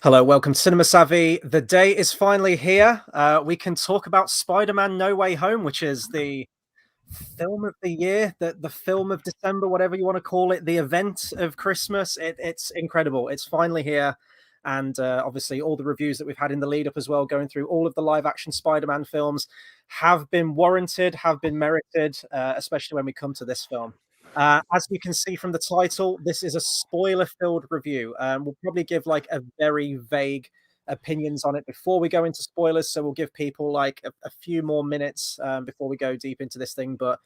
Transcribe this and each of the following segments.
Hello, welcome to Cinema Savvy. The day is finally here. We can talk about Spider-Man: No Way Home, which is the film of the year, the film of December, whatever you want to call it, the event of Christmas. It's incredible. It's finally here, and obviously all the reviews that we've had in the lead up as well, going through all of the live action Spider-Man films, have been warranted, have been merited, especially when we come to this film. As you can see from the title, this is a spoiler-filled review. We'll probably give like a very vague opinions on it before we go into spoilers, so we'll give people like a few more minutes before we go deep into this thing. But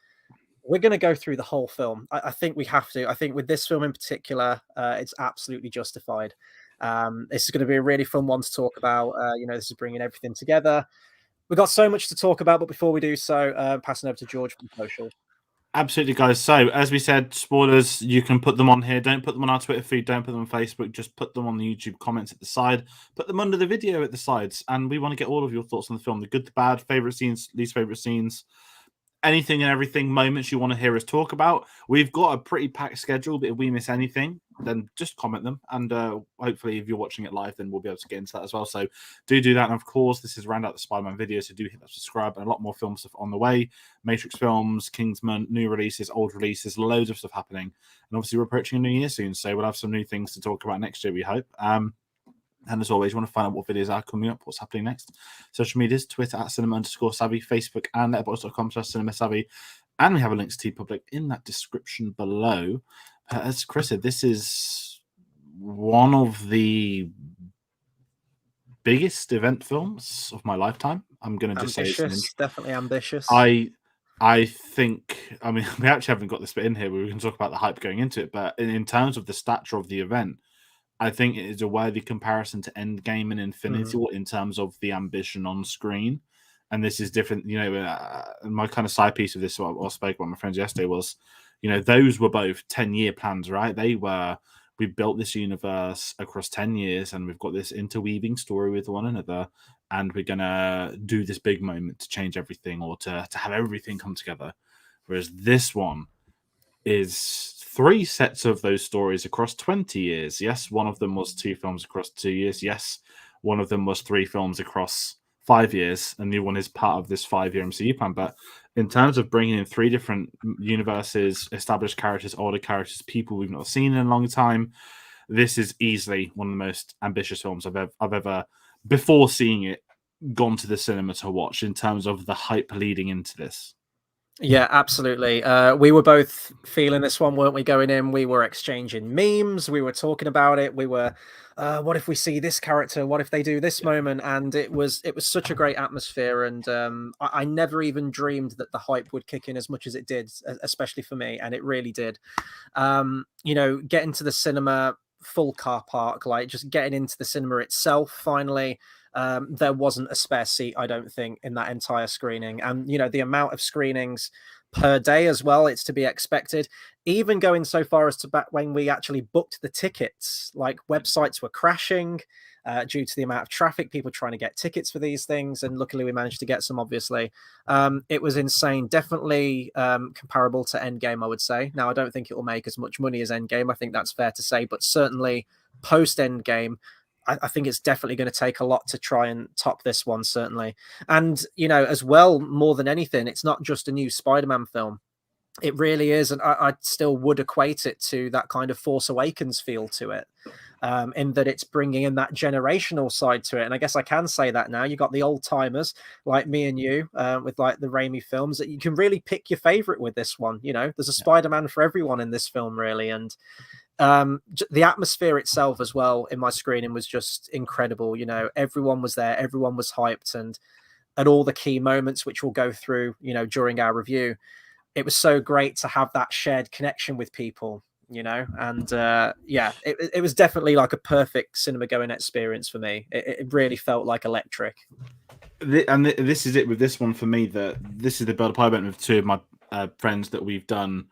we're going to go through the whole film. I think we have to. I think with this film in particular, it's absolutely justified. This is going to be a really fun one to talk about. This is bringing everything together. We've got so much to talk about, but before we do so, passing over to George from social. Absolutely, guys. So, as we said, spoilers, you can put them on here. Don't put them on our Twitter feed. Don't put them on Facebook. Just put them on the YouTube comments at the side. Put them under the video at the sides. And we want to get all of your thoughts on the film. The good, the bad, favourite scenes, least favourite scenes. Anything and everything moments you want to hear us talk about. We've got a pretty packed schedule, but if we miss anything, then just comment them. And hopefully, if you're watching it live, then we'll be able to get into that as well. So do that. And of course, this is round out the Spider-Man video. So do hit that subscribe and a lot more film stuff on the way. Matrix films, Kingsman, new releases, old releases, loads of stuff happening. And obviously, we're approaching a new year soon. So we'll have some new things to talk about next year, we hope. And as always, you want to find out what videos are coming up, what's happening next. Social medias, Twitter at cinema_savvy, Facebook and letterboxd.com/cinemasavvy. And we have a link to TeePublic in that description below. As Chris said, this is one of the biggest event films of my lifetime. I'm going to just Ambitious, definitely ambitious. I think, I mean, we actually haven't got this bit in here where we can talk about the hype going into it, but in terms of the stature of the event, I think it is a worthy comparison to Endgame and Infinity War in terms of the ambition on screen. And this is different. My kind of side piece of this, what I spoke about my friends yesterday was, those were both 10-year plans, right? We built this universe across 10 years and we've got this interweaving story with one another. And we're going to do this big moment to change everything or to have everything come together. Whereas this one is 3 sets of those stories across 20 years. Yes, one of them was 2 films across 2 years. Yes, one of them was 3 films across 5 years. A new one is part of this 5-year MCU plan. But in terms of bringing in 3 different universes, established characters, older characters, people we've not seen in a long time, this is easily one of the most ambitious films I've ever, before seeing it, gone to the cinema to watch in terms of the hype leading into this. Yeah, absolutely. We were both feeling this one, weren't we, going in? We were exchanging memes. We were talking about it. We were, what if we see this character? What if they do this moment? And it was such a great atmosphere. And I never even dreamed that the hype would kick in as much as it did, especially for me. And it really did. Getting to the cinema, full car park, like just getting into the cinema itself, finally. There wasn't a spare seat, I don't think, in that entire screening. And, the amount of screenings per day as well, it's to be expected. Even going so far as to back when we actually booked the tickets, like websites were crashing due to the amount of traffic, people trying to get tickets for these things. And luckily we managed to get some, obviously. It was insane. Definitely comparable to Endgame, I would say. Now, I don't think it will make as much money as Endgame. I think that's fair to say. But certainly post-Endgame, I think it's definitely going to take a lot to try and top this one, certainly. And, as well, more than anything, it's not just a new Spider-Man film. It really is. And I still would equate it to that kind of Force Awakens feel to it, in that it's bringing in that generational side to it. And I guess I can say that now. You got the old timers like me and you with like the Raimi films that you can really pick your favorite with this one. There's a Spider-Man for everyone in this film, really. And the atmosphere itself as well in my screening was just incredible. Everyone was there, everyone was hyped, and at all the key moments which we'll go through during our review, it was so great to have that shared connection with people, and it was definitely like a perfect cinema going experience for me. It really felt like electric. And this is it with this one for me, that this is the build up I went with 2 of my friends that we've done.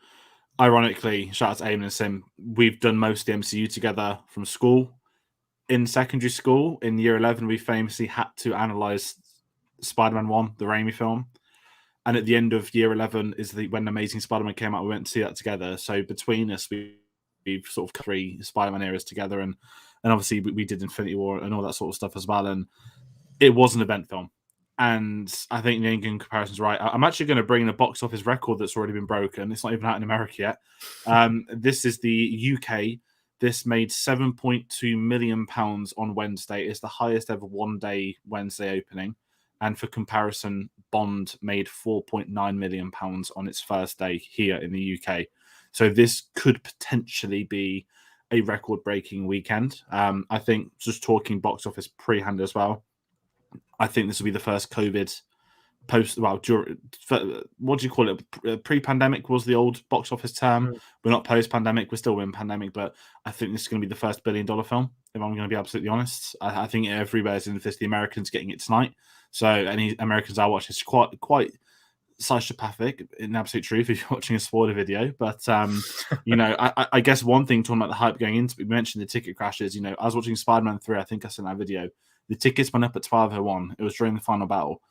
Ironically, shout out to Eamon and Sim, we've done most of the MCU together from school. In secondary school, in year 11, we famously had to analyse Spider-Man 1, the Raimi film. And at the end of year 11 is when Amazing Spider-Man came out. We went to see that together. So between us, we've sort of 3 Spider-Man eras together. And and obviously we did Infinity War and all that sort of stuff as well, and it was an event film. And I think the Endgame comparison's right. I'm actually going to bring in a box office record that's already been broken. It's not even out in America yet. This is the UK. This made £7.2 million on Wednesday. It's the highest ever one-day Wednesday opening. And for comparison, Bond made £4.9 million on its first day here in the UK. So this could potentially be a record-breaking weekend. I think just talking box office pre-hand as well, I think this will be the first COVID what do you call it? Pre-pandemic was the old box office term. We're not post-pandemic. We're still in pandemic, but I think this is going to be the first $1 billion film, if I'm going to be absolutely honest. I think everywhere's in this. The Americans getting it tonight. So any Americans I watch, it's quite psychopathic in absolute truth if you're watching a spoiler video. But, I guess one thing talking about the hype going into, we mentioned the ticket crashes. I was watching Spider-Man 3. I think I sent that video. The tickets went up at 12:01. It was during the final battle.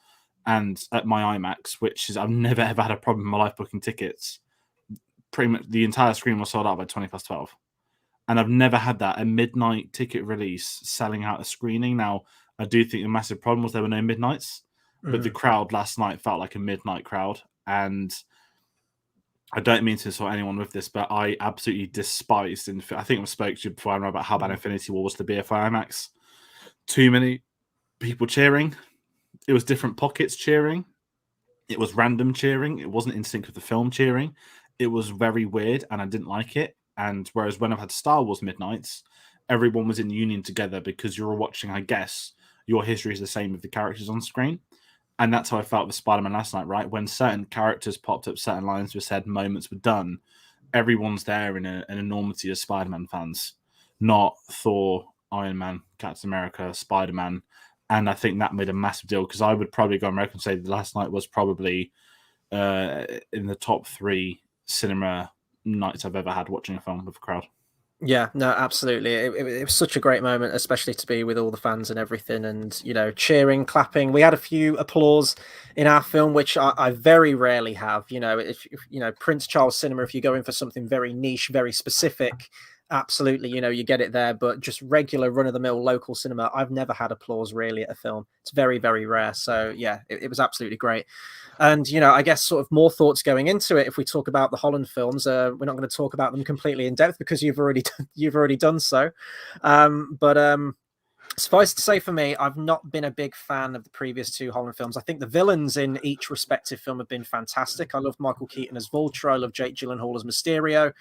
And at my IMAX, which is I've never ever had a problem in my life booking tickets. Pretty much the entire screen was sold out by 12:20. And I've never had that, a midnight ticket release selling out a screening. Now, I do think the massive problem was there were no midnights, but the crowd last night felt like a midnight crowd. And I don't mean to insult anyone with this, but I absolutely despised, I think I spoke to you before I know about how bad Infinity War was to BFI IMAX. Too many people cheering. It was different pockets cheering. It was random cheering. It wasn't in sync with the film cheering. It was very weird, and I didn't like it. And whereas when I've had Star Wars midnights, everyone was in union together because you're watching, I guess, your history is the same with the characters on screen. And that's how I felt with Spider-Man last night, right? When certain characters popped up, certain lines were said, moments were done, everyone's there in an enormity of Spider-Man fans, not Thor, Iron Man, Captain America, Spider-Man. And I think that made a massive deal because I would probably go American and say that last night was probably in the top 3 cinema nights I've ever had watching a film with a crowd. Yeah, no, absolutely. It was such a great moment, especially to be with all the fans and everything, and cheering, clapping. We had a few applause in our film, which I very rarely have. If Prince Charles Cinema, if you're going for something very niche, very specific, absolutely, you get it there. But just regular run-of-the-mill local cinema, I've never had applause really at a film. It's very, very rare. So yeah, it was absolutely great. And I guess sort of more thoughts going into it. If we talk about the Holland films, we're not going to talk about them completely in depth because you've already done so. But suffice to say, for me, I've not been a big fan of the previous 2 Holland films. I think the villains in each respective film have been fantastic. I love Michael Keaton as Vulture. I love Jake Gyllenhaal as Mysterio.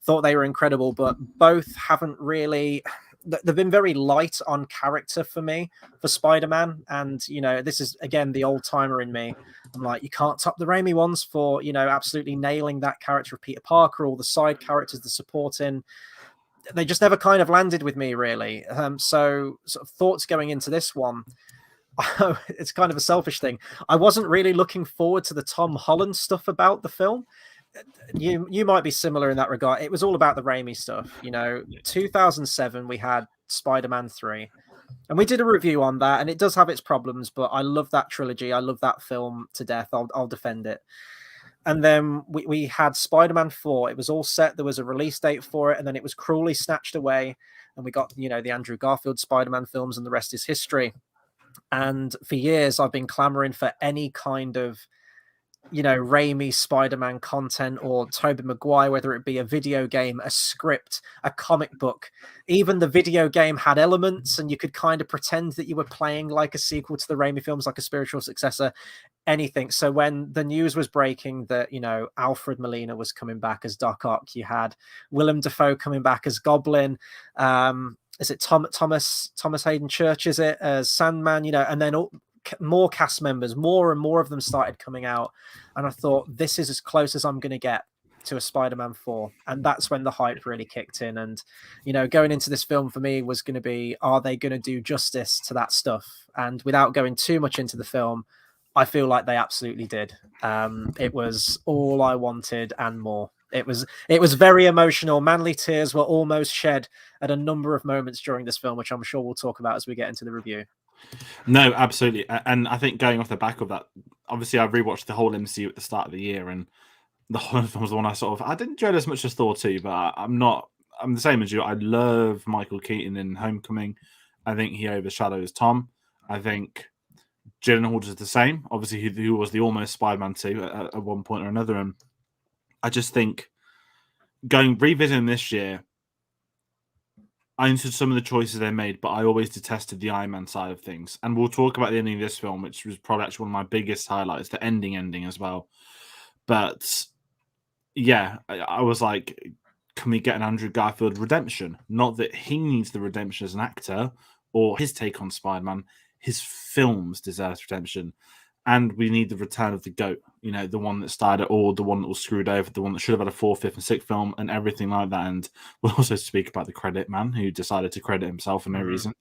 Thought they were incredible, but both haven't really. They've been very light on character for me for Spider-Man. And, this is, again, the old timer in me. I'm like, you can't top the Raimi ones for, absolutely nailing that character of Peter Parker, all the side characters, the supporting. They just never kind of landed with me, really. So sort of thoughts going into this one. It's kind of a selfish thing. I wasn't really looking forward to the Tom Holland stuff about the film. You might be similar in that regard. It was all about the Raimi stuff. 2007, we had Spider-Man 3. And we did a review on that, and it does have its problems, but I love that trilogy. I love that film to death. I'll defend it. And then we had Spider-Man 4. It was all set. There was a release date for it, and then it was cruelly snatched away. And we got, the Andrew Garfield Spider-Man films, and the rest is history. And for years, I've been clamoring for any kind of Raimi Spider-Man content or Tobey Maguire, whether it be a video game, a script, a comic book. Even the video game had elements and you could kind of pretend that you were playing like a sequel to the Raimi films, like a spiritual successor, anything. So when the news was breaking that, Alfred Molina was coming back as Doc Ock, you had Willem Dafoe coming back as Goblin, is it Thomas Hayden Church, is it, as Sandman, and then more cast members, more and more of them started coming out, and I thought, this is as close as I'm going to get to a Spider-Man 4. And that's when the hype really kicked in. And going into this film for me was going to be, are they going to do justice to that stuff? And without going too much into the film, I feel like they absolutely did. It was all I wanted and more. It was very emotional. Manly tears were almost shed at a number of moments during this film, which I'm sure we'll talk about as we get into the review. No, absolutely. And I think going off the back of that, obviously I rewatched the whole MCU at the start of the year, and the Holland film was the one I didn't enjoy it as much as Thor 2, but I'm not I'm the same as you. I love Michael Keaton in Homecoming. I think he overshadows Tom. I think Gyllenhaal does the same. Obviously, who was the almost Spider-Man 2 at one point or another. And I just think revisiting this year, I understood some of the choices they made, but I always detested the Iron Man side of things. And we'll talk about the ending of this film, which was probably actually one of my biggest highlights, the ending as well. But yeah, I was like, can we get an Andrew Garfield redemption? Not that he needs the redemption as an actor or his take on Spider-Man. His films deserve redemption. And we need the return of the GOAT, the one that started it all, the one that was screwed over, the one that should have had a fourth, fifth, and sixth film, and everything like that. And we'll also speak about the credit man who decided to credit himself for no reason.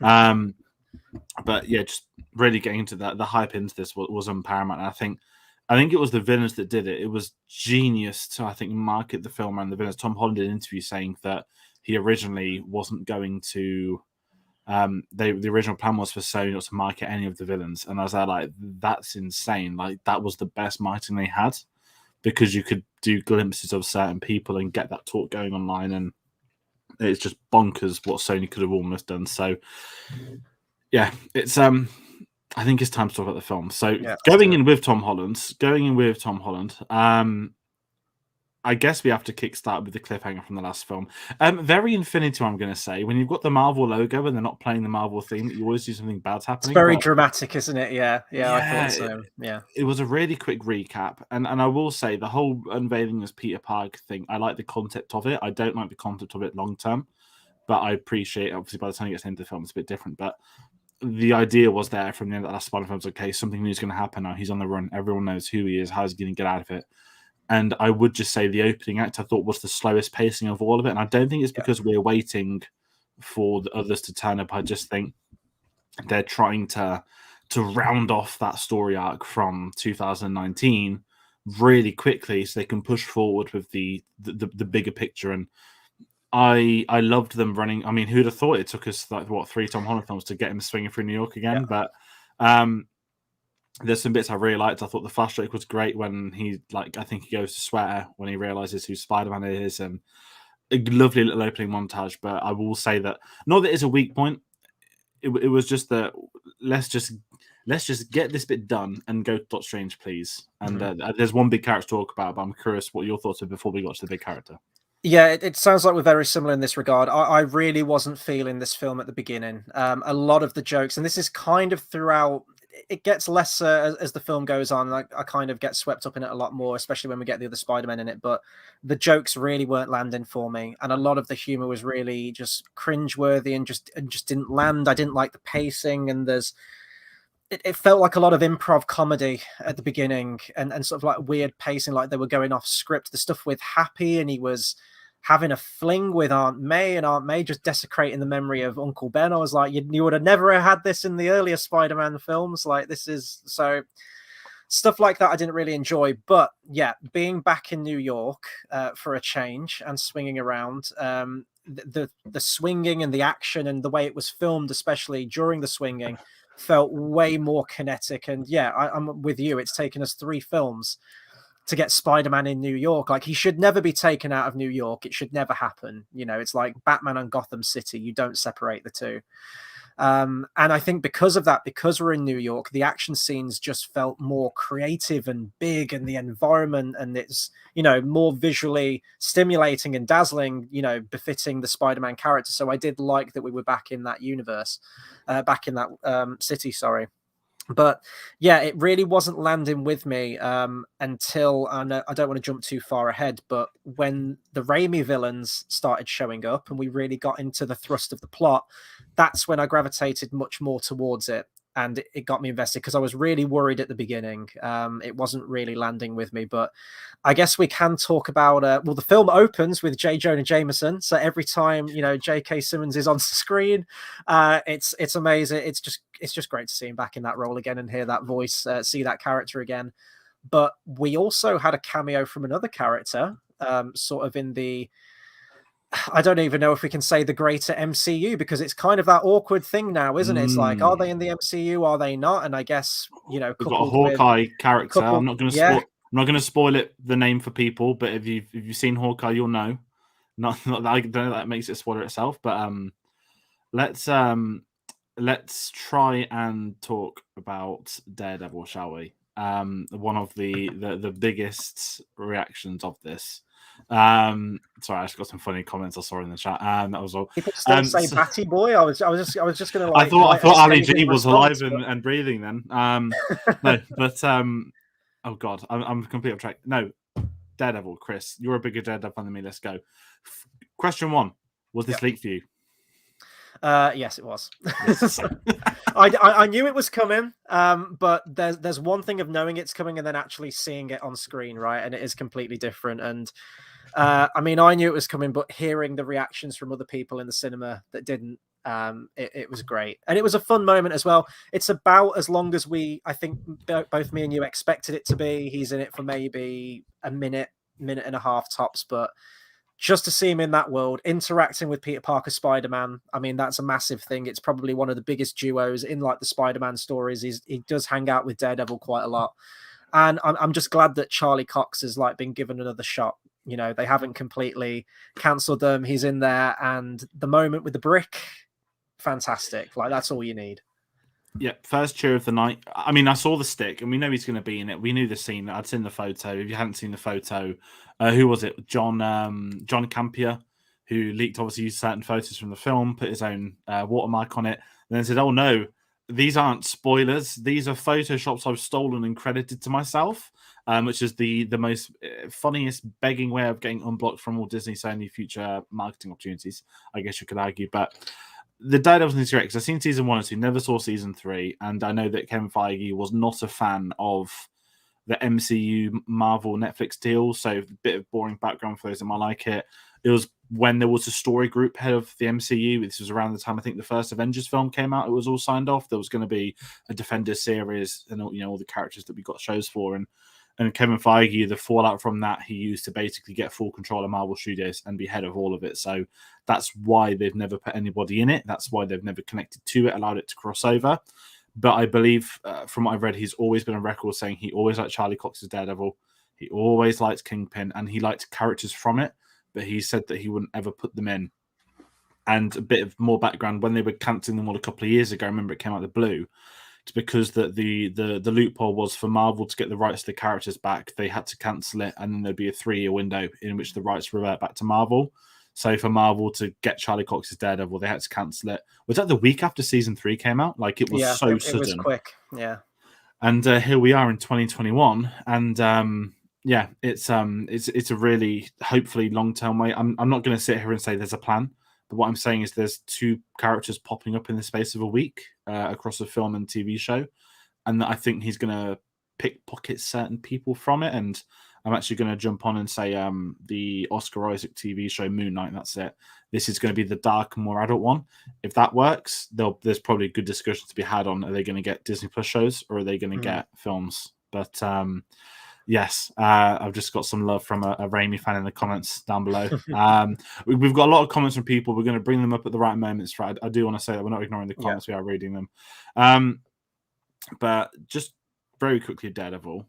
But yeah, just really getting into that, the hype into this was unparamount. And I think it was the villains that did it. It was genius to, I think, market the film around the villains. Tom Holland did an interview saying that he originally wasn't going to. The original plan was for Sony not to market any of the villains, and I was like, that's insane. Like, that was the best marketing they had, because you could do glimpses of certain people and get that talk going online, and it's just bonkers what Sony could have almost done. So yeah, it's I think it's time to talk about the film. So Yeah, going in with Tom Holland, I guess we have to kickstart with the cliffhanger from the last film. Very Infinity, I'm going to say. When you've got the Marvel logo and they're not playing the Marvel theme, you always do something bad's happening. It's very dramatic, isn't it? Yeah, I thought so. Yeah. It was a really quick recap. And I will say, the whole unveiling as Peter Parker thing, I like the concept of it. I don't like the concept of it long term, but I appreciate, obviously, by the time it gets into the film, it's a bit different. But the idea was there from the end of the last Spider-Man film. Okay, something new is going to happen now. He's on the run. Everyone knows who he is. How's he going to get out of it? And I would just say the opening act I thought was the slowest pacing of all of it. And I don't think it's because we're waiting for the others to turn up. I just think they're trying to round off that story arc from 2019 really quickly so they can push forward with the bigger picture. And I loved them running. I mean, who'd have thought it took us 3 Tom Holland films to get him swinging through New York again? Yeah. But there's some bits I really liked. I thought the flash joke was great when he, I think he goes to swear when he realizes who Spider-Man is, and a lovely little opening montage. But I will say that, not that it's a weak point, it was just that let's just get this bit done and go to Doctor Strange, please. And there's one big character to talk about, but I'm curious what your thoughts are before we got to the big character. Yeah, it sounds like we're very similar in this regard. I really wasn't feeling this film at the beginning. A lot of the jokes, and this is kind of throughout, it gets lesser as the film goes on. I kind of get swept up in it a lot more, especially when we get the other Spider-Man in it. But the jokes really weren't landing for me, and a lot of the humor was really just cringeworthy and just didn't land. I didn't like the pacing, and it felt like a lot of improv comedy at the beginning, and sort of like weird pacing, like they were going off script. The stuff with Happy, and he was having a fling with Aunt May, and Aunt May just desecrating the memory of Uncle Ben. I was like, you would have never had this in the earlier Spider-Man films. Like, this is so stuff like that I didn't really enjoy. But yeah, being back in New York for a change and swinging around, the swinging and the action and the way it was filmed, especially during the swinging, felt way more kinetic. And yeah, I'm with you. It's taken us 3 films to get Spider-Man in New York. Like, he should never be taken out of New York. It should never happen. It's like Batman and Gotham City. You don't separate the two. And I think because of that, because we're in New York, the action scenes just felt more creative and big, and the environment, and it's, more visually stimulating and dazzling, befitting the Spider-Man character. So I did like that we were back in that universe, back in that city, sorry. But yeah, it really wasn't landing with me until, I don't want to jump too far ahead, but when the Raimi villains started showing up and we really got into the thrust of the plot, that's when I gravitated much more towards it. And it got me invested, because I was really worried at the beginning. It wasn't really landing with me, but I guess we can talk about, the film opens with J. Jonah Jameson. So every time, J.K. Simmons is on screen, it's amazing. It's just great to see him back in that role again and hear that voice, see that character again. But we also had a cameo from another character, sort of in the, I don't even know if we can say the greater MCU, because it's kind of that awkward thing now, isn't it? It's like, are they in the MCU? Are they not? And I guess, we've got a Hawkeye character. I'm not going to spoil it, the name for people, but if you've seen Hawkeye, you'll know. not I don't know that makes it spoiler itself, but let's try and talk about Daredevil, shall we? One of the biggest reactions of this. Sorry, I just got some funny comments I saw in the chat, and that was all. People still say So, "Batty Boy." I was just gonna I like thought write a Ali G scathing was response, alive but... and breathing then. No, but oh god, I'm completely off track. No, Daredevil, Chris, you're a bigger Daredevil fan than me. Let's go. Question 1: was this leaked for you? Yes, it was. Yes. I knew it was coming, but there's one thing of knowing it's coming and then actually seeing it on screen, right? And it is completely different. And I mean, I knew it was coming, but hearing the reactions from other people in the cinema that didn't, it was great. And it was a fun moment as well. It's about as long as I think both me and you expected it to be. He's in it for maybe a minute and a half tops, but just to see him in that world, interacting with Peter Parker Spider-Man, I mean, that's a massive thing. It's probably one of the biggest duos in like the Spider-Man stories. He does hang out with Daredevil quite a lot. And I'm just glad that Charlie Cox has like been given another shot. You know, they haven't completely cancelled them. He's in there, and the moment with the brick, fantastic. Like, that's all you need. Yeah, first cheer of the night. I mean, I saw the stick, and we know he's going to be in it. We knew the scene. I'd seen the photo. If you hadn't seen the photo, who was it? John Campier, who leaked obviously certain photos from the film, put his own watermark on it, and then said, "Oh no, these aren't spoilers. These are photoshops I've stolen and credited to myself." Which is the most funniest begging way of getting unblocked from all Disney Sony future marketing opportunities, I guess you could argue, but. The Daredevil needs to correct, because I've seen season 1 and 2, never saw season 3, and I know that Kevin Feige was not a fan of the MCU Marvel Netflix deal, so a bit of boring background for those that might like it. It was when there was a story group head of the MCU. This was around the time I think the first Avengers film came out. It was all signed off. There was going to be a Defenders series and all the characters that we got shows for, and Kevin Feige, the fallout from that, he used to basically get full control of Marvel Studios and be head of all of it. So that's why they've never put anybody in it. That's why they've never connected to it, allowed it to cross over. But I believe, from what I've read, he's always been on record saying he always liked Charlie Cox's Daredevil. He always liked Kingpin, and he liked characters from it. But he said that he wouldn't ever put them in. And a bit of more background, when they were cancelling them all a couple of years ago, I remember it came out of the blue. It's because the loophole was for Marvel to get the rights to the characters back, they had to cancel it, and then there'd be a 3-year window in which the rights revert back to Marvel. So for Marvel to get Charlie Cox's Daredevil, they had to cancel it. Was that the week after season 3 came out? Like, it was sudden. It was quick. Yeah. And here we are in 2021, and it's a really hopefully long-term way. I'm not going to sit here and say there's a plan. But what I'm saying is there's 2 characters popping up in the space of a week across a film and TV show. And I think he's going to pickpocket certain people from it. And I'm actually going to jump on and say the Oscar Isaac TV show Moon Knight, that's it. This is going to be the dark, more adult one. If that works, there's probably a good discussion to be had on, are they going to get Disney Plus shows or are they going to get films? But yes, I've just got some love from a Raimi fan in the comments down below. We've got a lot of comments from people. We're going to bring them up at the right moments. Right? I do want to say that we're not ignoring the comments. We are reading them. But just very quickly, Daredevil.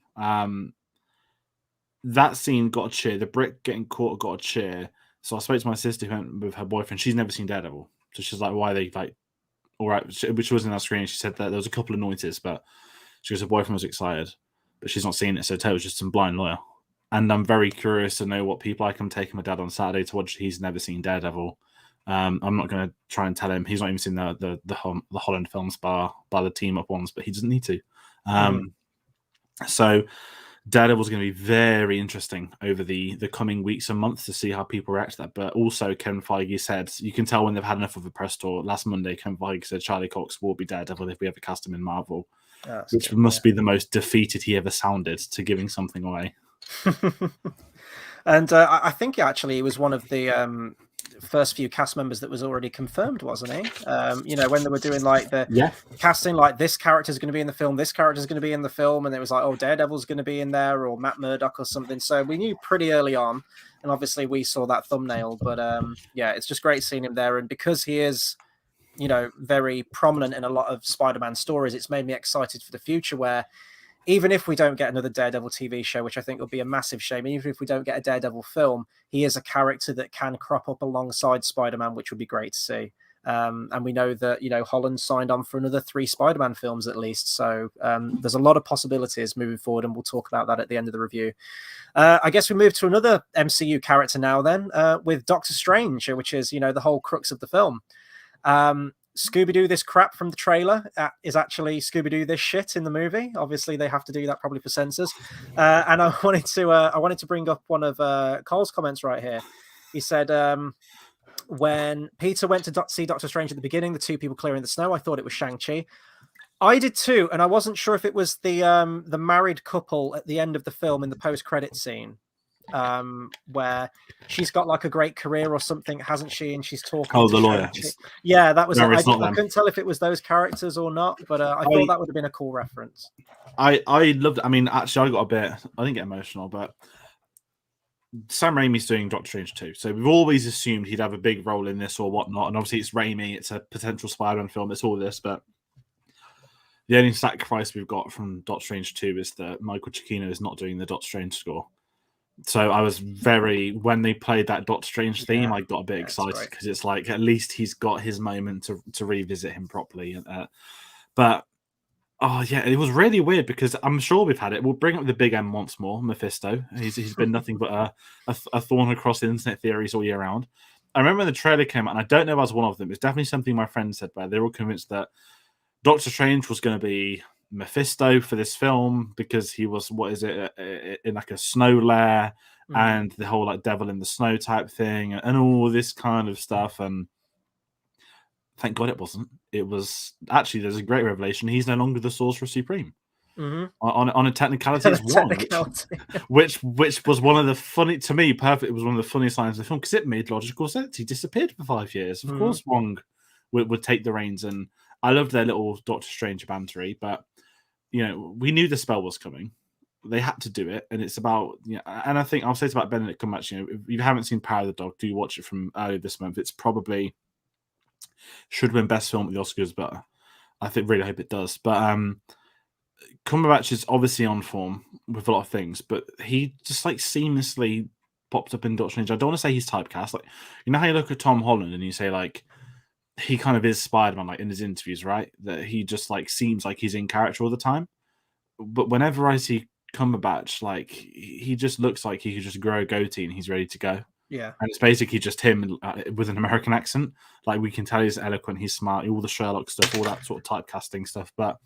That scene got a cheer. The brick getting caught got a cheer. So I spoke to my sister who went with her boyfriend. She's never seen Daredevil. So she's like, why are they like, all right, which wasn't on our screen. She said that there was a couple of noises, but she goes, her boyfriend was excited. But she's not seen it, so Ted was just some blind lawyer. And I'm very curious to know what people like. I'm taking my dad on Saturday to watch. He's never seen Daredevil. I'm not going to try and tell him. He's not even seen the Holland films by the team up ones, but he doesn't need to. So Daredevil's going to be very interesting over the coming weeks and months to see how people react to that. But also, Kevin Feige said, you can tell when they've had enough of a press tour. Last Monday, Kevin Feige said Charlie Cox will be Daredevil if we ever cast him in Marvel. Which must be the most defeated he ever sounded to giving something away. And I think actually he was one of the first few cast members that was already confirmed, wasn't he? When they were doing like the casting, like this character is going to be in the film, this character is going to be in the film, and it was like, oh, Daredevil's going to be in there, or Matt Murdock or something. So we knew pretty early on, and obviously we saw that thumbnail. But it's just great seeing him there, and because he is, very prominent in a lot of Spider-Man stories, it's made me excited for the future where even if we don't get another Daredevil TV show, which I think would be a massive shame, even if we don't get a Daredevil film, he is a character that can crop up alongside Spider-Man, which would be great to see. And we know that, Holland signed on for another 3 Spider-Man films at least. So there's a lot of possibilities moving forward, and we'll talk about that at the end of the review. I guess we move to another MCU character now then, with Doctor Strange, which is, the whole crux of the film. Scooby-Doo this crap from the trailer is actually Scooby-Doo this shit in the movie. Obviously, they have to do that probably for censors. And I wanted to bring up one of Cole's comments right here. He said, when Peter went to see Doctor Strange at the beginning, the 2 people clearing the snow, I thought it was Shang-Chi. I did too, and I wasn't sure if it was the married couple at the end of the film in the post-credit scene, where she's got like a great career or something, hasn't she? And she's talking to the lawyer. Yeah, that was. No, I couldn't tell if it was those characters or not, but I thought that would have been a cool reference. I loved it. I mean, actually, I didn't get emotional, but Sam Raimi's doing Doctor Strange 2, so we've always assumed he'd have a big role in this or whatnot. And obviously, it's Raimi; it's a potential Spider-Man film. It's all this, but the only sacrifice we've got from Doctor Strange 2 is that Michael Giacchino is not doing the Doctor Strange score. So I was when they played that Doctor Strange theme, I got a bit excited because it's like at least he's got his moment to revisit him properly. But oh yeah, it was really weird because I'm sure we've had it. We'll bring up the big M once more, Mephisto. He's been nothing but a thorn across the internet theories all year round. I remember when the trailer came out, and I don't know if I was one of them. It's definitely something my friends said, but they were all convinced that Doctor Strange was going to be Mephisto for this film because he was in like a snow lair and the whole like devil in the snow type thing and all this kind of stuff. And thank God it wasn't. It was actually, there's a great revelation. He's no longer the Sorcerer Supreme. On a technicality, it's Wong, which was one of the funny, to me, perfect. It was one of the funniest lines of the film because it made logical sense. He disappeared for 5 years. Of course, Wong would take the reins, and I loved their little Doctor Strange bantery, but we knew the spell was coming. They had to do it, and it's about and I think I'll say it's about Benedict Cumberbatch. If you haven't seen Power of the Dog, do watch it from earlier this month. It's probably should win Best Film at the Oscars, but I really hope it does. But Cumberbatch is obviously on form with a lot of things, but he just like seamlessly popped up in Doctor Strange. I don't want to say he's typecast. Like how you look at Tom Holland and you say like he kind of is Spider-Man, like in his interviews, right? That he just like seems like he's in character all the time. But whenever I see Cumberbatch, like he just looks like he could just grow a goatee and he's ready to go. Yeah, and it's basically just him with an American accent. Like we can tell he's eloquent, he's smart, all the Sherlock stuff, all that sort of typecasting stuff. But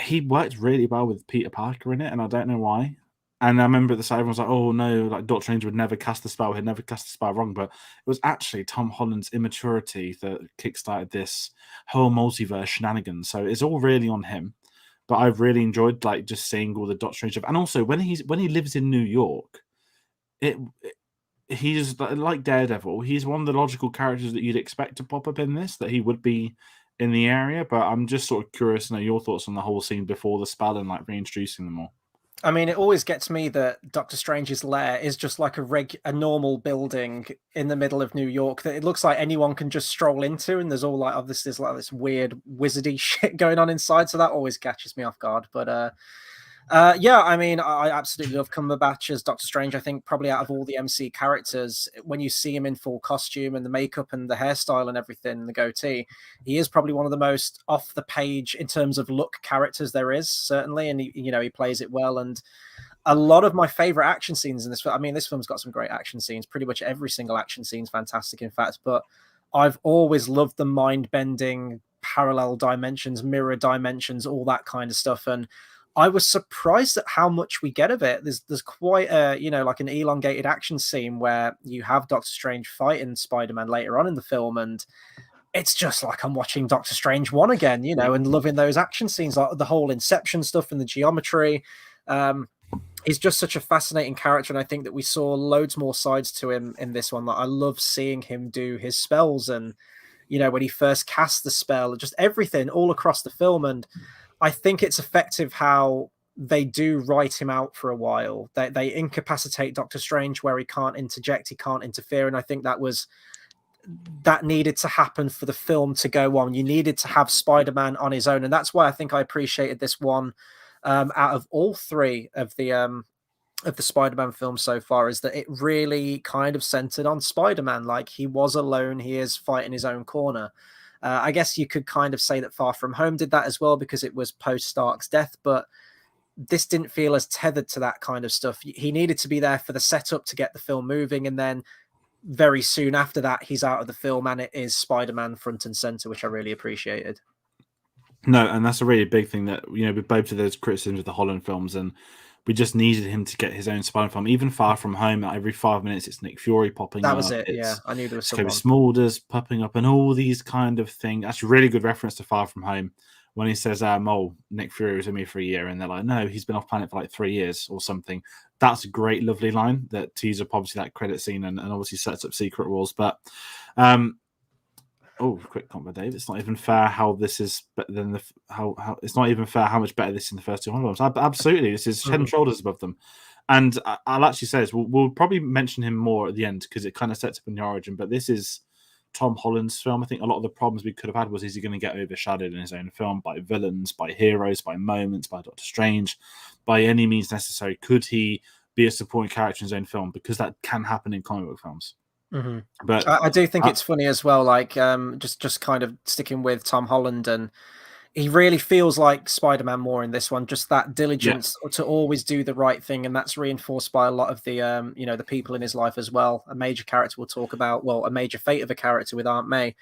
he worked really well with Peter Parker in it, and I don't know why. And I remember at the side, everyone was like, "Oh no, like Doctor Strange would never cast the spell. He'd never cast the spell wrong." But it was actually Tom Holland's immaturity that kickstarted this whole multiverse shenanigans. So it's all really on him. But I've really enjoyed like just seeing all the Doctor Strange stuff, and also when he lives in New York, he's like Daredevil. He's one of the logical characters that you'd expect to pop up in this. That he would be in the area. But I'm just sort of curious to know your thoughts on the whole scene before the spell and like reintroducing them all. I mean, it always gets me that Doctor Strange's lair is just like a normal building in the middle of New York that it looks like anyone can just stroll into, and there's all like there's like this weird wizardy shit going on inside, so that always catches me off guard. But yeah, I mean, I absolutely love Cumberbatch as Doctor Strange. I think probably out of all the MC characters, when you see him in full costume and the makeup and the hairstyle and everything, the goatee, he is probably one of the most off the page in terms of look characters there is, certainly. And he plays it well. And a lot of my favorite action scenes in this film, I mean, this film's got some great action scenes. Pretty much every single action scene is fantastic, in fact. But I've always loved the mind-bending parallel dimensions, mirror dimensions, all that kind of stuff. And I was surprised at how much we get of it. There's quite a, like an elongated action scene where you have Doctor Strange fighting Spider-Man later on in the film, and it's just like I'm watching Doctor Strange 1 again, and loving those action scenes, like the whole Inception stuff and the geometry. He's just such a fascinating character, and I think that we saw loads more sides to him in this one. Like I love seeing him do his spells, and when he first cast the spell, just everything all across the film. And I think it's effective how they do write him out for a while. They incapacitate Doctor Strange where he can't interject, he can't interfere, and I think that needed to happen for the film to go on. You needed to have Spider-Man on his own, and that's why I think I appreciated this one out of all three of the Spider-Man films so far is that it really kind of centered on Spider-Man. Like, he was alone, he is fighting his own corner. I guess you could kind of say that Far From Home did that as well because it was post Stark's death, but this didn't feel as tethered to that kind of stuff. He needed to be there for the setup to get the film moving, and then very soon after that, he's out of the film, and it is Spider-Man front and center, which I really appreciated. No, and that's a really big thing that, we both of those criticisms of the Holland films, and we just needed him to get his own Spider-Man film. Even Far From Home, every 5 minutes it's Nick Fury popping That up. was it. Yeah, I knew there was Toby someone. Smulders popping up, and all these kind of things. That's a really good reference to Far From Home when he says, Nick Fury was with me for a year, and they're like, no, he's been off planet for like 3 years or something. That's a great, lovely line that tees up obviously that credit scene and obviously sets up Secret Wars. But quick comment, Dave. It's not even fair how this is better than how it's not even fair how much better this is in the first two films. Absolutely, this is head and shoulders above them. And I'll actually say this. We'll probably mention him more at the end because it kind of sets up in the origin. But this is Tom Holland's film. I think a lot of the problems we could have had was, is he going to get overshadowed in his own film by villains, by heroes, by moments, by Doctor Strange, by any means necessary? Could he be a supporting character in his own film? Because that can happen in comic book films. Mm-hmm. But I do think it's funny as well. Like, just kind of sticking with Tom Holland, and he really feels like Spider-Man more in this one. Just that diligence to always do the right thing, and that's reinforced by a lot of the the people in his life as well. A major character we'll talk about. Well, a major fate of a character with Aunt May.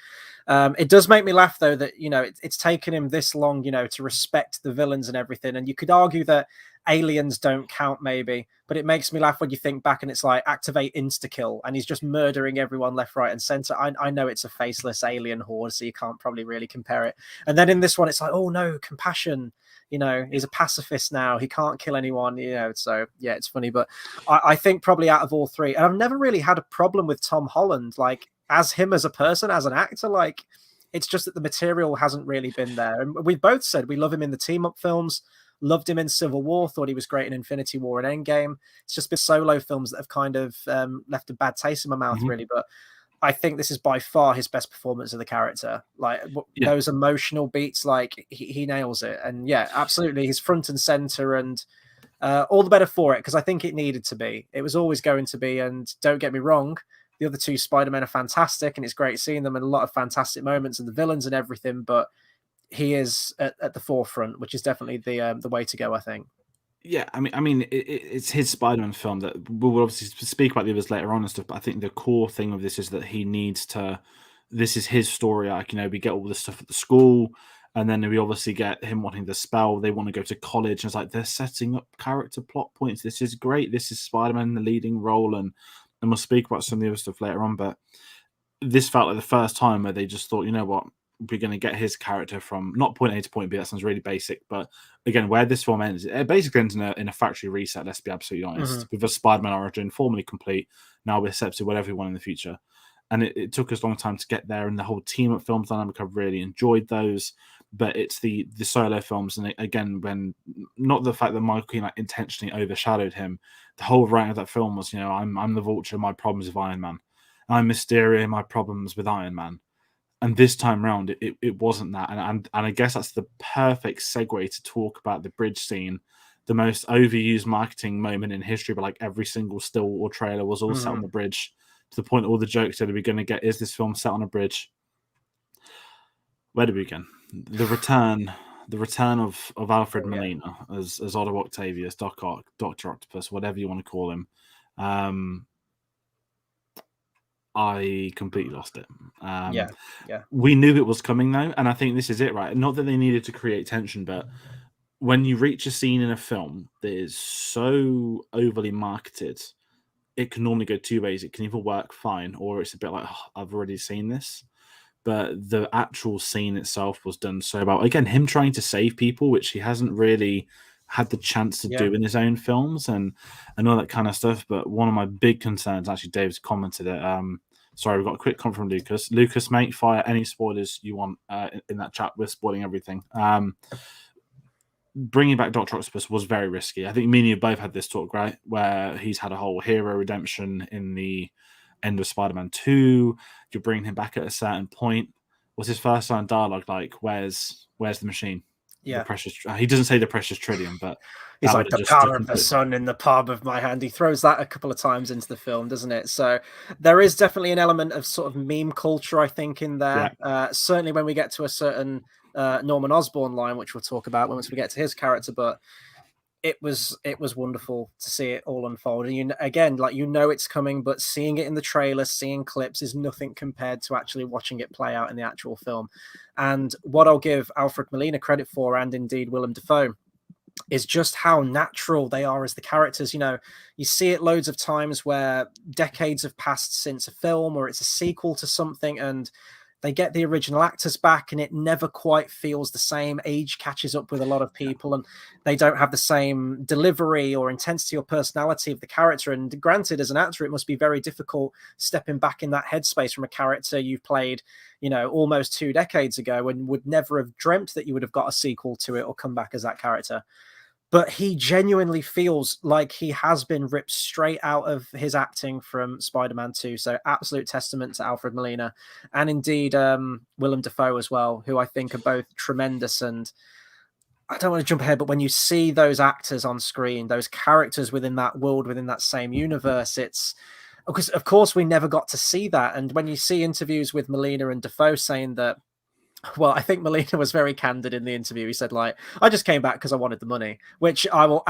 It does make me laugh though that it's taken him this long, to respect the villains and everything. And you could argue that aliens don't count maybe, but it makes me laugh when you think back and it's like activate insta-kill and he's just murdering everyone left, right and center. I know it's a faceless alien horde, so you can't probably really compare it. And then in this one it's like, oh no, compassion, he's a pacifist now, he can't kill anyone, so yeah, it's funny. But I think probably out of all three, and I've never really had a problem with Tom Holland, like as him as a person, as an actor, like it's just that the material hasn't really been there. And we both said we love him in the team up films, loved him in Civil War, thought he was great in Infinity War and Endgame. It's just been solo films that have kind of left a bad taste in my mouth, really. But I think this is by far his best performance of the character. Like those emotional beats, like he nails it. And yeah, absolutely, he's front and center, and all the better for it, because I think it needed to be. It was always going to be. And don't get me wrong, the other two Spider-Men are fantastic, and it's great seeing them and a lot of fantastic moments and the villains and everything. But he is at the forefront, which is definitely the way to go, I think. Yeah, I mean, it's his Spider-Man film that we'll obviously speak about the others later on and stuff. But I think the core thing of this is that he needs to. This is his story arc. We get all this stuff at the school, and then we obviously get him wanting the spell. They want to go to college, and it's like they're setting up character plot points. This is great. This is Spider-Man in the leading role, and we'll speak about some of the other stuff later on. But this felt like the first time where they just thought, you know what, we're going to get his character from not point A to point B. That sounds really basic, but again, where this film ends, it basically ends in a factory reset. Let's be absolutely honest. With a Spider-Man origin formally complete, now we're set to whatever we want in the future, and it took us a long time to get there. And the whole team up film dynamic, I've really enjoyed those. But it's the solo films, and again, when not the fact that Michael Keaton intentionally overshadowed him, the whole writing of that film was, I'm the Vulture, my problems with Iron Man. I'm Mysterio, my problems with Iron Man. And this time round, it wasn't that. And I guess that's the perfect segue to talk about the bridge scene, the most overused marketing moment in history, but like every single still or trailer was all set on the bridge, to the point all the jokes that we're going to get, is this film set on a bridge? Where do we begin? The return of Alfred Molina as Otto Octavius, Dr. Octopus, whatever you want to call him. I completely lost it. Yeah. We knew it was coming though, and I think this is it, right? Not that they needed to create tension, but when you reach a scene in a film that is so overly marketed, it can normally go two ways. It can either work fine, or it's a bit like, oh, I've already seen this. But the actual scene itself was done so well. Again, him trying to save people, which he hasn't really had the chance to do in his own films, and all that kind of stuff. But one of my big concerns, actually, Dave's commented it. Sorry, we've got a quick comment from Lucas. Lucas, mate, fire any spoilers you want in that chat. We're spoiling everything. Bringing back Dr. Octopus was very risky. I think me and you both had this talk, right? Where he's had a whole hero redemption in the end of Spider-Man 2. You're bringing him back at a certain point. Was his first line dialogue like, where's the machine? the Yeah. precious. He doesn't say the precious trillion, but He's that like, would have the just power of the sun in the palm of my hand. He throws that a couple of times into the film, doesn't it? So there is definitely an element of sort of meme culture, I think, in there. Certainly when we get to a certain Norman Osborn line, which we'll talk about once we get to his character, but it was wonderful to see it all unfold. And again, like, it's coming, but seeing it in the trailer, seeing clips is nothing compared to actually watching it play out in the actual film. And what I'll give Alfred Molina credit for, and indeed Willem Dafoe, is just how natural they are as the characters. You see it loads of times where decades have passed since a film or it's a sequel to something, and they get the original actors back and it never quite feels the same. Age catches up with a lot of people and they don't have the same delivery or intensity or personality of the character. And granted, as an actor, it must be very difficult stepping back in that headspace from a character you've played, almost 2 decades ago, and would never have dreamt that you would have got a sequel to it or come back as that character. But he genuinely feels like he has been ripped straight out of his acting from Spider-Man 2. So absolute testament to Alfred Molina, and indeed Willem Dafoe as well, who I think are both tremendous. And I don't want to jump ahead, but when you see those actors on screen, those characters within that world, within that same universe, it's because, of course, we never got to see that. And when you see interviews with Molina and Dafoe saying that, well, I think Molina was very candid in the interview. He said, like, I just came back because I wanted the money, which I will,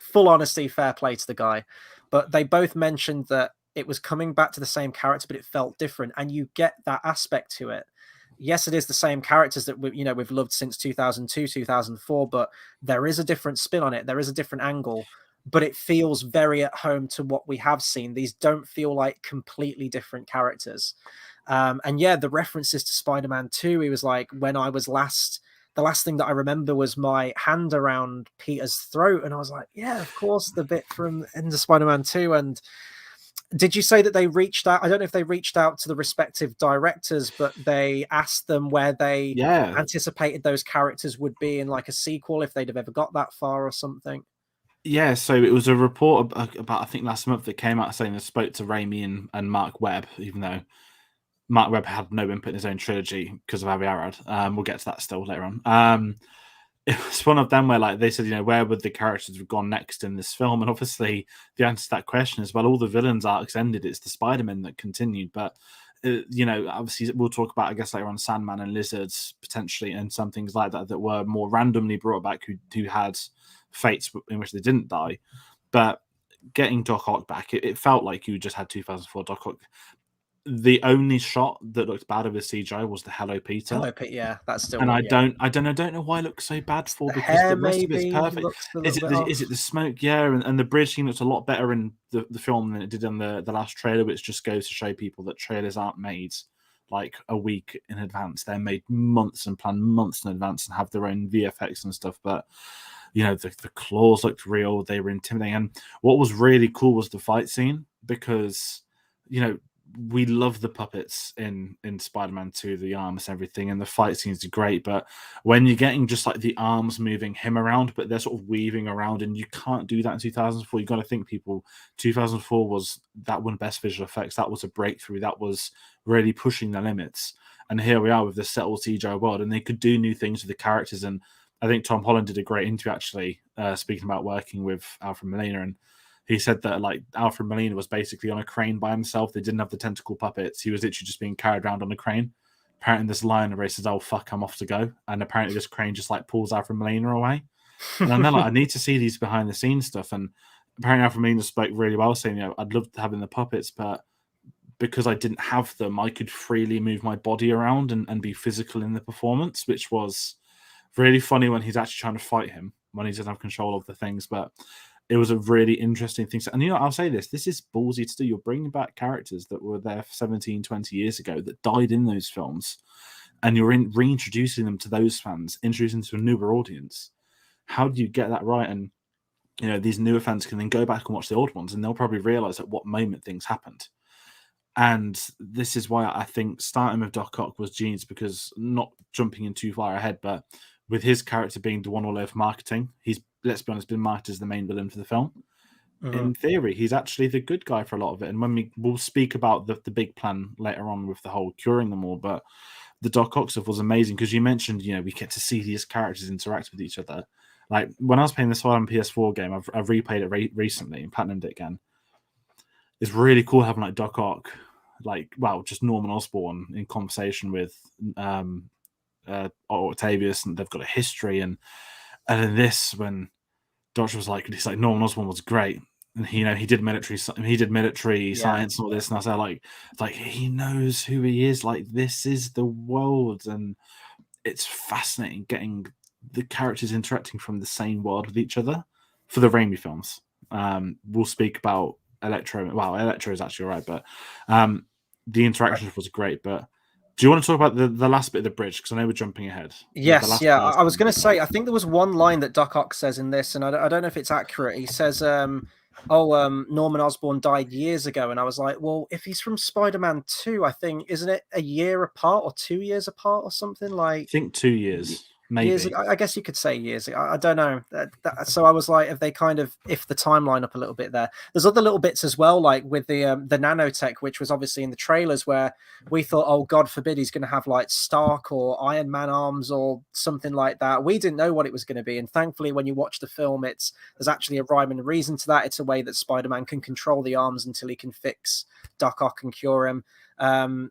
full honesty, fair play to the guy. But they both mentioned that it was coming back to the same character, but it felt different. And you get that aspect to it. Yes, it is the same characters that we've loved since 2002, 2004, but there is a different spin on it. There is a different angle, but it feels very at home to what we have seen. These don't feel like completely different characters. And yeah, the references to Spider-Man 2, he was like, when I was the last thing that I remember was my hand around Peter's throat. And I was like, yeah, of course, the bit from Into Spider-Man 2. And did you say that they reached out? I don't know if they reached out to the respective directors, but they asked them where they anticipated those characters would be in like a sequel, if they'd have ever got that far or something. Yeah, so it was a report about I think last month that came out saying they spoke to Raimi and Mark Webb, even though Mark Webb had no input in his own trilogy because of Avi Arad. We'll get to that still later on. It was one of them where, like, they said, where would the characters have gone next in this film? And obviously, the answer to that question is, well, all the villains' arcs ended. It's the Spider-Man that continued. But, obviously, we'll talk about, I guess, later on, Sandman and Lizards, potentially, and some things like that that were more randomly brought back who had fates in which they didn't die. But getting Doc Ock back, it felt like you just had 2004 Doc Ock. The only shot that looked bad of his CGI was the Hello Peter. Hello Peter, yeah, that's still. And I don't know why it looks so bad for, because the rest of it's perfect. Is it the smoke? Yeah, and the bridging looks a lot better in the film than it did in the last trailer, which just goes to show people that trailers aren't made like a week in advance. They're made months and planned months in advance and have their own VFX and stuff. But the claws looked real. They were intimidating. And what was really cool was the fight scene, because we love the puppets in Spider-Man 2, the arms and everything, and the fight scenes are great. But when you're getting just like the arms moving him around, but they're sort of weaving around, and you can't do that in 2004. You got to think, people, 2004 that one best visual effects. That was a breakthrough. That was really pushing the limits. And here we are with this settled CGI world, and they could do new things with the characters. And I think Tom Holland did a great interview, actually, speaking about working with Alfred Molina, and he said that, like, Alfred Molina was basically on a crane by himself. They didn't have the tentacle puppets. He was literally just being carried around on a crane. Apparently, this line where he says, "Oh fuck, I'm off to go," and apparently this crane just like pulls Alfred Molina away. And I'm like, I need to see these behind the scenes stuff. And apparently, Alfred Molina spoke really well, saying, I'd love to have in the puppets, but because I didn't have them, I could freely move my body around and be physical in the performance, which was really funny when he's actually trying to fight him, when he doesn't have control of the things. But it was a really interesting thing. And I'll say this is ballsy to do. You're bringing back characters that were there 17, 20 years ago that died in those films, and you're reintroducing them to those fans, introducing them to a newer audience. How do you get that right? And these newer fans can then go back and watch the old ones, and they'll probably realize at what moment things happened. And this is why I think starting with Doc Ock was genius, because, not jumping in too far ahead, but with his character being the one all over marketing, he's, let's be honest, been marketed as the main villain for the film. Mm-hmm. In theory, he's actually the good guy for a lot of it. And when we'll speak about the big plan later on with the whole curing them all, but the Doc Ock stuff was amazing because you mentioned, we get to see these characters interact with each other. Like when I was playing this on PS4 game, I've replayed it recently and platinumed it again. It's really cool having like Doc Ock, just Norman Osborn in conversation with Octavius, and they've got a history, and in this, when Doctor was like, Norman Osborn was great, and he did military science and all this, and I was like he knows who he is. Like this is the world, and it's fascinating getting the characters interacting from the same world with each other for the Raimi films. We'll speak about Electro. Wow, Electro is actually all right, but the interaction was great. But do you want to talk about the last bit of the bridge? Because I know we're jumping ahead. Yes, yeah. I was going to say, I think there was one line that Doc Ock says in this, and I don't know if it's accurate. He says, Norman Osborn died years ago. And I was like, well, if he's from Spider-Man 2, I think, isn't it a year apart or 2 years apart or something? Like, I think 2 years. Maybe. Years, I guess you could say years. I don't know. So I was like, have they kind of if the timeline up a little bit there? There's other little bits as well, like with the nanotech, which was obviously in the trailers, where we thought, oh, God forbid, he's going to have like Stark or Iron Man arms or something like that. We didn't know what it was going to be, and thankfully, when you watch the film, there's actually a rhyme and a reason to that. It's a way that Spider-Man can control the arms until he can fix Doc Ock and cure him.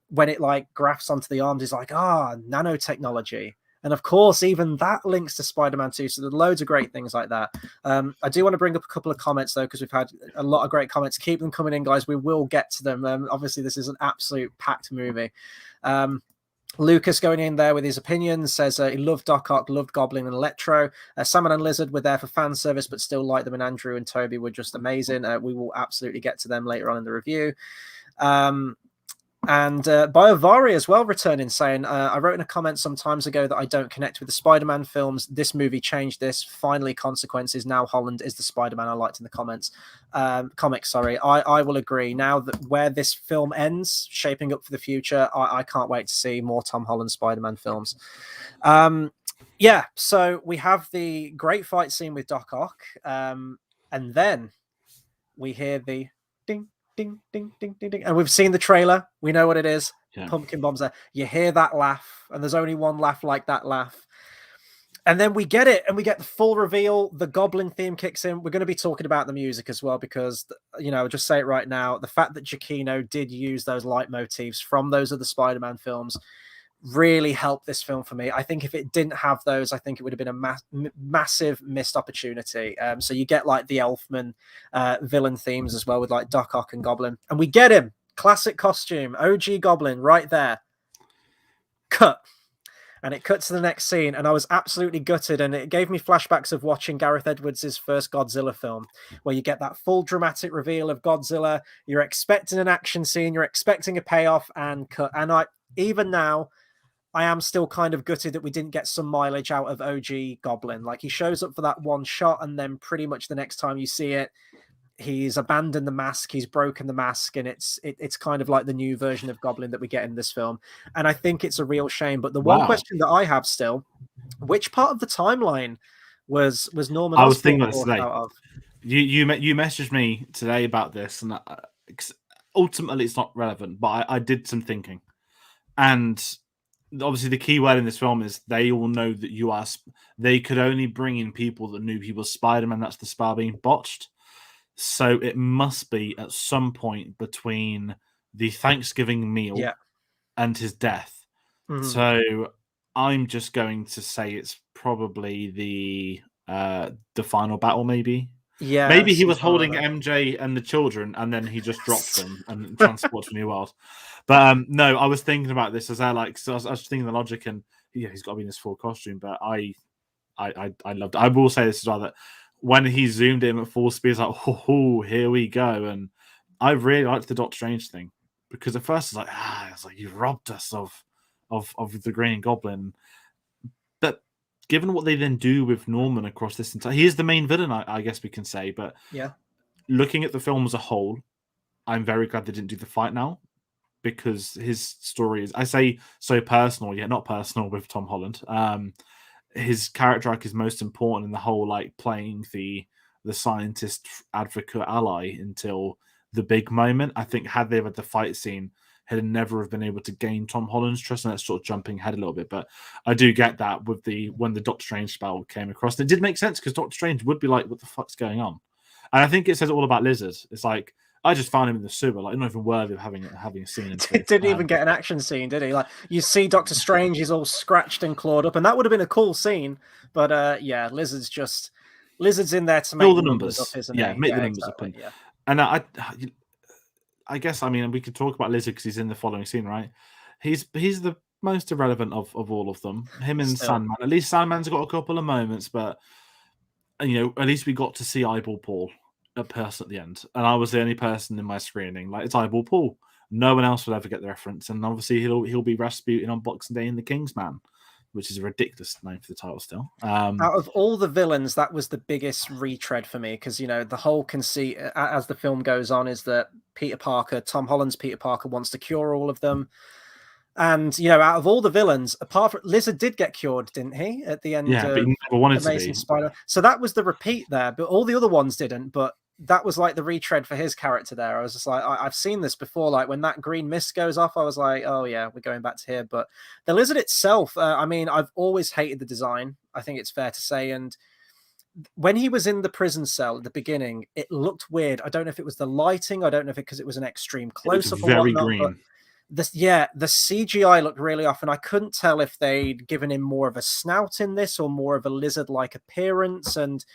When it like grafts onto the arms, he's like, nanotechnology. And of course, even that links to Spider-Man 2. So there's loads of great things like that. I do want to bring up a couple of comments, though, because we've had a lot of great comments. Keep them coming in, guys. We will get to them. Obviously, this is an absolute packed movie. Lucas going in there with his opinions says he loved Doc Ock, loved Goblin and Electro. Salmon and Lizard were there for fan service, but still liked them. And Andrew and Tobey were just amazing. We will absolutely get to them later on in the review. And Biovari as well returning, saying, I wrote in a comment some times ago that I don't connect with the Spider-Man films. This movie changed this. Finally, consequences. Now Holland is the Spider-Man I liked in the comics. I will agree. Now that where this film ends, shaping up for the future, I can't wait to see more Tom Holland Spider-Man films. So we have the great fight scene with Doc Ock. And then we hear the ding, ding, ding, ding, ding, ding. And we've seen the trailer. We know what it is. Yeah. Pumpkin bombs there. You hear that laugh, and there's only one laugh like that laugh. And then we get it, and we get the full reveal. The Goblin theme kicks in. We're going to be talking about the music as well, because, I'll just say it right now. The fact that Giacchino did use those leitmotifs from those other Spider-Man films really helped this film for me. I think if it didn't have those, I think it would have been a massive missed opportunity. So you get like the Elfman villain themes as well with like Doc Ock and Goblin, and we get him classic costume, OG Goblin right there. Cut. And it cuts to the next scene, and I was absolutely gutted, and it gave me flashbacks of watching Gareth Edwards' first Godzilla film, where you get that full dramatic reveal of Godzilla. You're expecting an action scene, you're expecting a payoff, and cut. And even now, I am still kind of gutted that we didn't get some mileage out of OG Goblin. Like, he shows up for that one shot, and then pretty much the next time you see it, he's abandoned the mask, he's broken the mask, and it's kind of like the new version of Goblin that we get in this film. And I think it's a real shame. But the one question that I have still, which part of the timeline was Norman Osborn? I was thinking about this today. You messaged me today about this, and ultimately it's not relevant, but I did some thinking. And obviously the key word in this film is they all know that you are. They could only bring in people that knew he was Spider-Man. That's the spell being botched. So it must be at some point between the Thanksgiving meal and his death. Mm-hmm. So I'm just going to say it's probably the final battle, maybe. Yeah, maybe he was holding MJ and the children, and then he just dropped them and transported to New World. But no, I was thinking about this as I was thinking the logic, and he's got to be in this full costume. But I loved it. I will say this as well, that when he zoomed in at full speed, it's like, oh, here we go. And I really liked the Doctor Strange thing, because at first it's like you've robbed us of the Green Goblin. But given what they then do with Norman across this entire, he is the main villain, I guess we can say. But looking at the film as a whole, I'm very glad they didn't do the fight now, because his story is, I say, so personal, yet not personal with Tom Holland. His character arc is most important in the whole, like, playing the scientist advocate ally until the big moment. I think had they had the fight scene, he'd never have been able to gain Tom Holland's trust, and that's sort of jumping ahead a little bit. But I do get that with when the Doctor Strange spell came across. And it did make sense because Doctor Strange would be like, what the fuck's going on? And I think it says all about Lizard. It's like, I just found him in the sewer, like not even worthy of having a scene. Didn't even get an action scene, did he? Like, you see Doctor Strange, he's all scratched and clawed up, and that would have been a cool scene. But yeah, Lizard's in there to make all the numbers up, isn't yeah, he? make the numbers up. And I guess, I mean, we could talk about Lizard because he's in the following scene, right? He's the most irrelevant of all of them. Him and Sandman. At least Sandman's got a couple of moments, but at least we got to see Eyeball Paul, a person at the end, and I was the only person in my screening. Like, it's Eyeball Paul. No one else will ever get the reference, and obviously he'll be Rasputin on Boxing Day in The Kingsman, which is a ridiculous name for the title still. Out of all the villains, that was the biggest retread for me, because the whole conceit as the film goes on is that Tom Holland's Peter Parker wants to cure all of them. And, out of all the villains, apart from Lizard did get cured, didn't he? At the end but he of never wanted Amazing to be. Spider. So that was the repeat there, but all the other ones didn't. But that was like the retread for his character there. I was just like, I've seen this before. Like, when that green mist goes off, I was like, oh yeah, we're going back to here. But the Lizard itself, I mean, I've always hated the design. I think it's fair to say. And when he was in the prison cell at the beginning, it looked weird. I don't know if it was the lighting. I don't know if because it was an extreme close-up or very whatnot, green. The CGI looked really off, and I couldn't tell if they'd given him more of a snout in this or more of a lizard-like appearance. And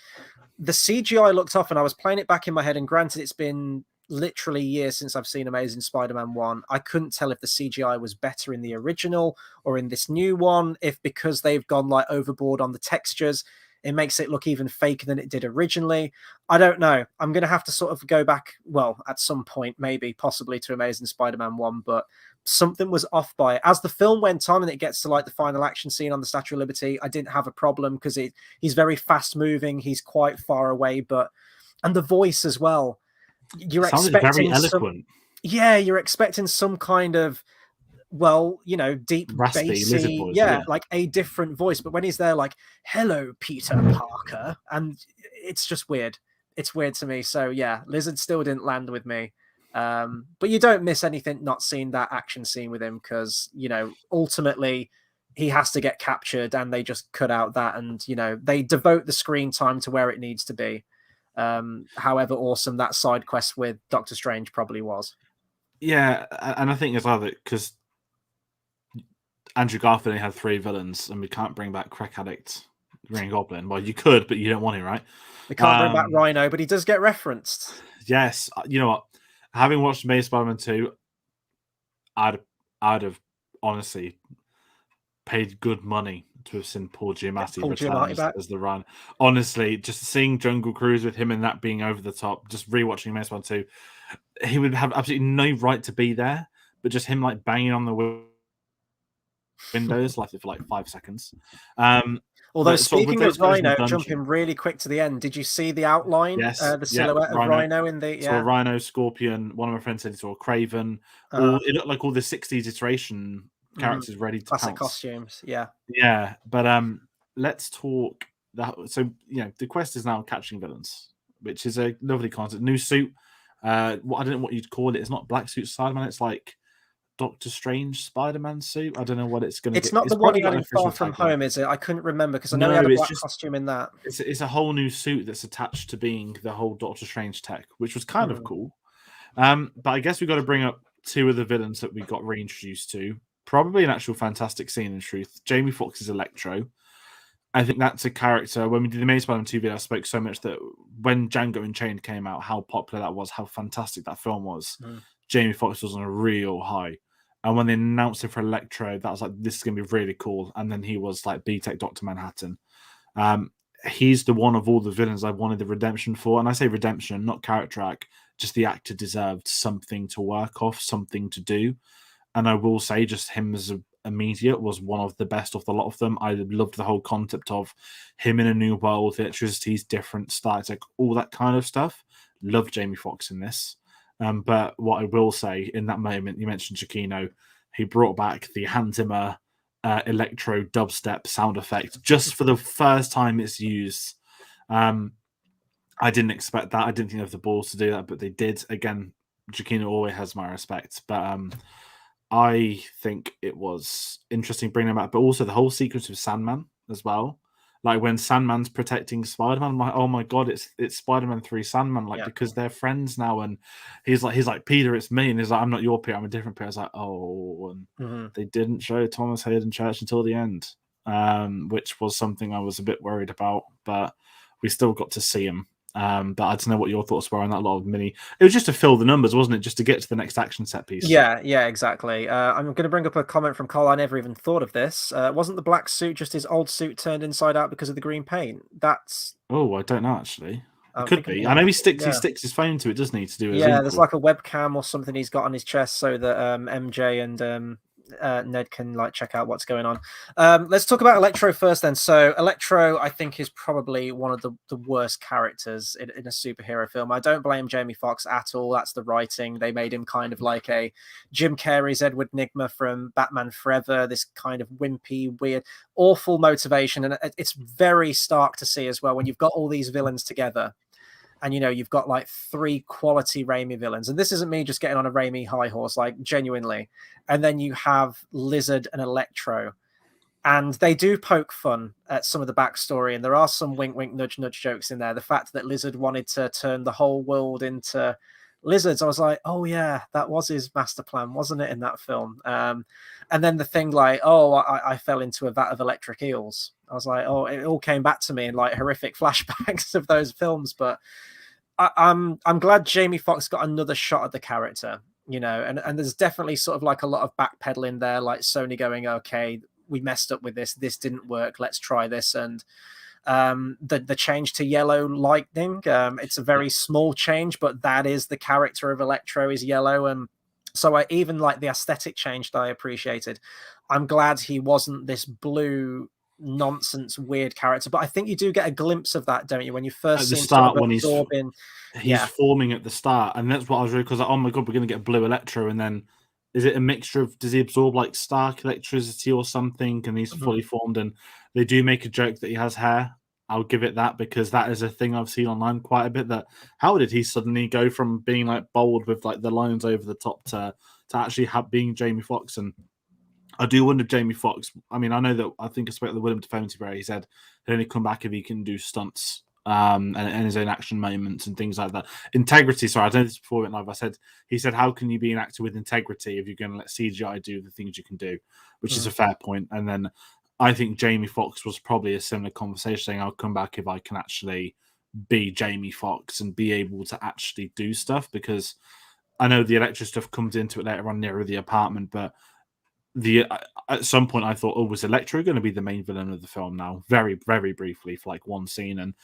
the CGI looked off, and I was playing it back in my head. And granted, it's been literally years since I've seen Amazing Spider-Man 1. I couldn't tell if the CGI was better in the original or in this new one, if because they've gone like overboard on the textures, it makes it look even faker than it did originally. I don't know. I'm going to have to sort of go back, well, at some point, maybe, possibly to Amazing Spider-Man 1, but something was off by it. As the film went on and it gets to like the final action scene on the Statue of Liberty, I didn't have a problem because he's very fast moving. He's quite far away, and the voice as well. You're expecting very eloquent. You're expecting some kind of, deep, raspy, bassy, voice, like a different voice. But when he's there, like, hello, Peter Parker, and it's just weird. It's weird to me. So yeah, Lizard still didn't land with me. But you don't miss anything not seeing that action scene with him, because, ultimately he has to get captured and they just cut out that, and, they devote the screen time to where it needs to be. However awesome that side quest with Doctor Strange probably was. Yeah, and I think as well that because Andrew Garfield had 3 villains, and we can't bring back Crack Addict Green Goblin. Well, you could, but you don't want to, right? We can't bring back Rhino, but he does get referenced. Yes, you know what? Having watched Amazing Spider-Man 2, I'd have honestly paid good money to have seen Paul Giamatti return as the Rhino. Honestly, just seeing Jungle Cruise with him and that being over the top, just rewatching Amazing Spider-Man 2, he would have absolutely no right to be there, but just him like banging on the windows like for like 5 seconds. Although speaking of Rhino, jumping really quick to the end, did you see the outline? Yes, the silhouette of Rhino in the saw a Rhino, Scorpion. One of my friends said he saw a Craven. It looked like all the 60s iteration characters ready to classic pounce. Costumes. Yeah, but let's talk that. So the quest is now catching villains, which is a lovely concept. New suit. I don't know what you'd call it. It's not Black Suit Spider-Man. It's like Doctor Strange Spider-Man suit. I don't know what it's going to be. It's not the one he had in Far From Home, is it? I couldn't remember because I know he had a black costume in that. It's a whole new suit that's attached to being the whole Doctor Strange tech, which was kind of cool. But I guess we've got to bring up 2 of the villains that we got reintroduced to. Probably an actual fantastic scene, in truth. Jamie Foxx's Electro. I think that's a character. When we did the Amazing Spider-Man 2 video, I spoke so much that when Django Unchained came out, how popular that was, how fantastic that film was. Jamie Foxx was on a real high. And when they announced it for Electro, that was like, this is going to be really cool. And then he was like B-Tech Dr. Manhattan. He's the one of all the villains I wanted the redemption for. And I say redemption, not character arc. Just the actor deserved something to work off, something to do. And I will say just him as a immediate was one of the best of the lot of them. I loved the whole concept of him in a new world, the electricity's different, starts like all that kind of stuff. Loved Jamie Foxx in this. But what I will say in that moment, you mentioned Giacchino, he brought back the Hans Zimmer electro dubstep sound effect just for the first time it's used. I didn't expect that. I didn't think they have the balls to do that, but they did. Again, Giacchino always has my respect. But I think it was interesting bringing him back, but also the whole sequence of Sandman as well. Like when Sandman's protecting Spider-Man, I'm like, oh my god, it's Spider-Man 3 Sandman, like Yeah. because they're friends now, and he's like Peter, it's me, and he's like, I'm not your Peter, I'm a different Peter. I was like, oh, and they didn't show Thomas Hayden Church until the end, which was something I was a bit worried about, but we still got to see him. But I don't know what your thoughts were on that lot of mini. It was just to fill the numbers, wasn't it? Just to get to the next action set piece. Yeah, exactly. I'm going to bring up a comment from Cole. I never even thought of this. Wasn't the black suit just his old suit turned inside out because of the green paint? That's. Oh, I don't know actually. I'm It could thinking be. I about know it. he sticks Yeah. his phone to it, doesn't he, to do his Yeah, there's inkle. like a webcam or something he's got on his chest so that MJ and Ned can like check out what's going on. Let's talk about Electro first then. So Electro, I think, is probably one of the worst characters in a superhero film. I don't blame Jamie Foxx at all. That's the writing. They made him kind of like a Jim Carrey's Edward Nygma from Batman Forever, this kind of wimpy, weird, awful motivation. And it's very stark to see as well when you've got all these villains together. And, you've got like 3 quality Raimi villains. And this isn't me just getting on a Raimi high horse, like genuinely. And then you have Lizard and Electro. And they do poke fun at some of the backstory. And there are some wink, wink, nudge, nudge jokes in there. The fact that Lizard wanted to turn the whole world into lizards. I was like, oh, yeah, that was his master plan, wasn't it, in that film? And then the thing like, oh, I fell into a vat of electric eels. I was like, oh, it all came back to me in like horrific flashbacks of those films. But I'm glad Jamie Foxx got another shot at the character, and there's definitely sort of like a lot of backpedaling there, like Sony going, okay, we messed up with this didn't work, let's try this. And the change to yellow lightning, it's a very small change, but that is the character of Electro, is yellow. And so I even like the aesthetic change that I appreciated. I'm glad he wasn't this blue nonsense weird character, but I think you do get a glimpse of that, don't you, when you first At the see him start, sort of when absorbing. he's forming at the start, and that's what I was really, because like, oh my god, we're going to get blue Electro, and then is it a mixture of, does he absorb like Stark electricity or something, and he's fully formed? And they do make a joke that he has hair. I'll give it that, because that is a thing I've seen online quite a bit, that how did he suddenly go from being like bold with like the lines over the top to actually being Jamie Foxx? And I do wonder if Jamie Foxx, I mean, I know that, I think I spoke to the Willem Dafoe where he said he'll only come back if he can do stunts and his own action moments and things like that. Integrity, sorry, I don't know this before in live. He said, how can you be an actor with integrity if you're going to let CGI do the things you can do, which is a fair point. And then I think Jamie Foxx was probably a similar conversation, saying, I'll come back if I can actually be Jamie Foxx and be able to actually do stuff, because I know the Electro stuff comes into it later on nearer the apartment, but at some point I thought, oh, was Electro going to be the main villain of the film now? Very, very briefly for like one scene, and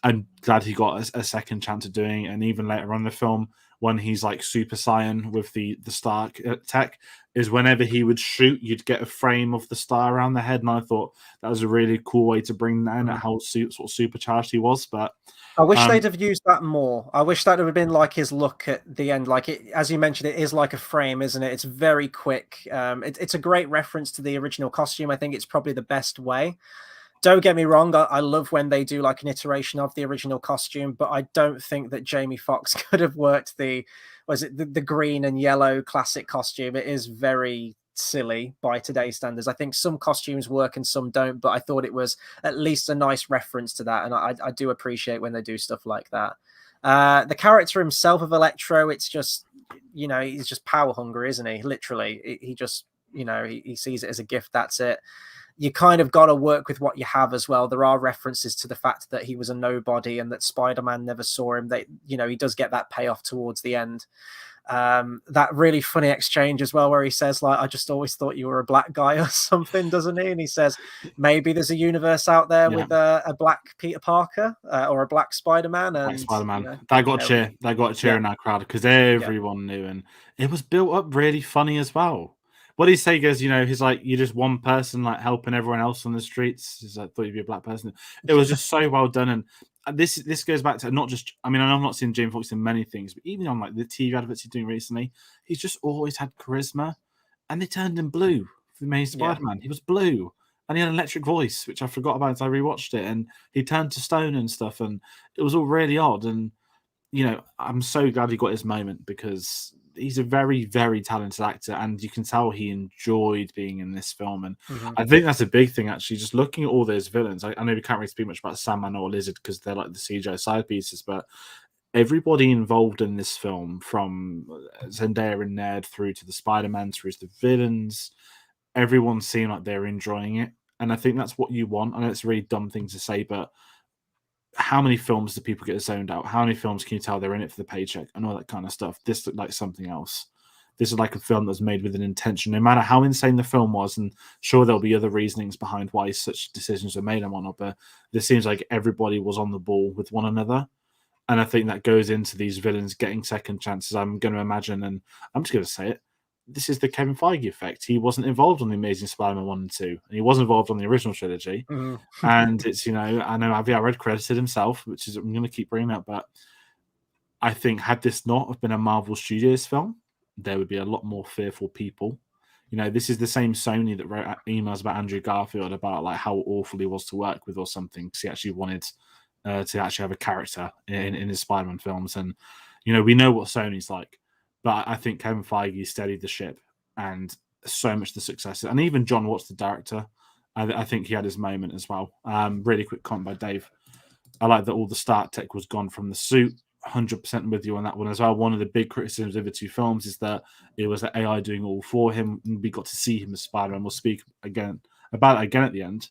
I'm glad he got a second chance of doing it. And even later on in the film, when he's like Super Saiyan with the Stark tech, is whenever he would shoot, you'd get a frame of the star around the head. And I thought that was a really cool way to bring that in, at how sort of supercharged he was. But I wish they'd have used that more. I wish that would have been like his look at the end. Like it, as you mentioned, it is like a frame, isn't it? It's very quick. It's a great reference to the original costume. I think it's probably the best way. Don't get me wrong, I love when they do like an iteration of the original costume, but I don't think that Jamie Foxx could have worked the green and yellow classic costume. It is very silly by today's standards. I think some costumes work and some don't, but I thought it was at least a nice reference to that, and I do appreciate when they do stuff like that. The character himself of Electro, it's just, he's just power hungry, isn't he? Literally, he just, he sees it as a gift, that's it. You kind of got to work with what you have as well. There are references to the fact that he was a nobody and that Spider-Man never saw him. He does get that payoff towards the end. That really funny exchange as well, where he says, like, I just always thought you were a black guy or something, doesn't he? And he says, maybe there's a universe out there with a black Peter Parker or a black Spider-Man. And Spider-Man. That got a cheer. That got a cheer in that crowd, because everyone knew, and it was built up really funny as well. What he say goes, he's like, you're just one person like helping everyone else on the streets. He's like, I thought you'd be a black person. It was just so well done. And this goes back to not just, I mean, I'm not seeing Jamie Foxx in many things, but even on like the TV adverts he's doing recently, he's just always had charisma. And they turned him blue for the main Spider-Man. He was blue. And he had an electric voice, which I forgot about as I rewatched it. And he turned to stone and stuff. And it was all really odd. And I'm so glad he got his moment because he's a very, very talented actor, and you can tell he enjoyed being in this film. And Mhm. I think that's a big thing, actually. Just looking at all those villains, I know we can't really speak much about Sandman or Lizard because they're like the CGI side pieces, but everybody involved in this film, from Zendaya and Ned through to the Spider-Man, through to the villains, everyone seemed like they're enjoying it. And I think that's what you want. I know it's a really dumb thing to say, but how many films do people get zoned out? How many films can you tell they're in it for the paycheck and all that kind of stuff? This looked like something else. This is like a film that was made with an intention, no matter how insane the film was. And sure, there'll be other reasonings behind why such decisions were made and whatnot, but this seems like everybody was on the ball with one another. And I think that goes into these villains getting second chances. I'm going to imagine, and I'm just going to say it, this is the Kevin Feige effect. He wasn't involved on the Amazing Spider-Man 1 and 2, and he wasn't involved on the original trilogy. Mhm. And it's, I know Avi Arad credited himself, which is, I'm going to keep bringing up, but I think had this not have been a Marvel Studios film, there would be a lot more fearful people. This is the same Sony that wrote emails about Andrew Garfield about like how awful he was to work with or something, because he actually wanted to actually have a character in his Spider-Man films. And, we know what Sony's like, but I think Kevin Feige steadied the ship, and so much the success. And even John Watts, the director, I think he had his moment as well. Really quick comment by Dave. I like that all the start tech was gone from the suit. 100% with you on that one as well. One of the big criticisms of the two films is that it was the AI doing all for him, and we got to see him as Spider-Man. We'll speak about it again at the end.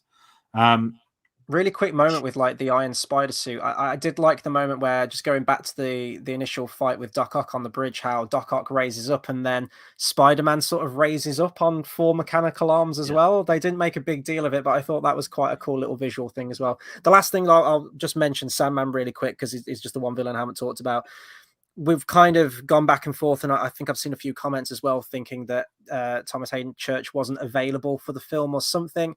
Really quick moment with like the Iron Spider suit. I did like the moment where, just going back to the initial fight with Doc Ock on the bridge, how Doc Ock raises up and then Spider-Man sort of raises up on 4 mechanical arms as well. They didn't make a big deal of it, but I thought that was quite a cool little visual thing as well. The last thing I'll just mention Sandman really quick, because it's just the one villain I haven't talked about. We've kind of gone back and forth, and I think I've seen a few comments as well thinking that Thomas Hayden Church wasn't available for the film or something.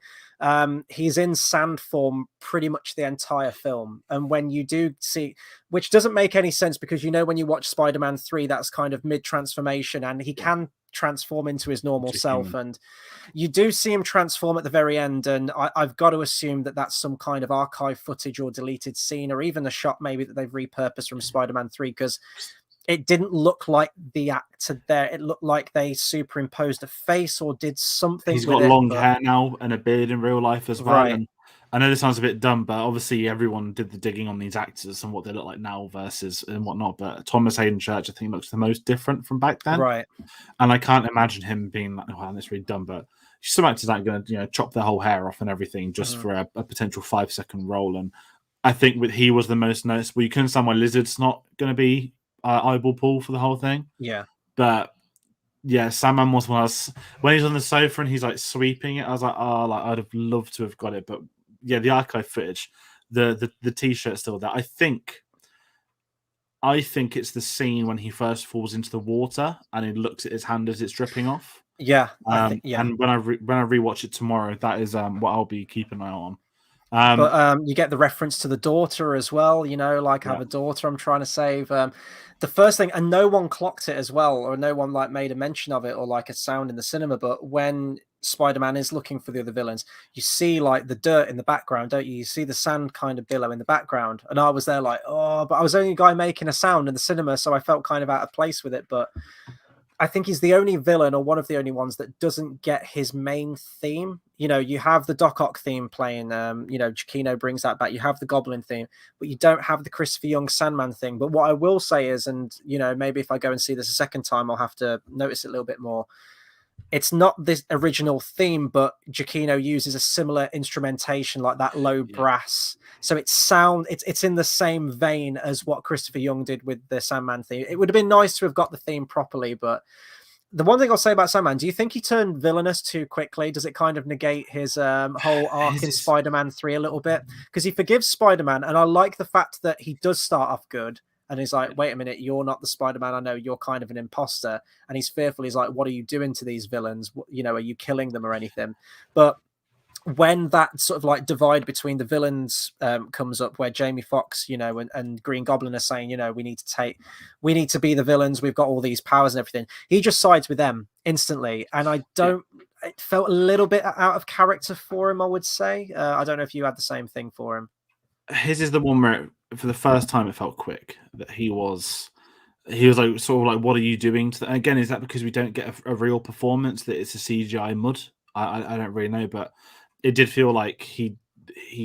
He's in sand form pretty much the entire film, and when you do see, which doesn't make any sense, because when you watch Spider-Man 3, that's kind of mid-transformation, and he can transform into his normal self, and you do see him transform at the very end, and I've got to assume that that's some kind of archive footage or deleted scene, or even a shot maybe that they've repurposed from Spider-Man 3, because it didn't look like the actor there. It looked like they superimposed a face or did something. He's got long hair now and a beard in real life as well. Right. And I know this sounds a bit dumb, but obviously everyone did the digging on these actors and what they look like now versus and whatnot. But Thomas Hayden Church, I think, looks the most different from back then. Right. And I can't imagine him being like, oh, that's really dumb. But some actors aren't going to, chop their whole hair off and everything just for a potential 5-second role. And I think he was the most noticeable. You can understand why Lizard's not going to be eyeball pull for the whole thing. Yeah. But yeah, Sandman was one. When he's on the sofa and he's like sweeping it, I was like, oh, like I'd have loved to have got it. But yeah, the archive footage, the t-shirt's still there. I think it's the scene when he first falls into the water and he looks at his hand as it's dripping off. Yeah, I think, yeah. And when I rewatch it tomorrow, that is what I'll be keeping an eye on. But you get the reference to the daughter as well, like I have a daughter I'm trying to save. The first thing, and no one clocked it as well, or no one like made a mention of it or like a sound in the cinema, but when Spider-Man is looking for the other villains, you see like the dirt in the background, don't you? You see the sand kind of billow in the background. And I was there like, oh, but I was only a guy making a sound in the cinema, so I felt kind of out of place with it. But I think he's the only villain, or one of the only ones, that doesn't get his main theme. You have the Doc Ock theme playing, Giacchino brings that back. You have the Goblin theme, but you don't have the Christopher Young Sandman thing. But what I will say is, and maybe if I go and see this a second time, I'll have to notice it a little bit more. It's not this original theme, but Giacchino uses a similar instrumentation, like that low brass. So it's in the same vein as what Christopher Young did with the Sandman theme. It would have been nice to have got the theme properly, but the one thing I'll say about Sandman, do you think he turned villainous too quickly? Does it kind of negate his whole arc in Spider-Man 3 a little bit? Because he forgives Spider-Man, and I like the fact that he does start off good. And he's like, wait a minute, you're not the Spider-Man I know. You're kind of an imposter. And he's fearful. He's like, what are you doing to these villains? Are you killing them or anything? But when that sort of like divide between the villains comes up, where Jamie Foxx, and Green Goblin are saying, we need to be the villains. We've got all these powers and everything. He just sides with them instantly. And it felt a little bit out of character for him, I would say. I don't know if you had the same thing for him. His is the one where for the first time, it felt quick that he was like sort of like, what are you doing to again, is that because we don't get a real performance, that it's a CGI mud? I don't really know, but it did feel like he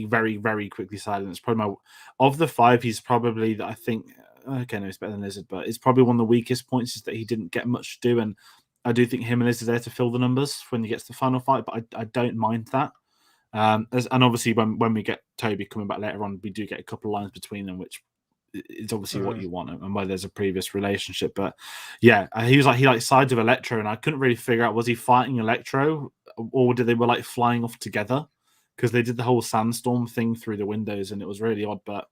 very, very quickly silenced. Probably of the five, he's probably that I think, okay, no, he's better than Lizard, but it's probably one of the weakest points is that he didn't get much to do. And I do think him and Lizard are there to fill the numbers when he gets to the final fight, but I don't mind that. And obviously when we get Tobey coming back later on, we do get a couple of lines between them, which is obviously what you want and where there's a previous relationship. But yeah, he sides with Electro, and I couldn't really figure out, was he fighting Electro or did they were like flying off together? Because they did the whole sandstorm thing through the windows and it was really odd. But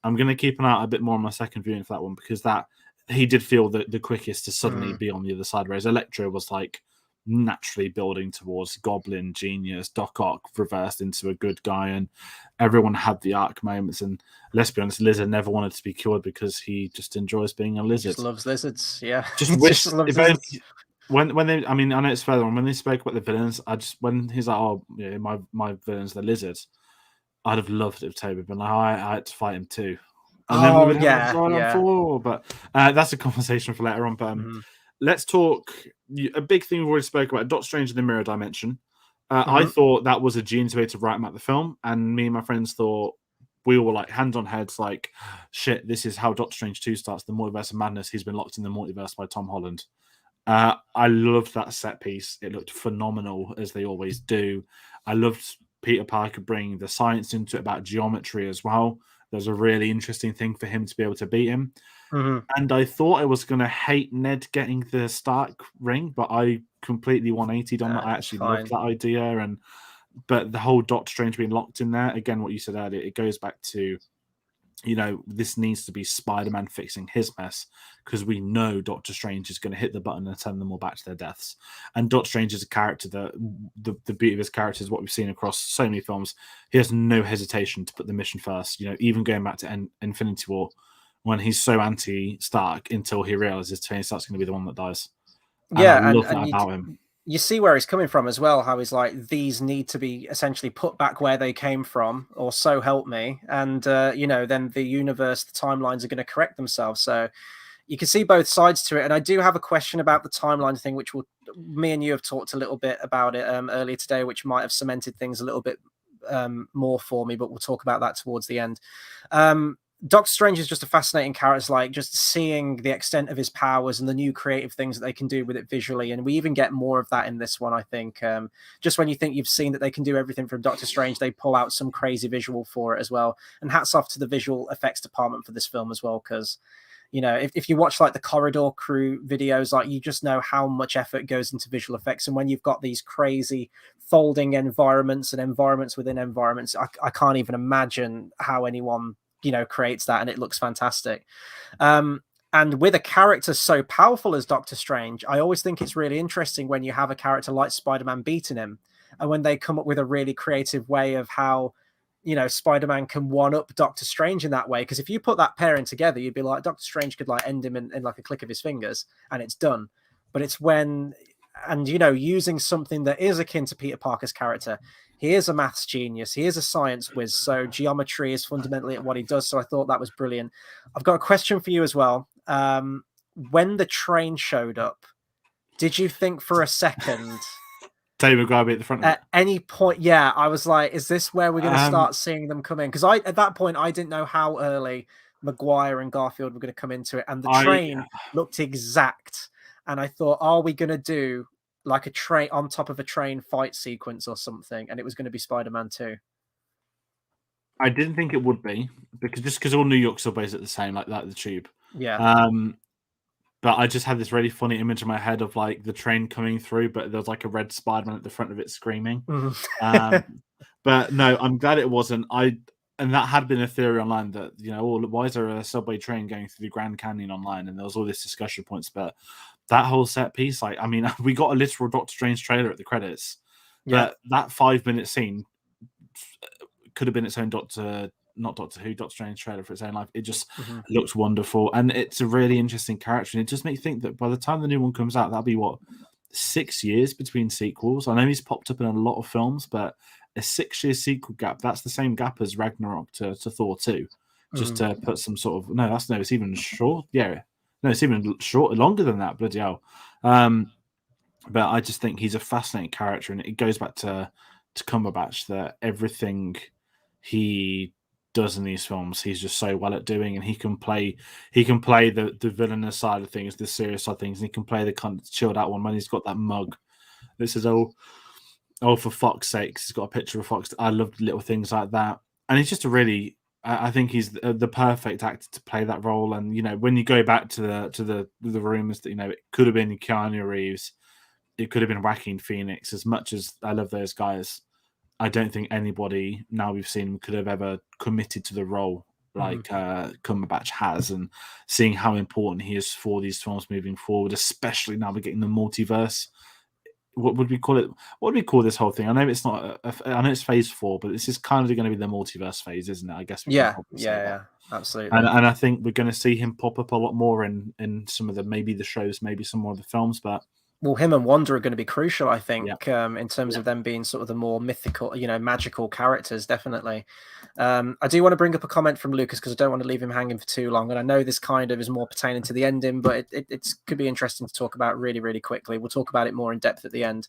I'm going to keep an eye out a bit more on my second viewing for that one, because that he did feel the quickest to suddenly be on the other side, whereas Electro was like naturally building towards Goblin, genius, Doc Ock reversed into a good guy, and everyone had the arc moments. And let's be honest, Lizard never wanted to be cured because he just enjoys being a lizard. Just loves lizards, yeah. Just wish when they, I mean, I know it's further on when they spoke about the villains. When he's like, oh yeah, my villains, the lizards. I'd have loved it if Tobey been like, I had to fight him too, and then we would have a four. But that's a conversation for later on. But let's talk. A big thing we've already spoke about: Doctor Strange in the Mirror Dimension. I thought that was a genius way to write about the film, and me and my friends thought, we were like hands on heads, like, shit, this is how Doctor Strange 2 starts, the Multiverse of Madness. He's been locked in the multiverse by Tom Holland. I loved that set piece. It looked phenomenal, as they always do. I loved Peter Parker bringing the science into it about geometry as well. There's a really interesting thing for him to be able to beat him. And I thought I was going to hate Ned getting the Stark ring, but I completely 180'd on that. I actually loved that idea. But the whole Doctor Strange being locked in there, again, what you said earlier, it goes back to, this needs to be Spider-Man fixing his mess, because we know Doctor Strange is going to hit the button and send them all back to their deaths. And Doctor Strange is a character that the beauty of his character is what we've seen across so many films. He has no hesitation to put the mission first. Even going back to Infinity War, when he's so anti-Stark until he realizes Tony Stark's going to be the one that dies. Yeah, and I love that about him. You see where he's coming from as well, how he's like, these need to be essentially put back where they came from, or so help me. And, then the universe, the timelines are going to correct themselves. So you can see both sides to it. And I do have a question about the timeline thing, which me and you have talked a little bit about it earlier today, which might have cemented things a little bit more for me, but we'll talk about that towards the end. Doctor Strange is just a fascinating character, like just seeing the extent of his powers and the new creative things that they can do with it visually. And we even get more of that in this one, I think. Just when you think you've seen that they can do everything from Doctor Strange, they pull out some crazy visual for it as well. And hats off to the visual effects department for this film as well, because if you watch like the Corridor Crew videos, like you just know how much effort goes into visual effects. And when you've got these crazy folding environments and environments within environments, I can't even imagine how anyone creates that, and it looks fantastic. And with a character so powerful as Doctor Strange, I always think it's really interesting when you have a character like Spider-Man beating him, and when they come up with a really creative way of how Spider-Man can one-up Doctor Strange in that way. Because if you put that pairing together, you'd be like, Doctor Strange could like end him in like a click of his fingers and it's done. But it's using something that is akin to Peter Parker's character. He is a maths genius. He is a science whiz. So geometry is fundamentally what he does. So I thought that was brilliant. I've got a question for you as well. When the train showed up, did you think for a second Tobey Maguire at the front of at any point? Yeah, I was like, is this where we're going to start seeing them come in? Because at that point, I didn't know how early Maguire and Garfield were going to come into it. And the train looked exact. And I thought, are we going to do like a train on top of a train fight sequence or something? And it was going to be Spider-Man 2. I didn't think it would be, because all New York subways are the same, like that, the tube. Yeah. But I just had this really funny image in my head of like the train coming through, but there's like a red Spider-Man at the front of it screaming. But no, I'm glad it wasn't. And that had been a theory online that, why is there a subway train going through the Grand Canyon online? And there was all this discussion points, but that whole set piece, like, I mean, we got a literal Doctor Strange trailer at the credits. Yeah. But that 5-minute scene could have been its own Doctor Strange trailer for its own life. It just looks wonderful. And it's a really interesting character. And it just makes you think that by the time the new one comes out, that'll be 6 years between sequels. I know he's popped up in a lot of films, but a 6-year sequel gap, that's the same gap as Ragnarok to Thor 2. just to put some sort of it's even short. Yeah, no, it's even longer than that. Bloody hell. But I just think he's a fascinating character, and it goes back to Cumberbatch that everything he does in these films, he's just so well at doing, and he can play the villainous side of things, the serious side of things, and he can play the kind of chilled out one when he's got that mug that says, "Oh, for fuck's sake!" He's got a picture of a fox. I love little things like that, and he's just a really. I think he's the perfect actor to play that role. And when you go back to the rumors that it could have been Keanu Reeves, it could have been Joaquin Phoenix. As much as I love those guys, I don't think anybody now we've seen him could have ever committed to the role like Cumberbatch has. And seeing how important he is for these films moving forward, especially now we're getting the multiverse. What would we call it? What would we call this whole thing? I know it's not. I know it's phase 4, but this is kind of going to be the multiverse phase, isn't it? I guess. Yeah, absolutely. And I think we're going to see him pop up a lot more in some of the shows, maybe some more of the films, but. Well, him and Wanda are going to be crucial, I think, in terms of them being sort of the more mythical, magical characters, definitely. I do want to bring up a comment from Lucas because I don't want to leave him hanging for too long. And I know this kind of is more pertaining to the ending, but it could be interesting to talk about really, really quickly. We'll talk about it more in depth at the end.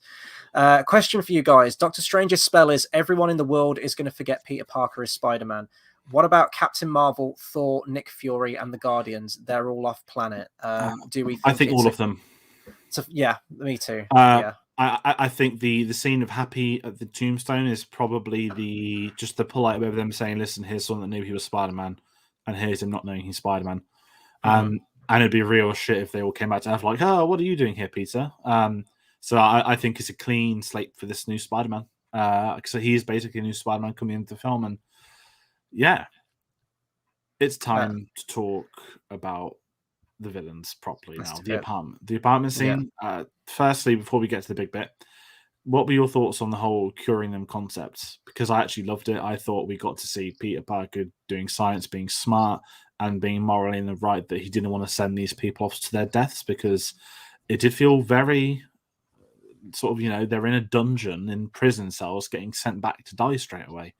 Question for you guys. Doctor Strange's spell is everyone in the world is going to forget Peter Parker as Spider-Man. What about Captain Marvel, Thor, Nick Fury, and the Guardians? They're all off planet. Do we? I think all of them. So, yeah, me too. I think the scene of Happy at the tombstone is probably the polite way of them saying, "Listen, here's someone that knew he was Spider-Man, and here's him not knowing he's Spider-Man." And it'd be real shit if they all came back to Earth like, "Oh, what are you doing here, Peter?" So I think it's a clean slate for this new Spider-Man. So he is basically a new Spider-Man coming into the film, and it's time to talk about the villains properly now. The apartment scene. Firstly, before we get to the big bit, what were your thoughts on the whole curing them concept? Because I actually loved it. I thought we got to see Peter Parker doing science, being smart, and being morally in the right, that he didn't want to send these people off to their deaths, because it did feel very sort of, they're in a dungeon in prison cells getting sent back to die straight away.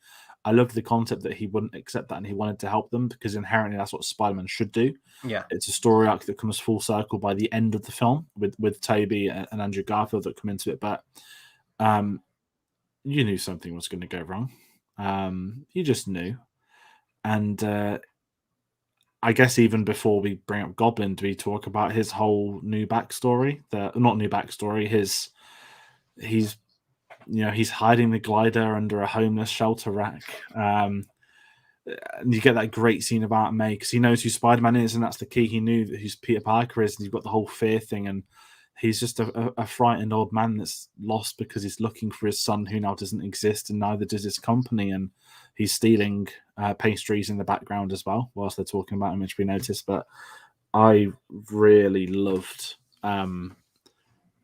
I loved the concept that he wouldn't accept that and he wanted to help them, because inherently that's what Spider-Man should do. Yeah. It's a story arc that comes full circle by the end of the film with Tobey and Andrew Garfield that come into it. But you knew something was going to go wrong. You just knew. And I guess even before we bring up Goblin, do we talk about his whole new backstory? Not new backstory, he's hiding the glider under a homeless shelter rack. And you get that great scene about May, because he knows who Spider-Man is, and that's the key. He knew who Peter Parker is, and you've got the whole fear thing, and he's just a frightened old man that's lost because he's looking for his son, who now doesn't exist, and neither does his company, and he's stealing pastries in the background as well whilst they're talking about him, which we noticed. But I really loved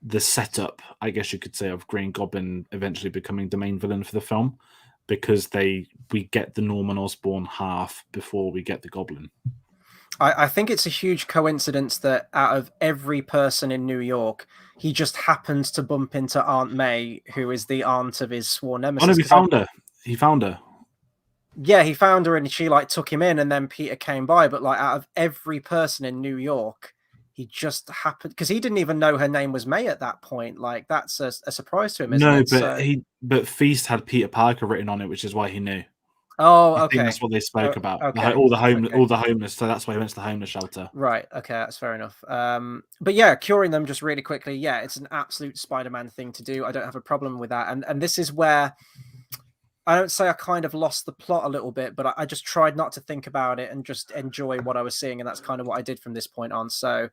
the setup, I guess you could say, of Green Goblin eventually becoming the main villain for the film, because we get the Norman Osborn half before we get the Goblin. I think it's a huge coincidence that out of every person in New York, he just happens to bump into Aunt May, who is the aunt of his sworn nemesis. Oh no, he found her. Yeah, he found her and she took him in, and then Peter came by. But out of every person in New York, he just happened, because he didn't even know her name was May at that point. That's a surprise to him, isn't it? No, but Feast had Peter Parker written on it, which is why he knew. Oh, I okay. think that's what they spoke about. Okay. All the homeless. So that's why he went to the homeless shelter. Right. Okay, that's fair enough. But yeah, curing them just really quickly. Yeah, it's an absolute Spider-Man thing to do. I don't have a problem with that. And this is where I don't say I kind of lost the plot a little bit, but I just tried not to think about it and just enjoy what I was seeing, and that's kind of what I did from this point on. So,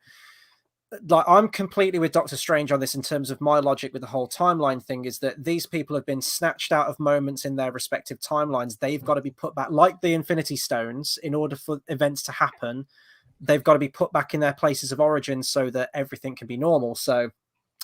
I'm completely with Doctor Strange on this in terms of my logic with the whole timeline thing, is that these people have been snatched out of moments in their respective timelines. They've got to be put back, like the Infinity Stones, in order for events to happen. They've got to be put back in their places of origin so that everything can be normal. So,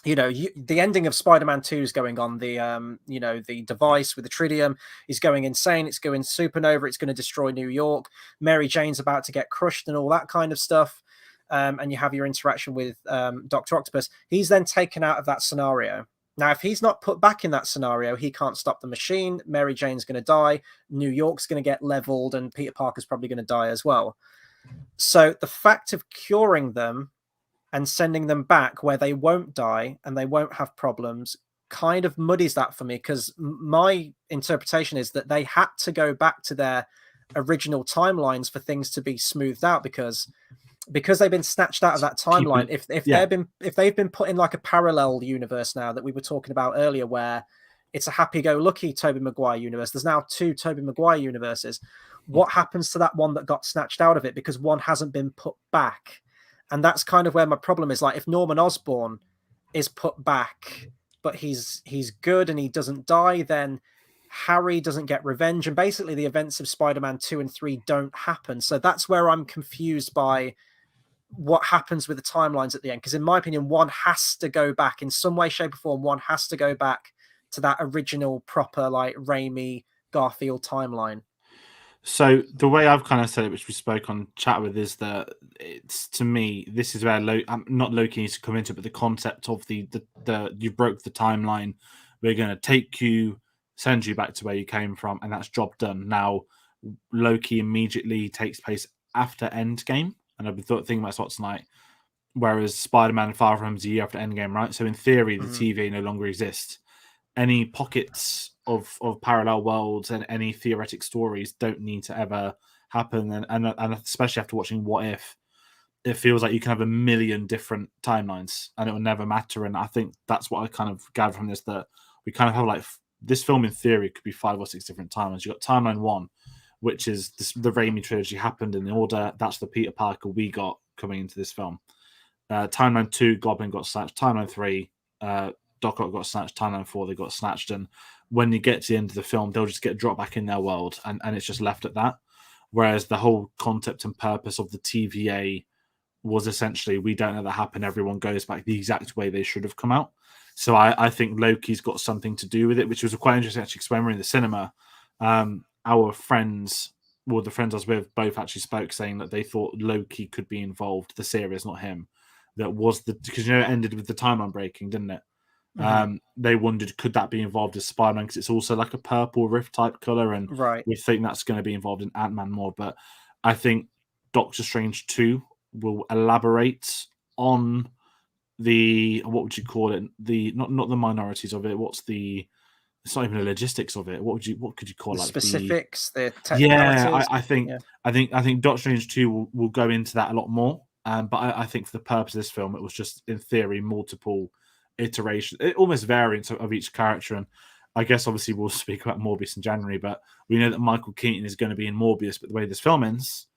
the ending of Spider-Man 2 is going on. The device with the tritium is going insane. It's going supernova. It's going to destroy New York. Mary Jane's about to get crushed and all that kind of stuff. And you have your interaction with Dr. Octopus. He's then taken out of that scenario. Now, if he's not put back in that scenario, he can't stop the machine. Mary Jane's going to die. New York's going to get leveled, and Peter Parker's probably going to die as well. So the fact of curing them and sending them back where they won't die and they won't have problems kind of muddies that for me, because my interpretation is that they had to go back to their original timelines for things to be smoothed out, because they've been snatched out of that timeline. If they've been put in like a parallel universe now that we were talking about earlier, where it's a happy-go-lucky Tobey Maguire universe, there's now 2 Tobey Maguire universes. What happens to that one that got snatched out of it because one hasn't been put back? And that's kind of where my problem is. Like, if Norman Osborn is put back, but he's good and he doesn't die, then Harry doesn't get revenge, and basically the events of Spider-Man 2 and 3 don't happen. So that's where I'm confused by what happens with the timelines at the end, because in my opinion, one has to go back in some way, shape, or form. One has to go back to that original proper, like, Raimi Garfield timeline. So the way I've kind of said it, which we spoke on chat with, is that it's, to me, this is where not Loki needs to come into it, but the concept of the you broke the timeline, we're going to take you, send you back to where you came from, and that's job done. Now, Loki immediately takes place after Endgame, and I've been thinking about this tonight, whereas Spider-Man and Far From Home is a year after Endgame, right? So in theory, the TVA no longer exists. Any pockets of parallel worlds and any theoretic stories don't need to ever happen, and especially after watching What If, it feels like you can have a million different timelines and it will never matter. And I think that's what I kind of gather from this, that we kind of have like this film in theory could be 5 or 6 different timelines. You've got timeline 1, which is the Raimi trilogy happened in the order. That's the Peter Parker we got coming into this film. Timeline 2, Goblin got snatched. Timeline 3, Doc Ock got snatched. Timeline 4, they got snatched. And when you get to the end of the film, they'll just get dropped back in their world, and it's just left at that. Whereas the whole concept and purpose of the TVA was essentially, we don't let that happen. Everyone goes back the exact way they should have come out. So I think Loki's got something to do with it, which was quite interesting actually, because when we were in the cinema, our friends, well, the friends I was with, both actually spoke saying that they thought Loki could be involved, the series, not him. That was because, it ended with the timeline breaking, didn't it? They wondered, could that be involved as Spider-Man, because it's also like a purple rift type color, and we think that's going to be involved in Ant-Man more. But I think Doctor Strange 2 will elaborate on the, what would you call it, the not the minorities of it, it's not even the logistics of it, what could you call it, like specifics, the technicalities? I think Doctor Strange 2 will go into that a lot more, but I think for the purpose of this film, it was just in theory multiple iteration, almost variants of each character. And I guess obviously we'll speak about Morbius in January, but we know that Michael Keaton is going to be in Morbius, but the way this film ends,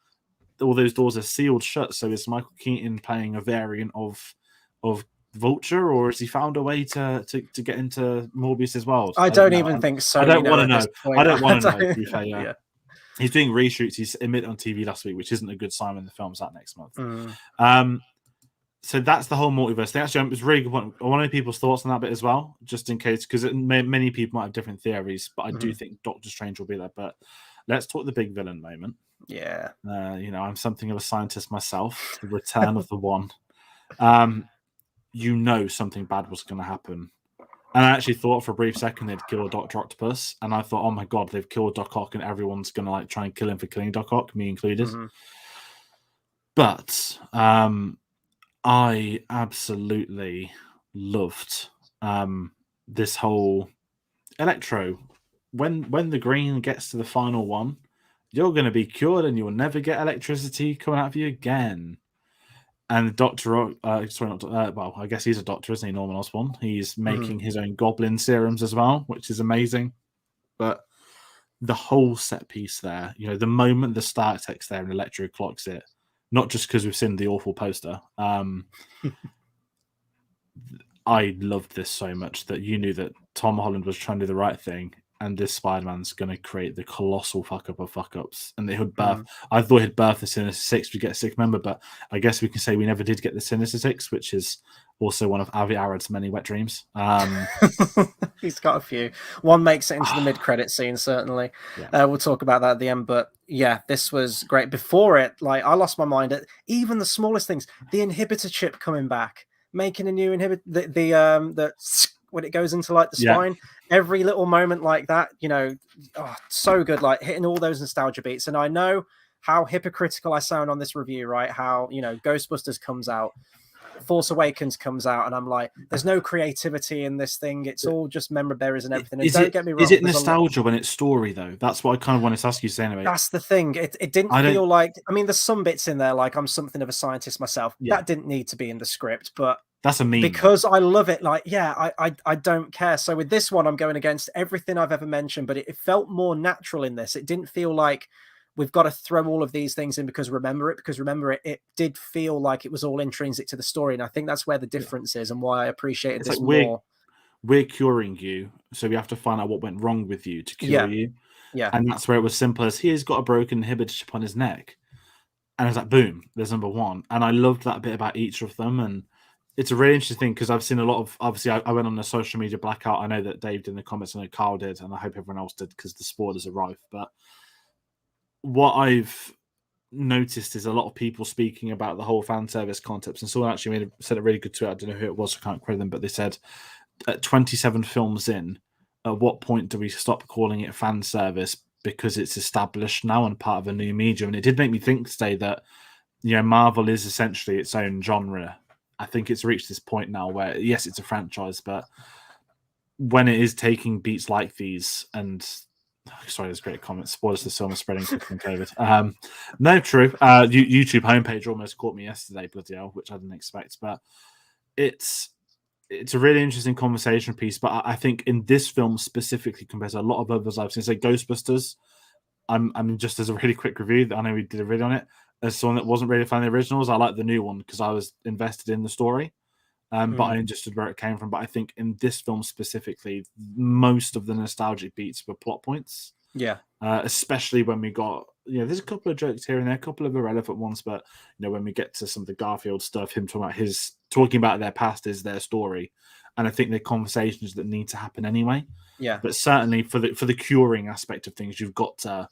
all those doors are sealed shut. So is Michael Keaton playing a variant of Vulture, or has he found a way to get into Morbius's world? I don't even think so. I don't want to know. I don't want to know, to be fair. Yeah. He's doing reshoots. He's admitted on TV last week, which isn't a good sign when the film's out next month. So that's the whole multiverse thing. Actually, it was really good. I want to know people's thoughts on that bit as well, just in case, because many people might have different theories, but I do think Doctor Strange will be there. But let's talk the big villain moment. Yeah. I'm something of a scientist myself. The return of the one. Something bad was going to happen. And I actually thought for a brief second they'd kill Dr. Octopus. And I thought, oh my God, they've killed Doc Ock and everyone's going to try and kill him for killing Doc Ock, me included. But I absolutely loved this whole Electro. When the green gets to the final one, you're going to be cured and you'll never get electricity coming out of you again. And Doctor, I guess he's a doctor, isn't he, Norman Osborn? He's making his own Goblin serums as well, which is amazing. But the whole set piece there, the moment the start text there and Electro clocks it, not just because we've seen the awful poster. I loved this so much that you knew that Tom Holland was trying to do the right thing, and this Spider-Man's going to create the colossal fuck-up of fuck-ups. And they would birth... I thought he'd birth the Sinister Six to get a sixth member, but I guess we can say we never did get the Sinister Six, which is also one of Avi Arad's many wet dreams. He's got a few. One makes it into the mid-credit scene, certainly. Yeah. We'll talk about that at the end, but yeah, this was great. Before it, I lost my mind at even the smallest things. The inhibitor chip coming back, making a new inhibitor... when it goes into like the Yeah. spine. Every little moment like that, you know, so good, like hitting all those nostalgia beats. And I know how hypocritical I sound on this review, right? How, you know, Ghostbusters comes out, Force Awakens comes out, and I'm like, there's no creativity in this thing. It's all just memorabilia and everything. And don't get me wrong, is it nostalgia when it's story though? That's what I kind of wanted to ask you, anyway. That's the thing. It didn't feel like. I mean, there's some bits in there like I'm something of a scientist myself. Yeah. That didn't need to be in the script, but that's a meme because I love it. Like, yeah, I don't care. So with this one, I'm going against everything I've ever mentioned, but it felt more natural in this. It didn't feel like we've got to throw all of these things in because remember it. It did feel like it was all intrinsic to the story, and I think that's where the difference is and why I appreciated this more. We're curing you, so we have to find out what went wrong with you to cure you. Yeah, and that's where it was simple as he's got a broken inhibitor chip on his neck, and it's like boom, there's number one. And I loved that bit about each of them, and it's a really interesting thing because I've seen a lot of. Obviously, I went on a social media blackout. I know that Dave did in the comments, I know Carl did, and I hope everyone else did because the spoilers are rife. But what I've noticed is a lot of people speaking about the whole fan service concepts, and someone actually said a really good tweet. I don't know who it was, I can't credit them, but they said at 27 films in, at what point do we stop calling it fan service because it's established now and part of a new medium? And it did make me think today that, you know, Marvel is essentially its own genre. I think it's reached this point now where, yes, it's a franchise, but when it is taking beats like these and sorry, there's a great comment. Spoilers for the film are spreading quickly in COVID. No, true. YouTube homepage almost caught me yesterday, bloody hell, which I didn't expect. But it's a really interesting conversation piece. But I think in this film specifically, compared to a lot of others I've seen, say Ghostbusters, I'm just as a really quick review. I know we did a video on it. As someone that wasn't really a fan of the originals, I like the new one because I was invested in the story. But I understood where it came from. But I think in this film specifically, most of the nostalgic beats were plot points. Yeah. Especially when we got, you know, there's a couple of jokes here and there, a couple of irrelevant ones, but you know, when we get to some of the Garfield stuff, him talking about their past is their story, and I think they're conversations that need to happen anyway. Yeah. But certainly for the curing aspect of things, you've got to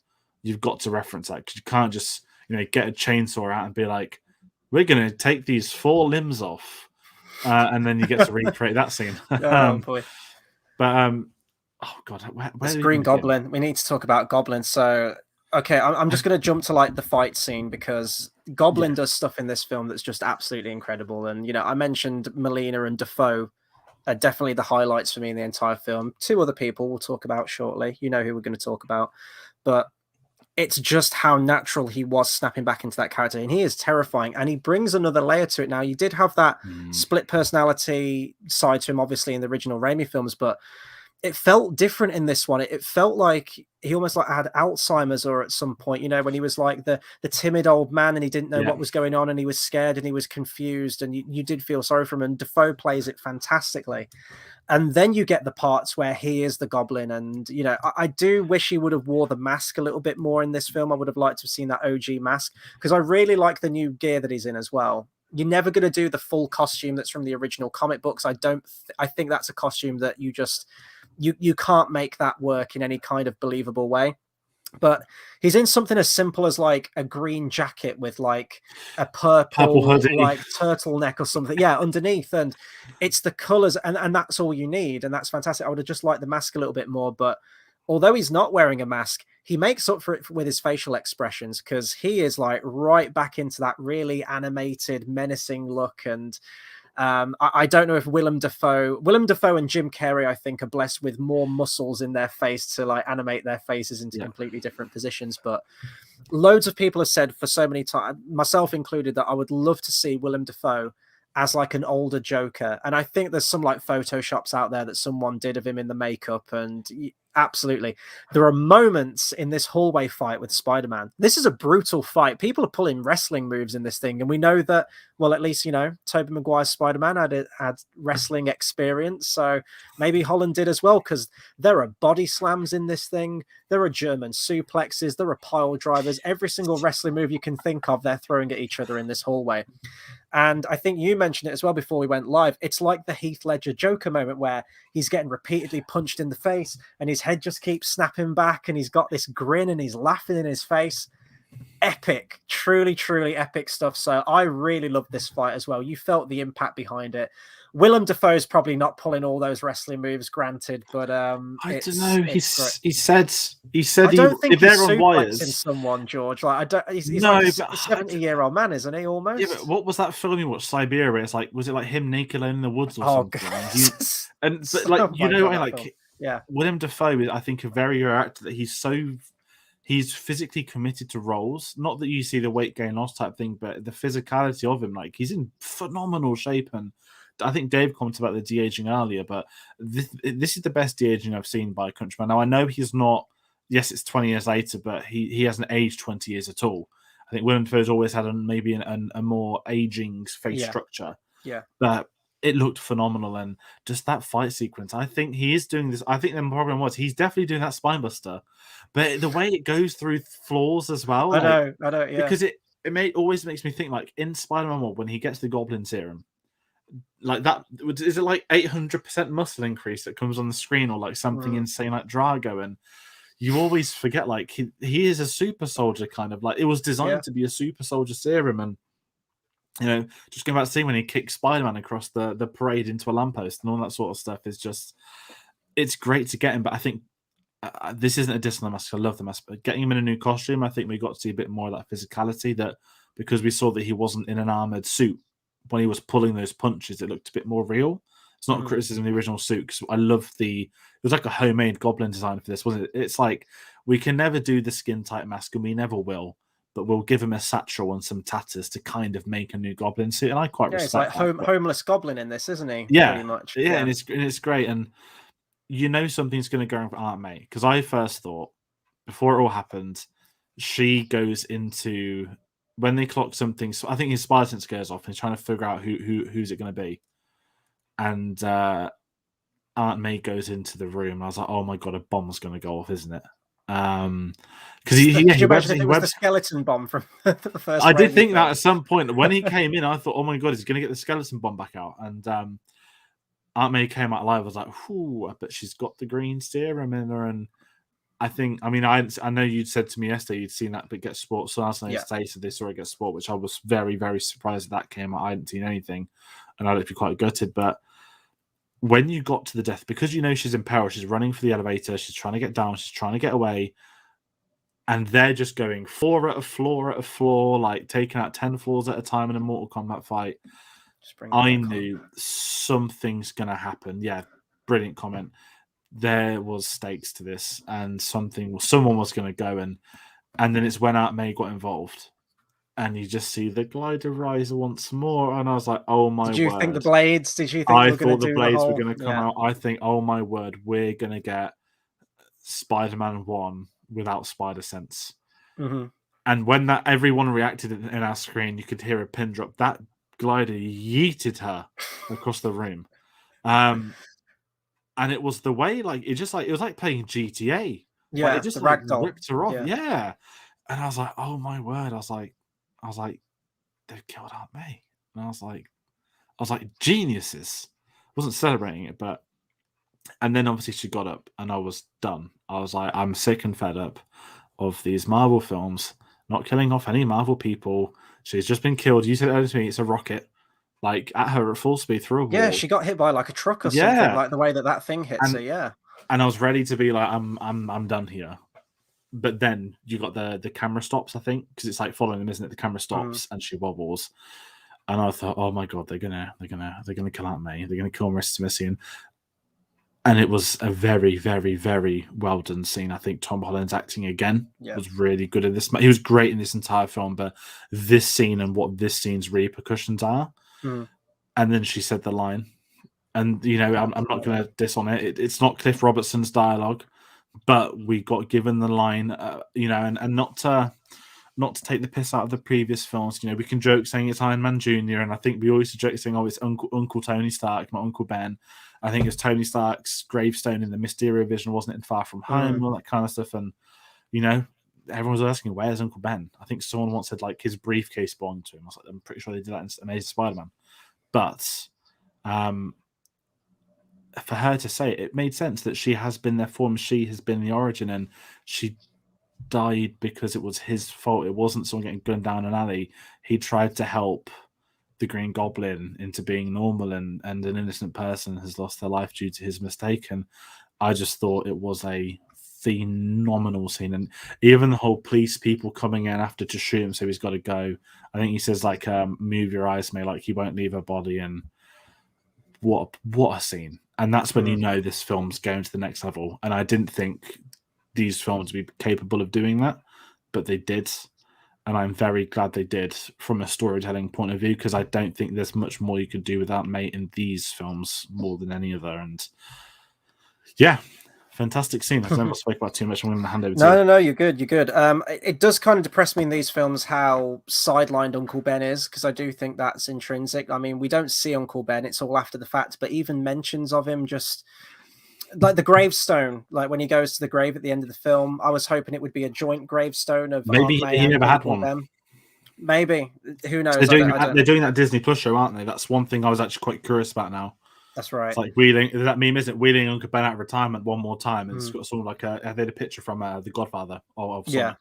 reference that because you can't just, you know, get a chainsaw out and be like, we're going to take these 4 limbs off. And then you get to recreate that scene. Oh boy! But oh god, where's Green Goblin? We need to talk about Goblin. So okay, I'm just going to jump to like the fight scene because Goblin does stuff in this film that's just absolutely incredible. And you know, I mentioned Melina and Dafoe are definitely the highlights for me in the entire film. 2 other people we'll talk about shortly. You know who we're going to talk about, but it's just how natural he was snapping back into that character, and he is terrifying, and he brings another layer to it. Now, you did have that split personality side to him, obviously, in the original Raimi films, but it felt different in this one. It felt like he almost like had Alzheimer's, or at some point, you know, when he was like the timid old man and he didn't know what was going on and he was scared and he was confused, and you did feel sorry for him, and Dafoe plays it fantastically. And then you get the parts where he is the Goblin, and you know, I do wish he would have wore the mask a little bit more in this film. I would have liked to have seen that OG mask because I really like the new gear that he's in as well. You're never going to do the full costume that's from the original comic books. I think that's a costume that you just you can't make that work in any kind of believable way. But he's in something as simple as like a green jacket with like a purple like turtleneck or something, underneath, and it's the colors, and that's all you need, and that's fantastic. I would have just liked the mask a little bit more, but although he's not wearing a mask, he makes up for it with his facial expressions because he is like right back into that really animated, menacing look. And I don't know if Willem Dafoe and Jim Carrey, I think, are blessed with more muscles in their face to like animate their faces into completely different positions. But loads of people have said for so many times, myself included, that I would love to see Willem Dafoe as like an older Joker. And I think there's some like photoshops out there that someone did of him in the makeup, and absolutely. There are moments in this hallway fight with Spider-Man. This is a brutal fight. People are pulling wrestling moves in this thing. And we know that, well, at least, you know, Tobey Maguire's Spider-Man had wrestling experience. So maybe Holland did as well, because there are body slams in this thing. There are German suplexes. There are pile drivers. Every single wrestling move you can think of, they're throwing at each other in this hallway. And I think you mentioned it as well before we went live. It's like the Heath Ledger Joker moment where he's getting repeatedly punched in the face and his head just keeps snapping back and he's got this grin and he's laughing in his face. Epic, truly, truly epic stuff. So I really loved this fight as well. You felt the impact behind it. Willem Dafoe's probably not pulling all those wrestling moves, granted, but I don't know. it's great. He said I don't think if he's they're on suplexing wires. someone, George. Like I don't. He's No, like a but 70-year-old man, isn't he? Almost. Yeah, but what was that film you watched, Siberia? It's like, was it like him naked alone in the woods or Oh, something? God. But like, Oh you my know, God, that film. like Yeah. Willem Dafoe is, I think, a very rare actor that he's physically committed to roles. Not that you see the weight gain loss type thing, but the physicality of him, like he's in phenomenal shape. And I think Dave commented about the de-aging earlier, but this is the best de-aging I've seen by a countryman. Now I know he's not. Yes, it's 20 years later, but he hasn't aged 20 years at all. I think Willem Dafoe's always had maybe a more aging face structure. Yeah. But it looked phenomenal. And just that fight sequence, I think he is doing this. I think the problem was he's definitely doing that spinebuster. But the way it goes through floors as well. I know, yeah. Because it always makes me think, like, in Spider-Man 1, when he gets the Goblin serum, like that, is it like 800% muscle increase that comes on the screen, or like something insane like Drago? And you always forget, like, he is a super soldier, kind of like it was designed to be a super soldier serum. And you know, just going back to see when he kicked Spider-Man across the parade into a lamppost and all that sort of stuff is just, it's great to get him. But I think this isn't a diss on the mask. I love the mask, but getting him in a new costume, I think we got to see a bit more of that physicality, that because we saw that he wasn't in an armored suit when he was pulling those punches, it looked a bit more real. It's not a criticism of the original suit, because I love it was like a homemade Goblin design for this, wasn't it? It's like, we can never do the skin tight mask, and we never will, but we'll give him a satchel and some tatters to kind of make a new Goblin suit, and I quite respect it's like homeless Goblin in this, isn't he? Yeah, pretty much. Yeah, and it's great, and you know something's going to go wrong for Aunt May, because I first thought, before it all happened, she goes into, when they clock something, so I think his spider sense goes off, and he's trying to figure out who's it going to be, and Aunt May goes into the room, and I was like, oh my God, a bomb's going to go off, isn't it? Because did you imagine if it was the skeleton bomb from the first? I did think that at some point when he came in, I thought, oh my God, he's going to get the skeleton bomb back out. And Aunt May came out alive. I was like, "Ooh!" But she's got the green serum in her, and I think, I mean, I know you'd said to me yesterday you'd seen that, but get sport. So last night they said they saw it get sport, which I was very, very surprised that came out. I hadn't seen anything, and I'd be quite gutted. But when you got to the death, because you know she's in peril, she's running for the elevator, she's trying to get down, she's trying to get away, and they're just going floor at a floor, like taking out 10 floors at a time in a Mortal Kombat fight. I knew something's going to happen. Yeah, brilliant comment. There was stakes to this, and someone was going to go, and then it's when Aunt May got involved, and you just see the glider rise once more, and I was like, "Oh my word!" Did you think the blades? Did you think I thought the blades were going to come out? I think, "Oh my word, we're going to get Spider-Man 1 without spider sense." And when everyone reacted in our screen, you could hear a pin drop. That glider yeeted her across the room. And it was the way, like, it was like playing GTA. Yeah, like, it just like ripped her off. Yeah. And I was like, oh my word. I was like, they've killed Aunt May. And I was like, geniuses. I wasn't celebrating it, but, and then obviously she got up, and I was done. I was like, I'm sick and fed up of these Marvel films not killing off any Marvel people. She's just been killed. You said earlier to me, it's a rocket, like, at her at full speed through a wall. Yeah, she got hit by like a truck or something, like the way that thing hits her. Yeah, and I was ready to be like, I'm done here. But then you got the camera stops, I think, because it's like following them, isn't it? The camera stops and she wobbles, and I thought, oh my God, they're gonna kill Aunt May. They're gonna kill Marissa Tomei. And it was a very, very, very well done scene. I think Tom Holland's acting again was really good in this. He was great in this entire film, but this scene and what this scene's repercussions are. And then she said the line, and you know, I'm not going to diss on it. It's not Cliff Robertson's dialogue, but we got given the line, you know, and not to take the piss out of the previous films. You know, we can joke saying it's Iron Man Jr., and I think we always joke saying, oh, it's Uncle Tony Stark, not Uncle Ben. I think it's Tony Stark's gravestone in the Mysterio vision, wasn't it, in Far From Home, all that kind of stuff. And, you know, everyone was asking, where's Uncle Ben? I think someone once said, like, his briefcase belonged to him. I was like, I'm pretty sure they did that in Amazing Spider-Man. But for her to say it made sense that she has been their form, she has been the origin, and she died because it was his fault. It wasn't someone getting gunned down an alley. He tried to help the Green Goblin into being normal, and an innocent person has lost their life due to his mistake. And I just thought it was a phenomenal scene. And even the whole police people coming in after to shoot him, so he's got to go. I think he says like, "Move your eyes, mate," like he won't leave her body. And what a scene! And that's when you know this film's going to the next level. And I didn't think these films would be capable of doing that, but they did. And I'm very glad they did from a storytelling point of view, because I don't think there's much more you could do with Aunt May in these films more than any other. And yeah, fantastic scene. I don't want to speak about too much. I'm going to hand over to you. No, you're good. You're good. It does kind of depress me in these films how sidelined Uncle Ben is, because I do think that's intrinsic. I mean, we don't see Uncle Ben; it's all after the fact. But even mentions of him, just like the gravestone, like when he goes to the grave at the end of the film, I was hoping it would be a joint gravestone of Maybe Aunt May he and never had Uncle one. Ben. Maybe, who knows? They're doing that Disney Plus show, aren't they? That's one thing I was actually quite curious about now. That's right. It's like wheeling that meme, isn't it? Wheeling Uncle Ben out of retirement one more time. It's got sort of like they had a picture from The Godfather of yeah.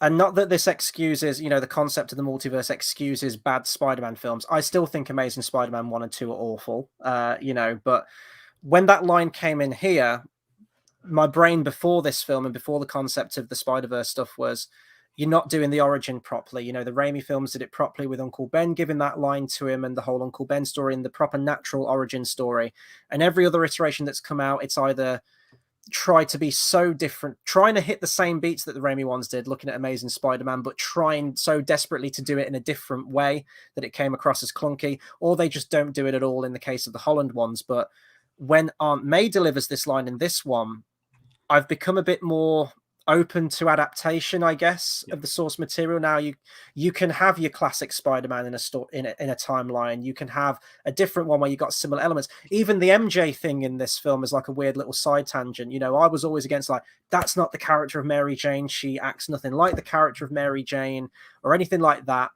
And not that this excuses, the concept of the multiverse excuses bad Spider-Man films. I still think Amazing Spider-Man 1 and 2 are awful, but when that line came in here, my brain before this film and before the concept of the Spider-Verse stuff was, you're not doing the origin properly. The Raimi films did it properly with Uncle Ben, giving that line to him and the whole Uncle Ben story and the proper natural origin story. And every other iteration that's come out, it's either try to be so different, trying to hit the same beats that the Raimi ones did, looking at Amazing Spider-Man, but trying so desperately to do it in a different way that it came across as clunky, or they just don't do it at all in the case of the Holland ones. But when Aunt May delivers this line in this one, I've become a bit more open to adaptation, I guess, of the source material. Now you can have your classic Spider-Man in a timeline. You can have a different one where you got similar elements. Even the MJ thing in this film is like a weird little side tangent. I was always against like, that's not the character of Mary Jane. She acts nothing like the character of Mary Jane or anything like that.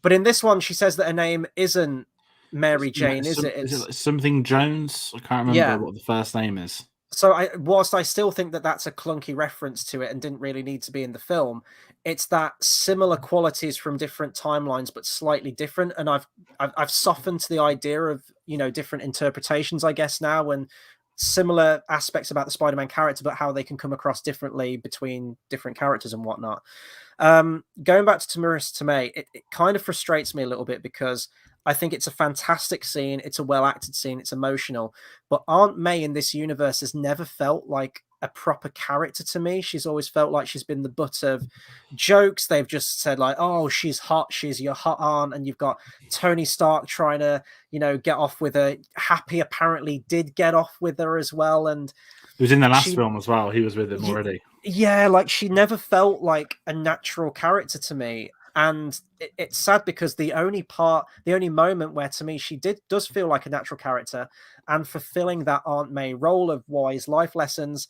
But in this one, she says that her name isn't Mary Jane, is it? Is it something Jones? I can't remember what the first name is. So whilst I still think that that's a clunky reference to it and didn't really need to be in the film, it's that similar qualities from different timelines, but slightly different. And I've softened to the idea of, different interpretations, I guess, now, and similar aspects about the Spider-Man character, but how they can come across differently between different characters and whatnot. Going back to Marissa Tomei, it kind of frustrates me a little bit because I think it's a fantastic scene. It's a well-acted scene. It's emotional. But Aunt May in this universe has never felt like a proper character to me. She's always felt like she's been the butt of jokes. They've just said like, oh, she's hot. She's your hot aunt. And you've got Tony Stark trying to, get off with her. Happy apparently did get off with her as well. And he was in the last film as well. He was with him already. Yeah, like she never felt like a natural character to me. And it's sad because the only moment where to me she does feel like a natural character and fulfilling that Aunt May role of wise life lessons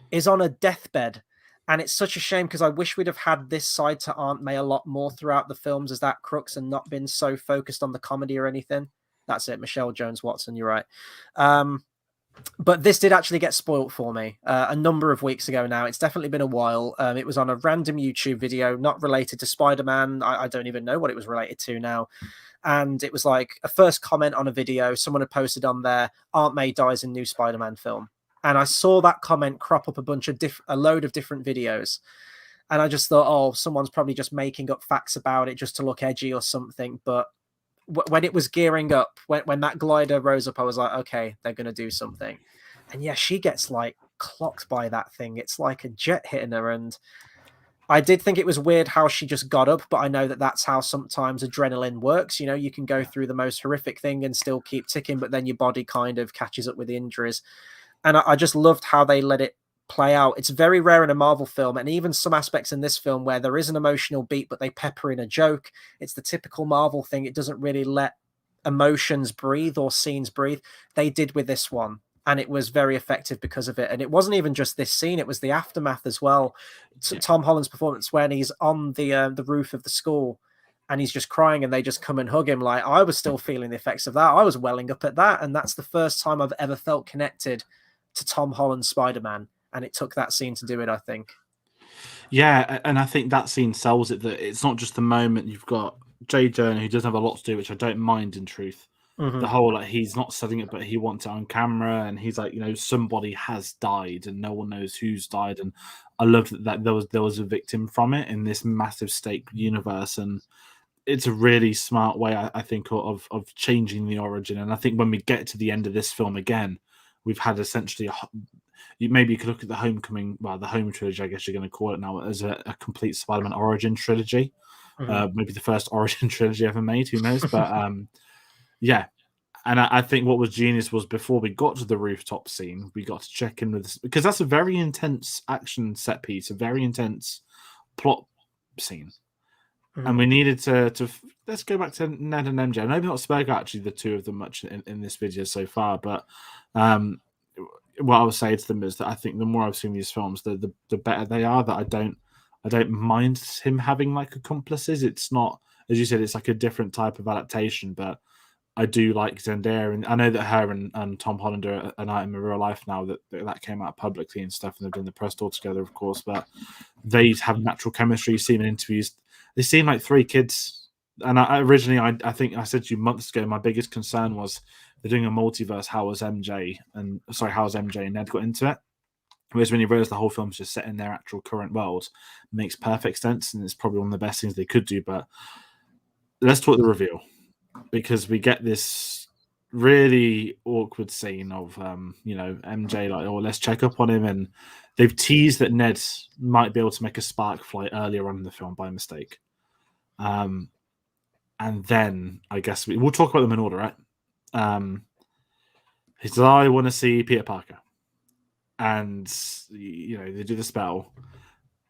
is on a deathbed. And it's such a shame because I wish we'd have had this side to Aunt May a lot more throughout the films as that crux and not been so focused on the comedy or anything. That's it, Michelle Jones Watson, you're right. But this did actually get spoilt for me a number of weeks ago now. It's definitely been a while. It was on a random YouTube video, not related to Spider-Man. I don't even know what it was related to now. And it was like a first comment on a video. Someone had posted on there, Aunt May dies in new Spider-Man film. And I saw that comment crop up a load of different videos. And I just thought, oh, someone's probably just making up facts about it just to look edgy or something. But when it was gearing up, when that glider rose up, I was like, okay, they're going to do something. And yeah, she gets like clocked by that thing. It's like a jet hitting her. And I did think it was weird how she just got up, but I know that that's how sometimes adrenaline works. You can go through the most horrific thing and still keep ticking, but then your body kind of catches up with the injuries. And I just loved how they let it play out. It's very rare in a Marvel film, and even some aspects in this film where there is an emotional beat, but they pepper in a joke. It's the typical Marvel thing. It doesn't really let emotions breathe or scenes breathe. They did with this one, and it was very effective because of it. And it wasn't even just this scene, it was the aftermath as well. Tom Holland's performance when he's on the roof of the school and he's just crying and they just come and hug him. Like, I was still feeling the effects of that. I was welling up at that. And that's the first time I've ever felt connected to Tom Holland's Spider-Man. And it took that scene to do it, I think. Yeah, and I think that scene sells it, that it's not just the moment you've got J. Jonah, who doesn't have a lot to do, which I don't mind in truth. The Mhm. whole like he's not studying it, but he wants it on camera, and he's like, somebody has died, and no one knows who's died. And I love that there was a victim from it in this massive stake universe, and it's a really smart way, I think, of changing the origin. And I think when we get to the end of this film again, we've had essentially maybe you could look at the Homecoming, well, the Home trilogy, I guess you're going to call it now, as a complete Spider-Man origin trilogy. Mhm. Maybe the first origin trilogy ever made, who knows? But yeah. And I think what was genius was before we got to the rooftop scene, we got to check in with this, because that's a very intense action set piece, a very intense plot scene. And Mhm. we needed to let's go back to Ned and MJ. I know we've not spoke actually the two of them much in this video so far, but what I would say to them is that I think the more I've seen these films, the better they are. That I don't mind him having like accomplices. It's not, as you said, it's like a different type of adaptation, but I do like Zendaya, and I know that her and Tom Holland are an item in real life now that came out publicly and stuff, and they've done the press tour together, of course. But they have natural chemistry. You see them in interviews; they seem like three kids. And I think I said to you months ago, my biggest concern was they're doing a multiverse. How has MJ and Ned got into it? Whereas when you realize the whole film's just set in their actual current world, it makes perfect sense, and it's probably one of the best things they could do. But let's talk the reveal, because we get this really awkward scene of MJ like, oh, let's check up on him, and they've teased that Ned might be able to make a spark fly earlier on in the film by mistake. And then I guess we'll talk about them in order, right? He says, I want to see Peter Parker, and they do the spell,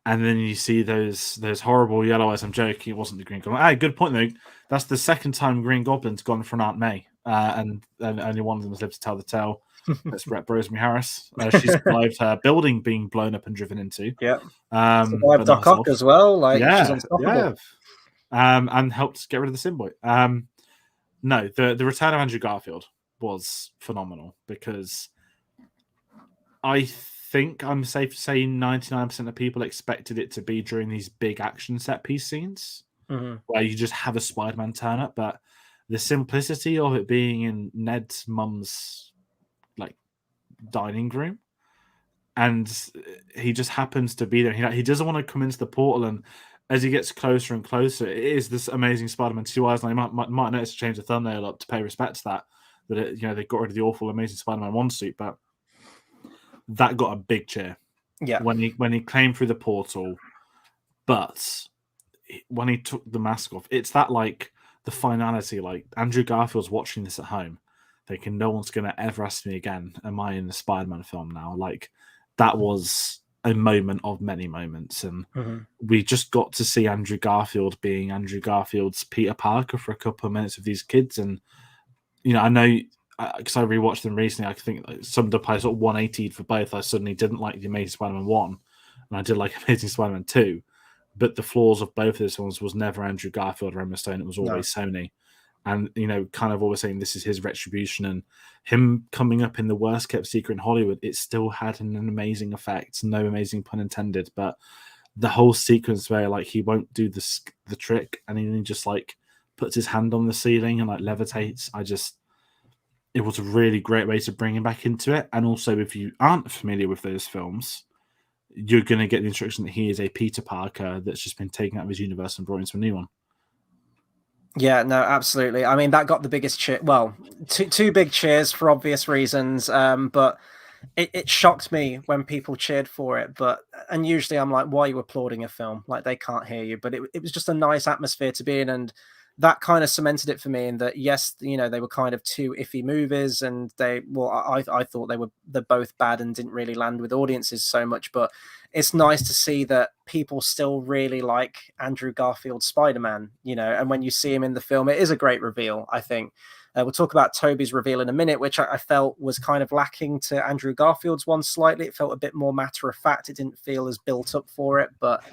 and then you see those horrible yellow eyes. I'm joking, it wasn't the Green Goblin. Hey, good point though. That's the second time Green Goblin's gone for an Aunt May, and only one of them has lived to tell the tale. That's Brett Rosemary Harris. She survived her building being blown up and driven into. Yeah. But Survived not Doc Ock herself. as well. Like she's Yeah, unstoppable. yeah. And helped get rid of the symbiote. No, the return of Andrew Garfield was phenomenal, because I think I'm safe to say 99% of people expected it to be during these big action set piece scenes Mhm. where you just have a Spider-Man turn up, but the simplicity of it being in Ned's mum's like dining room, and he just happens to be there. He doesn't want to come into the portal, and as he gets closer and closer, it is this amazing Spider-Man 2 eyes. And I might notice to change the thumbnail up to pay respect to that they got rid of the awful Amazing Spider-Man 1 suit, but that got a big cheer Yeah. when he came through the portal. But when he took the mask off, it's that like the finality. Like Andrew Garfield's watching this at home, thinking no one's gonna ever ask me again, am I in the Spider-Man film now? Like that was a moment of many moments, and Mhm. we just got to see Andrew Garfield being Andrew Garfield's Peter Parker for a couple of minutes with these kids. And I know, because I rewatched them recently, I think like, some of the plays sort of 180'd for both. I suddenly didn't like the Amazing Spider-Man 1, and I did like Amazing Spider-Man 2. But the flaws of both of those ones was never Andrew Garfield or Emma Stone. It was No. always Sony. And, kind of always saying this is his retribution. And him coming up in the worst kept secret in Hollywood, it still had an amazing effect. No amazing pun intended. But the whole sequence where like he won't do the trick, and he just like puts his hand on the ceiling and like levitates. It was a really great way to bring him back into it. And also, if you aren't familiar with those films, you're going to get the instruction that he is a Peter Parker that's just been taken out of his universe and brought into a new one. Yeah, no, absolutely. I mean, that got the biggest cheer. Well, two big cheers for obvious reasons. But it shocked me when people cheered for it. And usually I'm like, why are you applauding a film? Like they can't hear you. But it was just a nice atmosphere to be in, and that kind of cemented it for me. In that, yes, they were kind of two iffy movies, and I thought they're both bad and didn't really land with audiences so much. But it's nice to see that people still really like Andrew Garfield's Spider-Man, and when you see him in the film, it is a great reveal, I think. We'll talk about Tobey's reveal in a minute, which I felt was kind of lacking to Andrew Garfield's one slightly. It felt a bit more matter of fact. It didn't feel as built up for it, but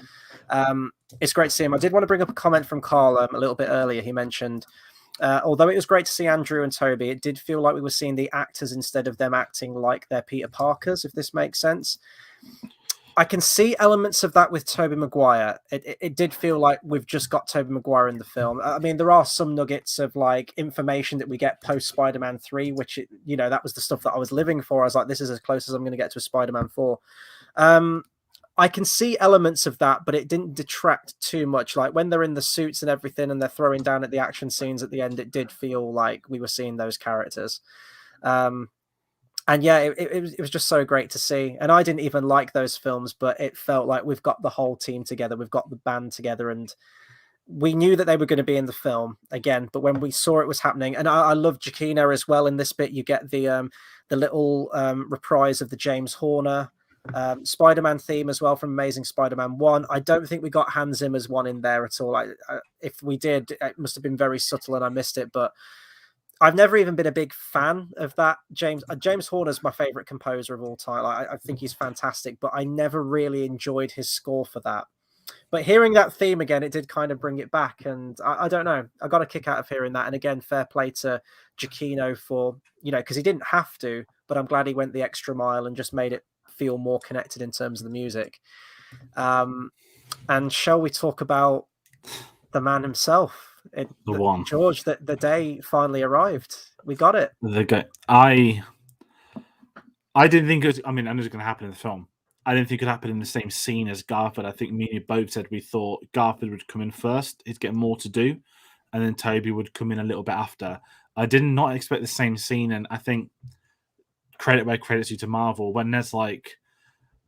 it's great to see him. I did want to bring up a comment from Carl a little bit earlier. He mentioned, although it was great to see Andrew and Tobey, it did feel like we were seeing the actors instead of them acting like they're Peter Parkers, if this makes sense. I can see elements of that with Tobey Maguire. It did feel like we've just got Tobey Maguire in the film. I mean, there are some nuggets of like information that we get post Spider-Man 3, which that was the stuff that I was living for. I was like, this is as close as I'm going to get to a Spider-Man 4. I can see elements of that, but it didn't detract too much. Like when they're in the suits and everything and they're throwing down at the action scenes at the end, it did feel like we were seeing those characters. And yeah, it was just so great to see. And I didn't even like those films, but it felt like we've got the whole team together, we've got the band together, and we knew that they were going to be in the film again. But when we saw it was happening, and I love Giacchino as well. In this bit, you get the little reprise of the James Horner Spider-Man theme as well from Amazing Spider-Man 1. I don't think we got Hans Zimmer's one in there at all. If we did, it must have been very subtle and I missed it, but I've never even been a big fan of that. James Horner's my favorite composer of all time. I think he's fantastic, but I never really enjoyed his score for that. But hearing that theme again, it did kind of bring it back, and I don't know. I got a kick out of hearing that. And again, fair play to Giacchino for because he didn't have to, but I'm glad he went the extra mile and just made it feel more connected in terms of the music. And shall we talk about the man himself? George, that the day finally arrived. We got it. I didn't think it was, I mean, I know it's going to happen in the film. I didn't think it would happen in the same scene as Garfield. I think me and you both said we thought Garfield would come in first. He'd get more to do. And then Tobey would come in a little bit after. I did not expect the same scene. And I think credit where credit's due to Marvel. When there's like,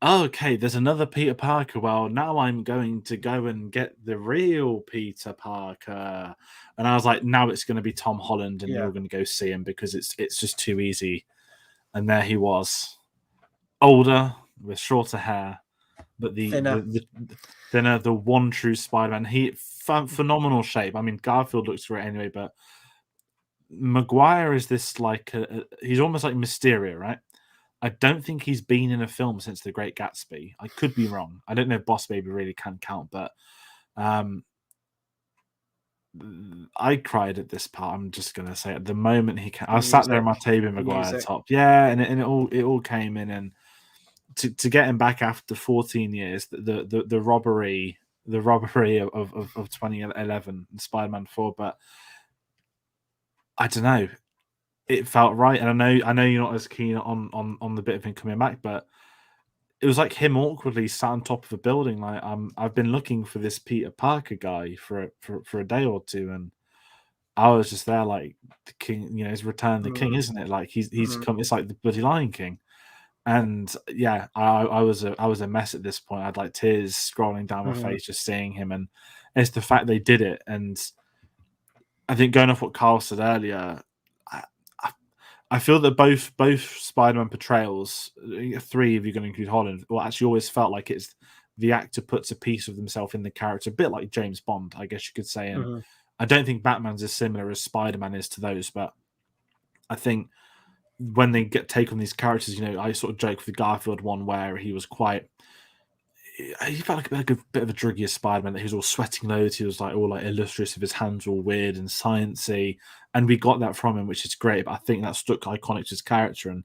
oh, okay, there's another Peter Parker. Well, now I'm going to go and get the real Peter Parker. And I was like, now it's going to be Tom Holland and you're going to go see him because it's just too easy. And there he was, older, with shorter hair, but the one true Spider-Man. He phenomenal shape. I mean, Garfield looks great anyway, but Maguire is this like he's almost like Mysterio, right? I don't think he's been in a film since The Great Gatsby. I could be wrong. I don't know if Boss Baby really can count, but I cried at this part. I'm just gonna say at the moment I sat there in my Tobey Maguire top, and it all came in, and to get him back after 14 years, the robbery of 2011 and Spider-Man 4, but I don't know, it felt right, and I know you're not as keen on the bit of him coming back, but it was like him awkwardly sat on top of a building. Like I've been looking for this Peter Parker guy for a day or two, and I was just there like the king. He's returned the king, isn't it? Like he's come. It's like the bloody Lion King, and yeah, I was a mess at this point. I had like tears scrolling down my face just seeing him, and it's the fact they did it. And I think going off what Carl said earlier, I feel that both Spider-Man portrayals, 3 if you're going to include Holland, well, actually always felt like it's the actor puts a piece of themselves in the character, a bit like James Bond, I guess you could say. And I don't think Batman's as similar as Spider-Man is to those, but I think when they take on these characters, I sort of joke with the Garfield one where he was he felt like a bit of a druggier Spider-Man, that he was all sweating loads. He was like all like illustrious, with his hands all weird and sciencey, and we got that from him, which is great. But I think that stuck iconic to his character. And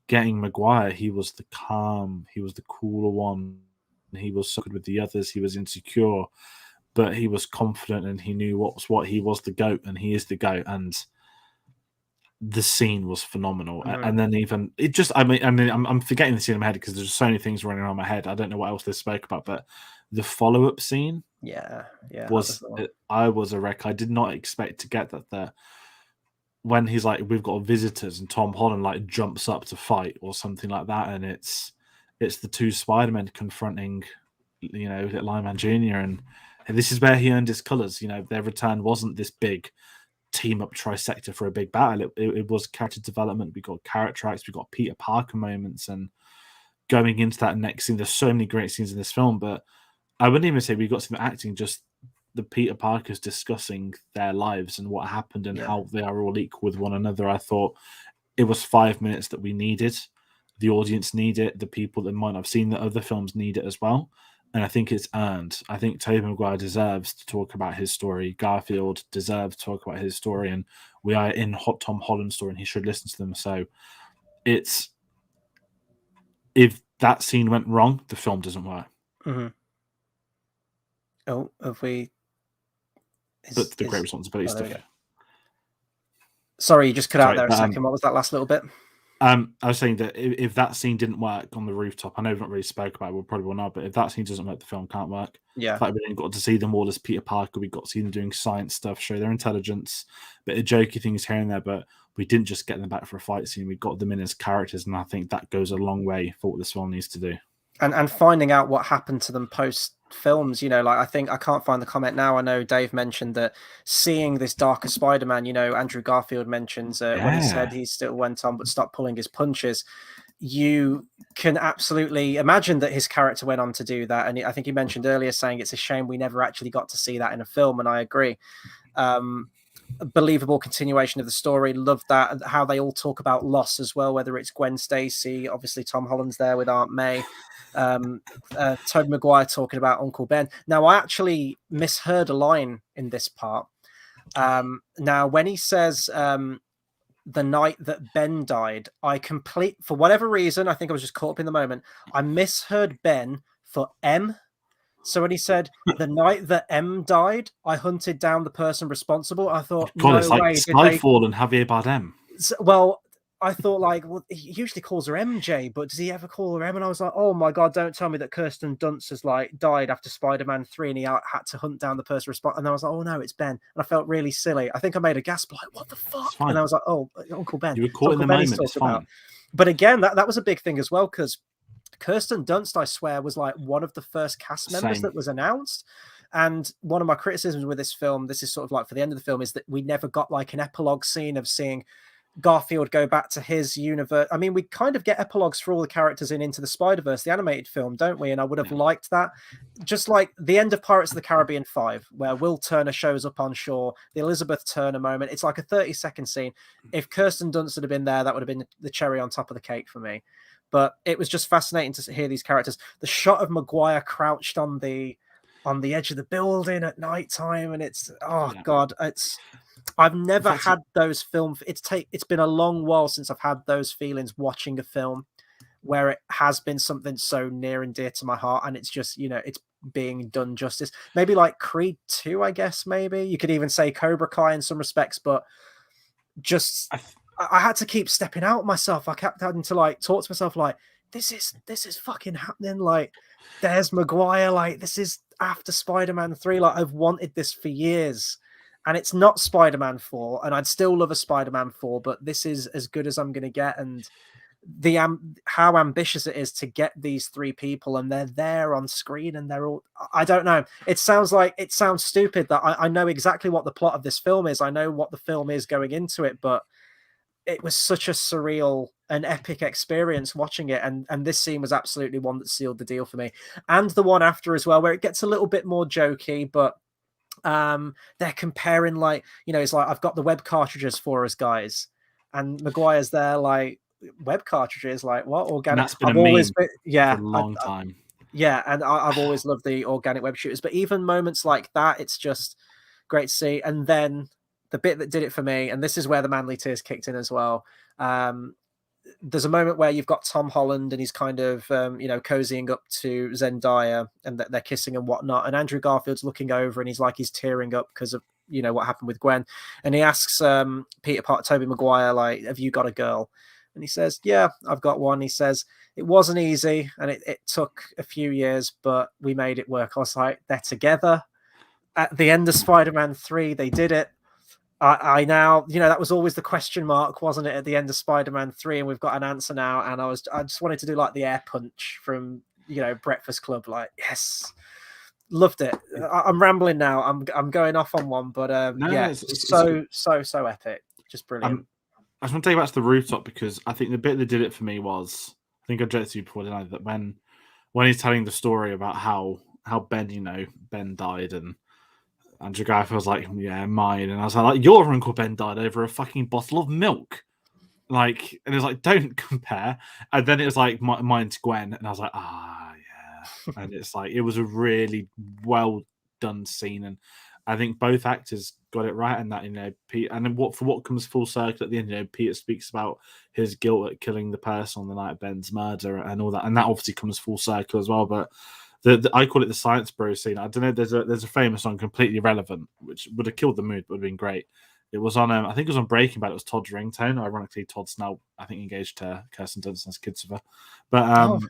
getting Maguire, he was the calm, he was the cooler one. He was so good with the others. He was insecure, but he was confident, and he knew what was what. He was the GOAT, and he is the GOAT. And the scene was phenomenal. And then even it just, I mean, I'm forgetting the scene in my head because there's so many things running around my head. I don't know what else they spoke about, but the follow-up scene, I was a wreck. I did not expect to get that there. When he's like, we've got visitors, and Tom Holland like jumps up to fight or something like that, and it's the two Spider-Men confronting, Little Iron Man Jr. And this is where he earned his colors. Their return wasn't this big team up trisector for a big battle. It was character development. We got character acts. We got Peter Parker moments, and going into that next scene, there's so many great scenes in this film. But I wouldn't even say we got some acting. Just the Peter Parkers discussing their lives and what happened and how they are all equal with one another. I thought it was 5 minutes that we needed. The audience need it. The people that might not have seen the other films need it as well. And I think it's earned. I think Tobey Maguire deserves to talk about his story. Garfield deserves to talk about his story. And we are in Tom Holland's story, and he should listen to them. So it's, if that scene went wrong, the film doesn't work. Mm-hmm. Oh, have we? But the great responsibility stuff. Sorry, you just cut out there a second. What was that last little bit? I was saying that if that scene didn't work on the rooftop, I know we've not really spoke about it, we'll probably will not, but if that scene doesn't work, the film can't work. Yeah. Like, we didn't got to see them all as Peter Parker, we got to see them doing science stuff, show their intelligence, bit of jokey things here and there, but we didn't just get them back for a fight scene, we got them in as characters, and I think that goes a long way for what this film needs to do. And finding out what happened to them post films, like I think I can't find the comment now. I know Dave mentioned that seeing this darker Spider-Man, Andrew Garfield mentions when he said he still went on but stopped pulling his punches. You can absolutely imagine that his character went on to do that. And I think he mentioned earlier saying it's a shame we never actually got to see that in a film. And I agree. A believable continuation of the story. Love that. How they all talk about loss as well, whether it's Gwen Stacy, obviously Tom Holland's there with Aunt May. Tobey Maguire talking about Uncle Ben. Now, I actually misheard a line in this part. Now, when he says the night that Ben died, for whatever reason, I think I was just caught up in the moment, I misheard Ben for M. So when he said the night that M died, I hunted down the person responsible. I thought, God, it's like Skyfall and Javier Bardem. Well, I thought, he usually calls her MJ, but does he ever call her M? And I was like, oh my God, don't tell me that Kirsten Dunst has died after Spider-Man 3 and he had to hunt down the person responsible. And I was like, oh no, it's Ben. And I felt really silly. I think I made a gasp, what the fuck? And I was like, oh, Uncle Ben. You were caught in the moment, it's fine. But again, that was a big thing as well, because Kirsten Dunst, I swear, was one of the first cast members that was announced. And one of my criticisms with this film, this is sort of for the end of the film, is that we never got an epilogue scene of seeing Garfield go back to his universe. I mean, we kind of get epilogues for all the characters in Into the Spider-Verse, the animated film, don't we? And I would have liked that. Just like the end of Pirates of the Caribbean 5, where Will Turner shows up on shore, the Elizabeth Turner moment. It's like a 30-second scene. If Kirsten Dunst had been there, that would have been the cherry on top of the cake for me. But it was just fascinating to hear these characters. The shot of Maguire crouched on the edge of the building at nighttime, and it's God, I've never had those films. It's been a long while since I've had those feelings watching a film where it has been something so near and dear to my heart, and it's just it's being done justice. Maybe like Creed 2, I guess. Maybe you could even say Cobra Kai in some respects, but just I had to keep stepping out myself. I kept having to talk to myself this is fucking happening. There's Maguire. This is after Spider-Man 3. I've wanted this for years. And it's not Spider-Man 4, and I'd still love a Spider-Man 4, but this is as good as I'm going to get. And how ambitious it is to get these three people, and they're there on screen, and they're all, I don't know. It sounds stupid that I know exactly what the plot of this film is. I know what the film is going into it, but it was such a surreal and epic experience watching it. And this scene was absolutely one that sealed the deal for me. And the one after as well, where it gets a little bit more jokey, but they're comparing it's I've got the web cartridges for us, guys, and Maguire's there web cartridges, what organic? And that's been I've a always meme for a long time. Yeah, and I've always loved the organic web shooters, but even moments like that, it's just great to see. And then the bit that did it for me, and this is where the manly tears kicked in as well. There's a moment where you've got Tom Holland and he's kind of, cozying up to Zendaya, and they're kissing and whatnot. And Andrew Garfield's looking over and he's tearing up because of, what happened with Gwen. And he asks Tobey Maguire, have you got a girl? And he says, yeah, I've got one. He says, it wasn't easy and it took a few years, but we made it work. I was like, they're together. At the end of Spider-Man 3, they did it. I now, that was always the question mark, wasn't it, at the end of Spider-Man 3, and we've got an answer now. And I just wanted to do the air punch from, Breakfast Club, yes, loved it. I'm rambling now. I'm going off on one, but it's so epic, just brilliant. I just want to take you back to the rooftop, because I think the bit that did it for me was, I think I joked to you before, didn't I, that when he's telling the story about how Ben, Ben died, and Andrew Garfield was like, yeah, mine. And I was like, your Uncle Ben died over a fucking bottle of milk. And it was don't compare. And then it was mine's Gwen. And I was like, yeah. And it's it was a really well done scene. And I think both actors got it right, and that, you know, Pete, and then what comes full circle at the end, you know, Peter speaks about his guilt at killing the person on the night of Ben's murder and all that, and that obviously comes full circle as well. But I call it the Science Bro scene. I don't know. There's a famous song, completely irrelevant, which would have killed the mood, but would have been great. It was on, I think it was on Breaking Bad. It was Todd's ringtone. Ironically, Todd's now, I think, engaged to Kirsten Dunst and has kids with her. But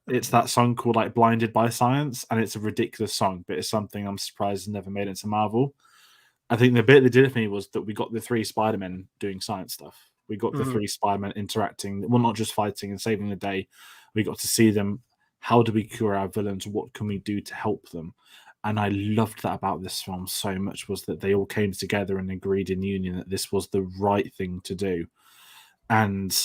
it's that song called like "Blinded by Science," and it's a ridiculous song, but it's something I'm surprised has never made it into Marvel. I think the bit that did it for me was that we got the 3 Spider-Men doing science stuff. We got the 3 Spider-Men interacting, well, not just fighting and saving the day. We got to see them. How do we cure our villains? What can we do to help them? And I loved that about this film so much, was that they all came together and agreed in union that this was the right thing to do. And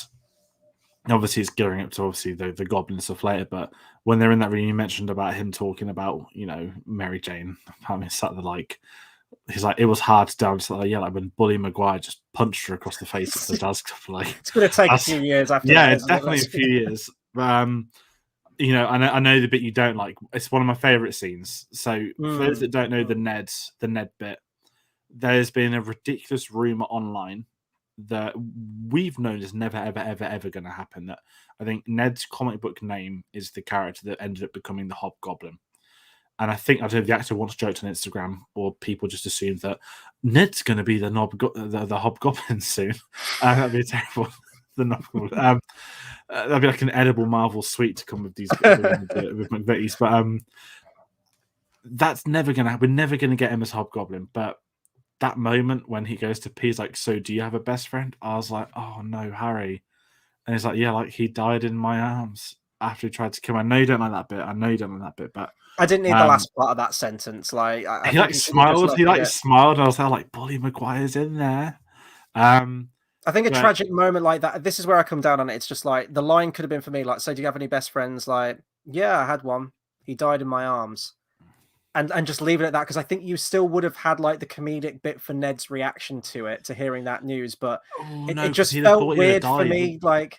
obviously it's gearing up to obviously the Goblin stuff later, but when they're in that room, you mentioned about him talking about, you know, Mary Jane. I mean, sat there like, he's like, it was hard to down. So like, when Bully Maguire just punched her across the face at the desk. Like, it's going to take a few years after that. Yeah, it's definitely a few years. You know, I know the bit you don't like. It's one of my favorite scenes. So for those that don't know the Ned bit, there's been a ridiculous rumor online that we've known is never, ever, ever, ever going to happen. That I think Ned's comic book name is the character that ended up becoming the Hobgoblin. And I don't know if the actor once joked on Instagram, or people just assumed that Ned's going to be the Hobgoblin soon. That'd be terrible. The Hobgoblin. That'd be like an edible Marvel sweet to come with these with McVitie's, but that's never going to happen. We're never going to get him as Hobgoblin. But that moment when he goes to pee, he's like, "So, do you have a best friend?" I was like, "Oh no, Harry," and he's like, "Yeah, like he died in my arms after he tried to kill me." I know you don't like that bit. But I didn't need the last part of that sentence. Like, he like smiled. He smiled, and I was like, "Bully Maguire's in there." I think a tragic moment like that, this is where I come down on it. It's just like, the line could have been for me, like, "So do you have any best friends?" Like, "Yeah, I had one. He died in my arms." And just leave it at that, because I think you still would have had like the comedic bit for Ned's reaction to it, to hearing that news. But it just felt weird for me, like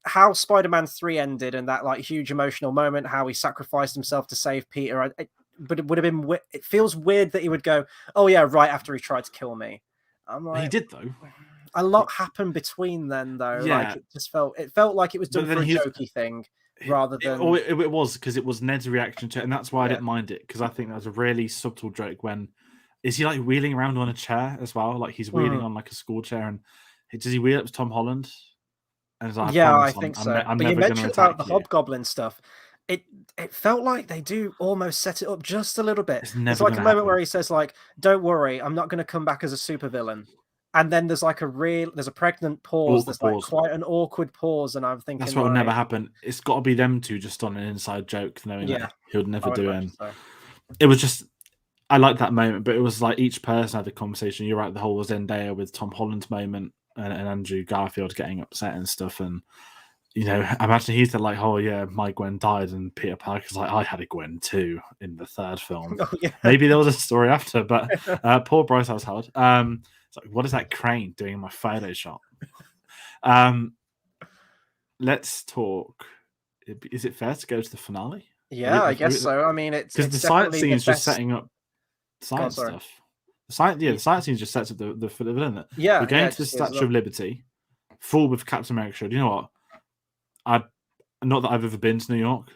how Spider-Man 3 ended, and that like huge emotional moment, how he sacrificed himself to save Peter. But it would have been, it feels weird that he would go, "Oh yeah, right after he tried to kill me." I'm like, he did though. A lot happened between then, though. Yeah. Like, it felt like it was done for a jokey thing, rather than it was, because it was Ned's reaction to it, and that's why I didn't mind it, because I think that was a really subtle joke. When is he like wheeling around on a chair as well? Like he's wheeling on like a school chair, and does he wheel up to Tom Holland? And like, I think so. I'm but never you mentioned about the you. Hobgoblin stuff. It felt like they do almost set it up just a little bit. It's like a moment where he says, like, "Don't worry, I'm not going to come back as a supervillain." And then there's like there's a pregnant pause. There's like quite an awkward pause, and I'm thinking that's what will never happen. It's got to be them two just on an inside joke, knowing that he'll never do it. So. It was just, I liked that moment, but it was like each person had a conversation. You're right, the whole Zendaya with Tom Holland moment, and Andrew Garfield getting upset and stuff, and you know, imagine he's like, "Oh yeah, my Gwen died," and Peter Parker's like, "I had a Gwen too in the 3rd film." Oh, yeah. Maybe there was a story after, but poor Bryce Dallas Howard. It's like, what is that crane doing in my Photoshop? Let's talk. Is it fair to go to the finale? Yeah, I guess so. I mean, it's because the science scene is just setting up science stuff. The science scene just sets up the villain. Yeah, we're going to the Statue of Liberty, full with Captain America. Do you know what? Not that I've ever been to New York,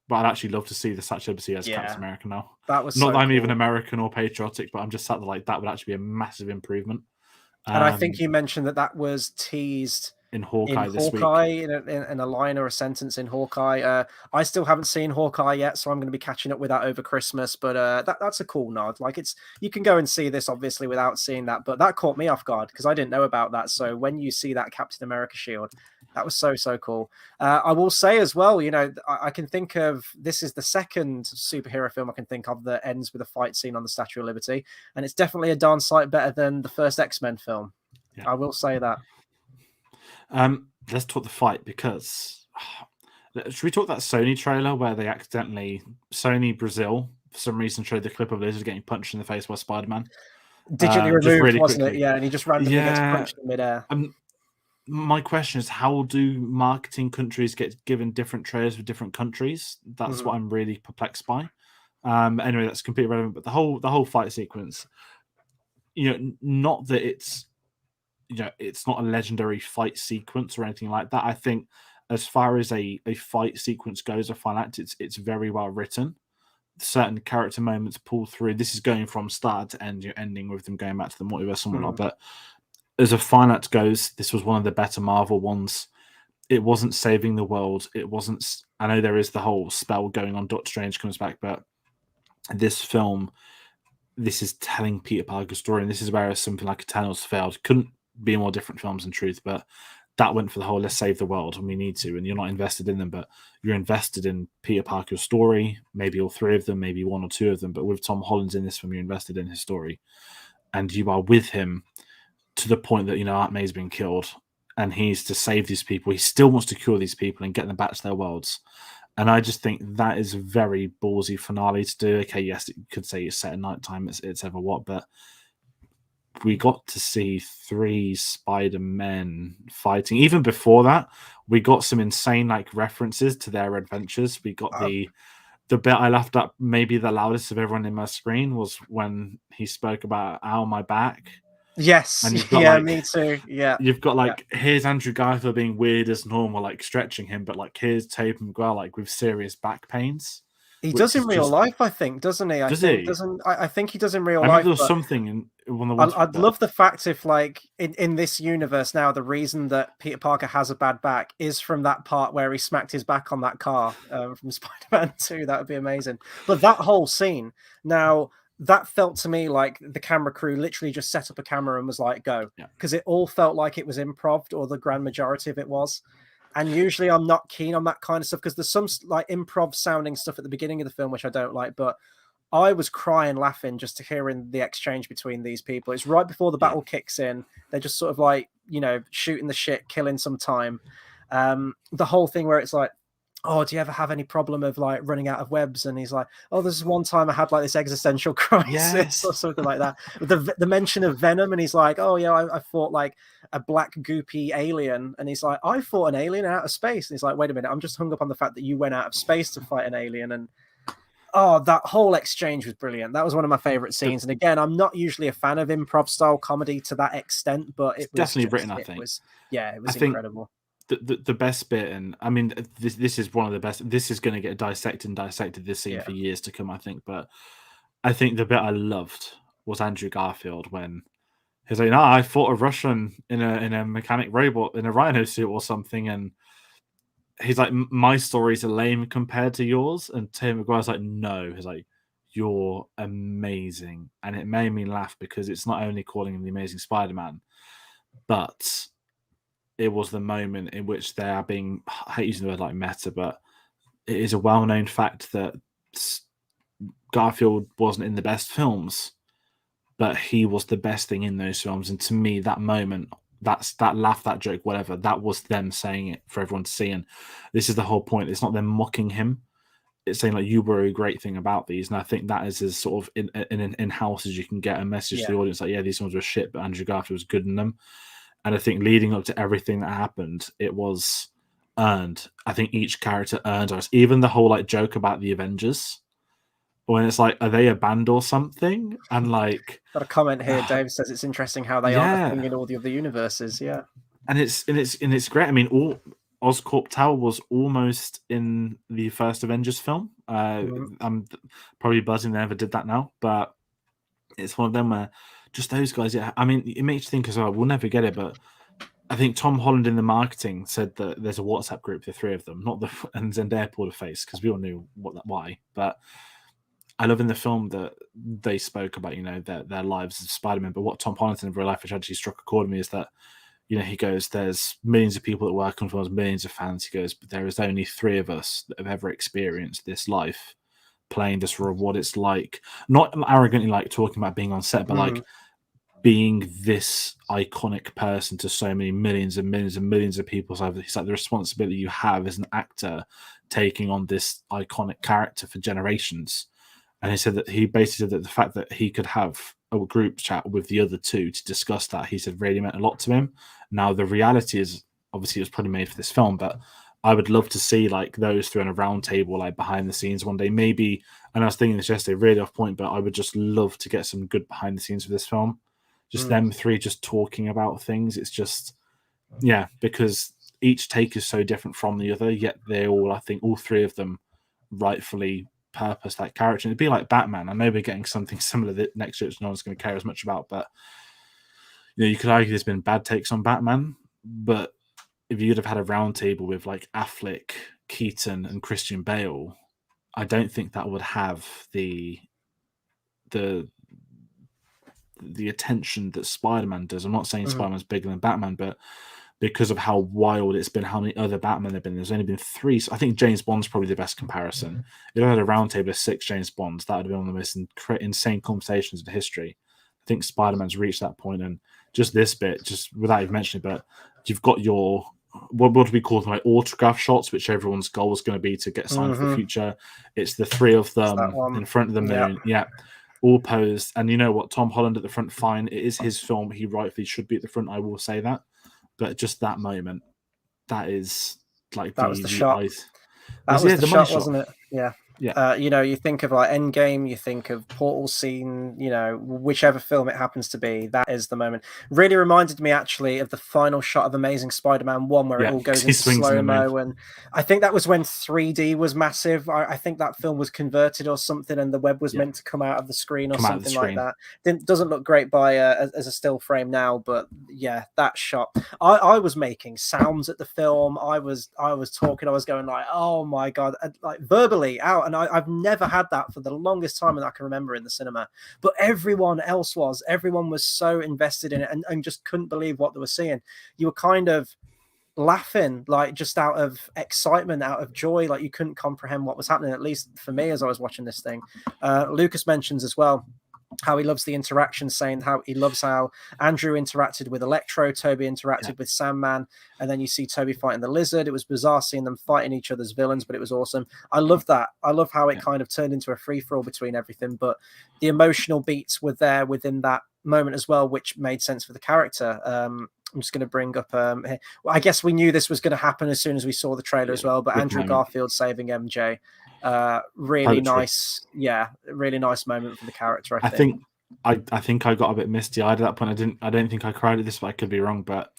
but I'd actually love to see the Statue of Liberty as Captain America now. That was not that I'm even American or patriotic, but I'm just sat there like, that would actually be a massive improvement. And I think you mentioned that was teased in Hawkeye this week. In a line or a sentence in Hawkeye. I still haven't seen Hawkeye yet, so I'm going to be catching up with that over Christmas. But that's a cool nod. Like, you can go and see this obviously without seeing that, but that caught me off guard because I didn't know about that. So when you see that Captain America shield, that was so cool. I will say as well, you know, I can think of, this is the second superhero film I can think of that ends with a fight scene on the Statue of Liberty, and it's definitely a darn sight better than the first X-Men film. Yeah. I will say that. Let's talk the fight, because should we talk that Sony trailer where they accidentally, Sony Brazil for some reason, showed the clip of Lizard getting punched in the face by Spider-Man, digitally removed, really wasn't quickly. It? Yeah, and he just randomly gets punched in midair. My question is, how do marketing countries get given different trailers for different countries? That's what I'm really perplexed by. Anyway, that's completely relevant. But the whole fight sequence, not that it's it's not a legendary fight sequence or anything like that. I think as far as a fight sequence goes, a final act, it's very well written. Certain character moments pull through. This is going from start to end. You're ending with them going back to the multiverse and whatnot. But as a final act goes, this was one of the better Marvel ones. It wasn't saving the world. It wasn't. I know there is the whole spell going on. Doctor Strange comes back, but this film, this is telling Peter Parker's story, and this is where something like Eternals failed. Couldn't be more different films in truth, but that went for the whole let's save the world and we need to, and you're not invested in them, but you're invested in Peter Parker's story, maybe all three of them, maybe one or two of them, but with Tom Holland in this film, you're invested in his story and you are with him to the point that Aunt May's been killed and he's to save these people. He still wants to cure these people and get them back to their worlds. And I just think that is a very ballsy finale to do. Okay, yes, you could say it's set at nighttime, it's ever what, but we got to see 3 Spider-Men fighting. Even before that, we got some insane references to their adventures. We got the bit I laughed at maybe the loudest of everyone in my screen was when he spoke about "ow, my back." Yes, and you've got, me too. Yeah, you've got here's Andrew Garfield being weird as normal, stretching him, but here's Tobey Maguire with serious back pains. He does in real life, I think, doesn't he? Does he? I think he does in real life. I remember there was something in one of the ones. I'd love the fact if, in this universe now, the reason that Peter Parker has a bad back is from that part where he smacked his back on that car from Spider-Man 2. That would be amazing. But that whole scene, now, that felt to me like the camera crew literally just set up a camera and was like, go. Because it all felt like it was improv, or the grand majority of it was. And usually I'm not keen on that kind of stuff because there's some improv sounding stuff at the beginning of the film, which I don't like, but I was crying, laughing just to hearing the exchange between these people. It's right before the battle kicks in. They're just sort of shooting the shit, killing some time. The whole thing where it's like, oh, do you ever have any problem of running out of webs? And he's like, oh, there's one time I had this existential crisis or something like that. The mention of Venom, and he's like, oh yeah, I fought a black goopy alien, and he's like, I fought an alien out of space, and he's like, wait a minute, I'm just hung up on the fact that you went out of space to fight an alien. And that whole exchange was brilliant. That was one of my favorite scenes. And again, I'm not usually a fan of improv style comedy to that extent, but it was definitely written. I think it was incredible. The best bit, and I mean, this is one of the best. This is going to get dissected this scene for years to come, I think. But I think the bit I loved was Andrew Garfield when he's like, I fought a Russian in a mechanic robot in a rhino suit or something, and he's like, my stories are lame compared to yours. And Tobey Maguire's like, no. He's like, you're amazing. And it made me laugh because it's not only calling him the Amazing Spider-Man, but it was the moment in which they are being, I hate using the word meta, but it is a well-known fact that Garfield wasn't in the best films, but he was the best thing in those films. And to me, that moment, that laugh, that joke, whatever, that was them saying it for everyone to see. And this is the whole point. It's not them mocking him. It's saying you were a great thing about these. And I think that is as sort of in-house as you can get a message to the audience. These ones were shit, but Andrew Garfield was good in them. And I think leading up to everything that happened, it was earned. I think each character earned us. Even the whole joke about the Avengers, when it's are they a band or something? And got a comment here. Dave says it's interesting how they are in all the other universes. Yeah, and it's great. I mean, Oscorp Tower was almost in the first Avengers film. I'm probably buzzing they never did that now, but it's one of them where just those guys. Yeah, I mean, it makes you think as well. We'll never get it, but I think Tom Holland in the marketing said that there's a WhatsApp group, the three of them, and Zendaya pulled a face because we all knew why. But I love in the film that they spoke about, their lives as Spider-Man. But what Tom Holland in real life, which actually struck a chord with me, is that, he goes, there's millions of people that work on films, millions of fans. He goes, but there is only 3 of us that have ever experienced this life, playing this for what it's like. Not arrogantly talking about being on set, but being this iconic person to so many millions and millions and millions of people. So it's the responsibility you have as an actor taking on this iconic character for generations. And he said that he basically said that the fact that he could have a group chat with the other 2 to discuss that, he said really meant a lot to him. Now, the reality is, obviously, it was probably made for this film, but I would love to see like those three on a round table, like behind the scenes one day, maybe. And I was thinking this yesterday, really off point, but I would just love to get some good behind the scenes for this film. Just them three just talking about things. It's just, yeah, because each take is so different from the other, yet they all, I think, all three of them rightfully purpose that character. And it'd be like Batman. I know we're getting something similar that next year no one's going to care as much about, but you could argue there's been bad takes on Batman, but if you'd have had a round table with like Affleck, Keaton, and Christian Bale, I don't think that would have the attention that Spider-Man does. I'm not saying Spider-Man's bigger than Batman, but because of how wild it's been, how many other Batman there have been, there's only been 3. So I think James Bond's probably the best comparison. If I had a round table of 6 James Bonds, that would have been one of the most insane conversations in history. I think Spider-Man's reached that point, and just this bit, just without even mentioning it, but you've got your what do we call them, like autograph shots, which everyone's goal is going to be to get signed for the future. It's the 3 of them in front of the moon, all posed. And you know what, Tom Holland at the front, fine, it is his film, he rightfully should be at the front, I will say that. But just that moment, that is like that was the shot. That was the shot, wasn't it? Yeah. Yeah. You think of like Endgame, you think of Portal scene, whichever film it happens to be, that is the moment. Really reminded me actually of the final shot of Amazing Spider-Man 1 where it all goes into slow-mo, and I think that was when 3D was massive. I think that film was converted or something, and the web was meant to come out of the screen or something like that. Doesn't look great as a still frame now, but yeah, that shot. I was making sounds at the film. I was talking. I was going like, oh my god, like verbally out. And I've never had that for the longest time that I can remember in the cinema. But everyone was so invested in it and just couldn't believe what they were seeing. You were kind of laughing, like just out of excitement, out of joy, like you couldn't comprehend what was happening, at least for me as I was watching this thing. Lucas mentions as well how he loves the interaction, saying how he loves how Andrew interacted with Electro, Tobey interacted with Sandman, and then you see Tobey fighting the Lizard. It was bizarre seeing them fighting each other's villains, but it was awesome. I love that. I love how it kind of turned into a free-for-all between everything, but the emotional beats were there within that moment as well, which made sense for the character. I'm just going to bring up here. Well, I guess we knew this was going to happen as soon as we saw the trailer as well, but Andrew Garfield saving MJ. Really nice moment for the character. I think I got a bit misty-eyed at that point. I don't think I cried at this, but I could be wrong. But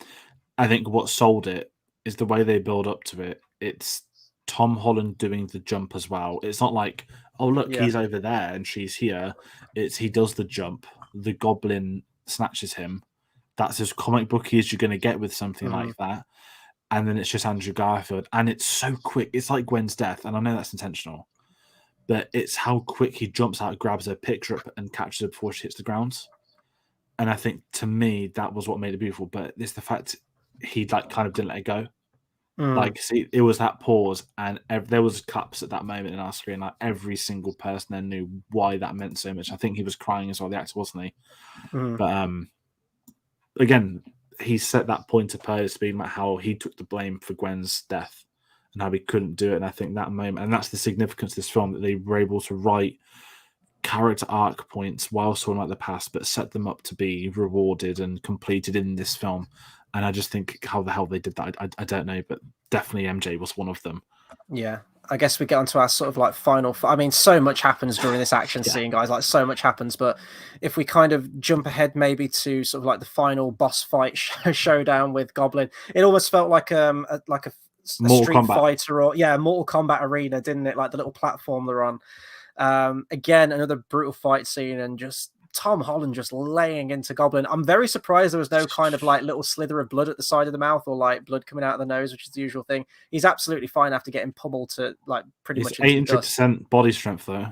I think what sold it is the way they build up to it. It's Tom Holland doing the jump as well. It's not like, oh look, he's over there and she's here. It's he does the jump. The Goblin snatches him. That's as comic booky as you're going to get with something like that. And then it's just Andrew Garfield, and it's so quick. It's like Gwen's death, and I know that's intentional, but it's how quick he jumps out, grabs her, picks her up, and catches her before she hits the ground. And I think to me that was what made it beautiful. But it's the fact he like kind of didn't let it go. Like, see, it was that pause, and there was claps at that moment in our screen. Like every single person there knew why that meant so much. I think he was crying as well, the actor, wasn't he? But again, he set that point of purpose, being about how he took the blame for Gwen's death and how he couldn't do it. And I think that moment, and that's the significance of this film, that they were able to write character arc points while talking about the past, but set them up to be rewarded and completed in this film. And I just think how the hell they did that, I don't know, but definitely MJ was one of them. Yeah. I guess we get onto our sort of like final. I mean, so much happens during this action scene, guys. Like, so much happens. But if we kind of jump ahead, maybe to sort of like the final boss fight showdown with Goblin, it almost felt like a Street Fighter or Mortal Kombat arena, didn't it? Like the little platform they're on. Again, another brutal fight scene, and just Tom Holland just laying into Goblin. I'm very surprised there was no kind of like little slither of blood at the side of the mouth or like blood coming out of the nose, which is the usual thing. He's absolutely fine after getting pummeled to like pretty much 800% body strength though.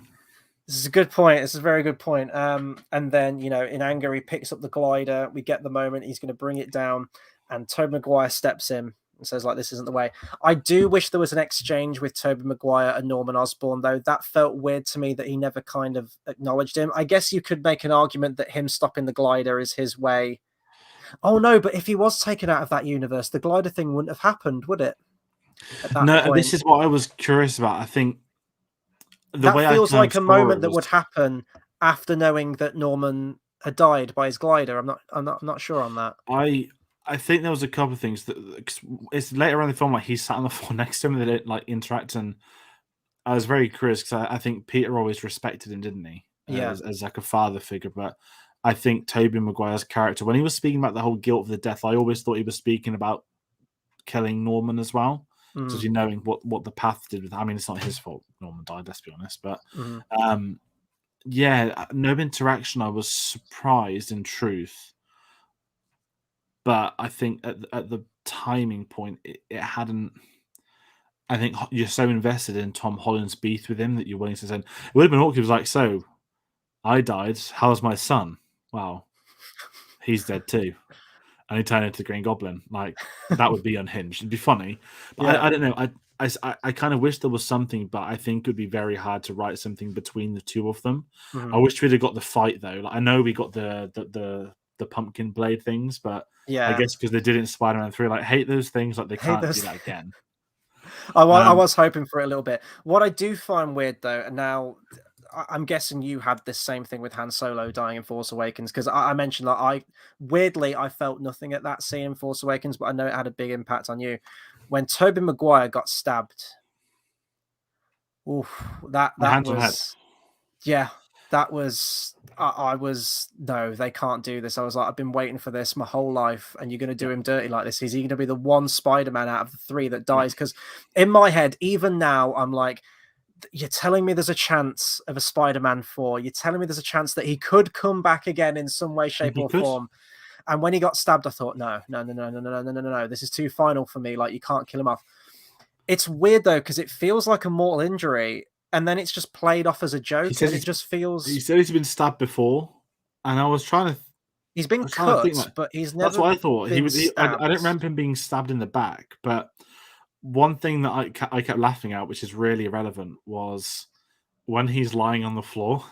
This is a good point. This is a very good point. And then, in anger, he picks up the glider. We get the moment. He's going to bring it down, and Tobey Maguire steps in and says, like, this isn't the way. I do wish there was an exchange with Tobey Maguire and Norman Osborn, though. That felt weird to me that he never kind of acknowledged him. I guess you could make an argument that him stopping the glider is his way. Oh, no, but if he was taken out of that universe, the glider thing wouldn't have happened, would it? No, this is what I was curious about. I think that feels like a moment that would happen after knowing that Norman had died by his glider. I'm not sure on that. I think there was a couple of things that it's later on in the film, like he's sat on the floor next to him, and they didn't like interact, and I was very curious because I think Peter always respected him, didn't he, Yeah. as like a father figure. But I think Tobey Maguire's character, when he was speaking about the whole guilt of the death, I always thought he was speaking about killing Norman as well. Because Mm, you knowing what the path did with, I mean, it's not his fault Norman died. Let's be honest, but mm, yeah, no interaction. I was surprised in truth, but I think at the timing point, it hadn't. I think you're so invested in Tom Holland's beef with him that you're willing to send. It would have been awkward. It was like, so I died. How's my son? Wow, he's dead too. And he turned into the Green Goblin. Like that would be unhinged. It'd be funny, but yeah. I don't know. I kind of wish there was something, but I think it would be very hard to write something between the two of them. I Mm, wish we'd have got the fight though. Like I know we got the pumpkin blade things, but I yeah. guess because they did it in Spider-Man 3, like hate those things. Like they Hate can't do those. that again. I Um, was hoping for it a little bit. What I do find weird though, and now I'm guessing you had this same thing with Han Solo dying in Force Awakens, because I mentioned that I weirdly I felt nothing at that scene in Force Awakens, but I know it had a big impact on you. When Tobey Maguire got stabbed, oof, my that hands on head. was, yeah, that was, I was, no, they can't do this. I was like, I've been waiting for this my whole life, and you're going to do Yeah, him dirty like this. Is he going to be the one Spider-Man out of the three that yeah. dies? Because in my head, even now, I'm like, you're telling me there's a chance of a Spider-Man 4. You're telling me there's a chance that he could come back again in some way, I think shape, he or could. form. And when he got stabbed, I thought, no, no, no, no, no, no, no, no, no, no. This is too final for me. Like, you can't kill him off. It's weird though, because it feels like a mortal injury, and then it's just played off as a He joke, says and it just he feels said he's been stabbed before, and he's I been was trying to think cut, like but he's that's never what I thought. He been was. I don't stabbed. remember him being stabbed in the back, but one thing that I kept laughing at, which is really irrelevant, was when he's lying on the floor.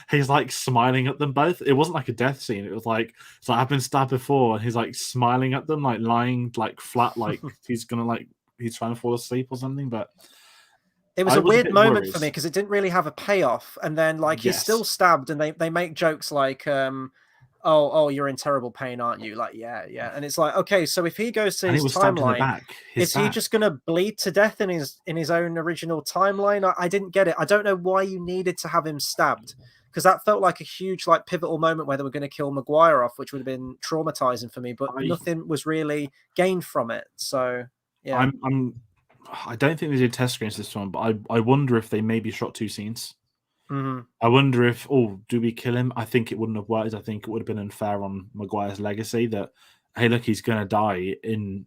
He's like smiling at them both. It wasn't like a death scene. It was like it's like I've been stabbed before, and he's like smiling at them, like lying like flat, like he's gonna like he's trying to fall asleep or something. But It was I a was a weird bit moment worried. for me because it didn't really have a payoff, and then like he's still Yes, stabbed, and they make jokes like oh, you're in terrible pain, aren't you? Like, yeah. And it's like, okay, so if he goes to and he his was stabbed in the timeline, back, his is he back. just gonna bleed to death in his own original timeline? I didn't get it. I don't know why you needed to have him stabbed, because that felt like a huge like pivotal moment where they were going to kill Maguire off, which would have been traumatizing for me, but I nothing was really gained from it. So yeah. I'm I don't think they did test screens this one, but I wonder if they maybe shot two scenes. Hmm. I wonder if, oh, do we kill him? I think it wouldn't have worked. I think it would have been unfair on Maguire's legacy that, hey, look, he's going to die in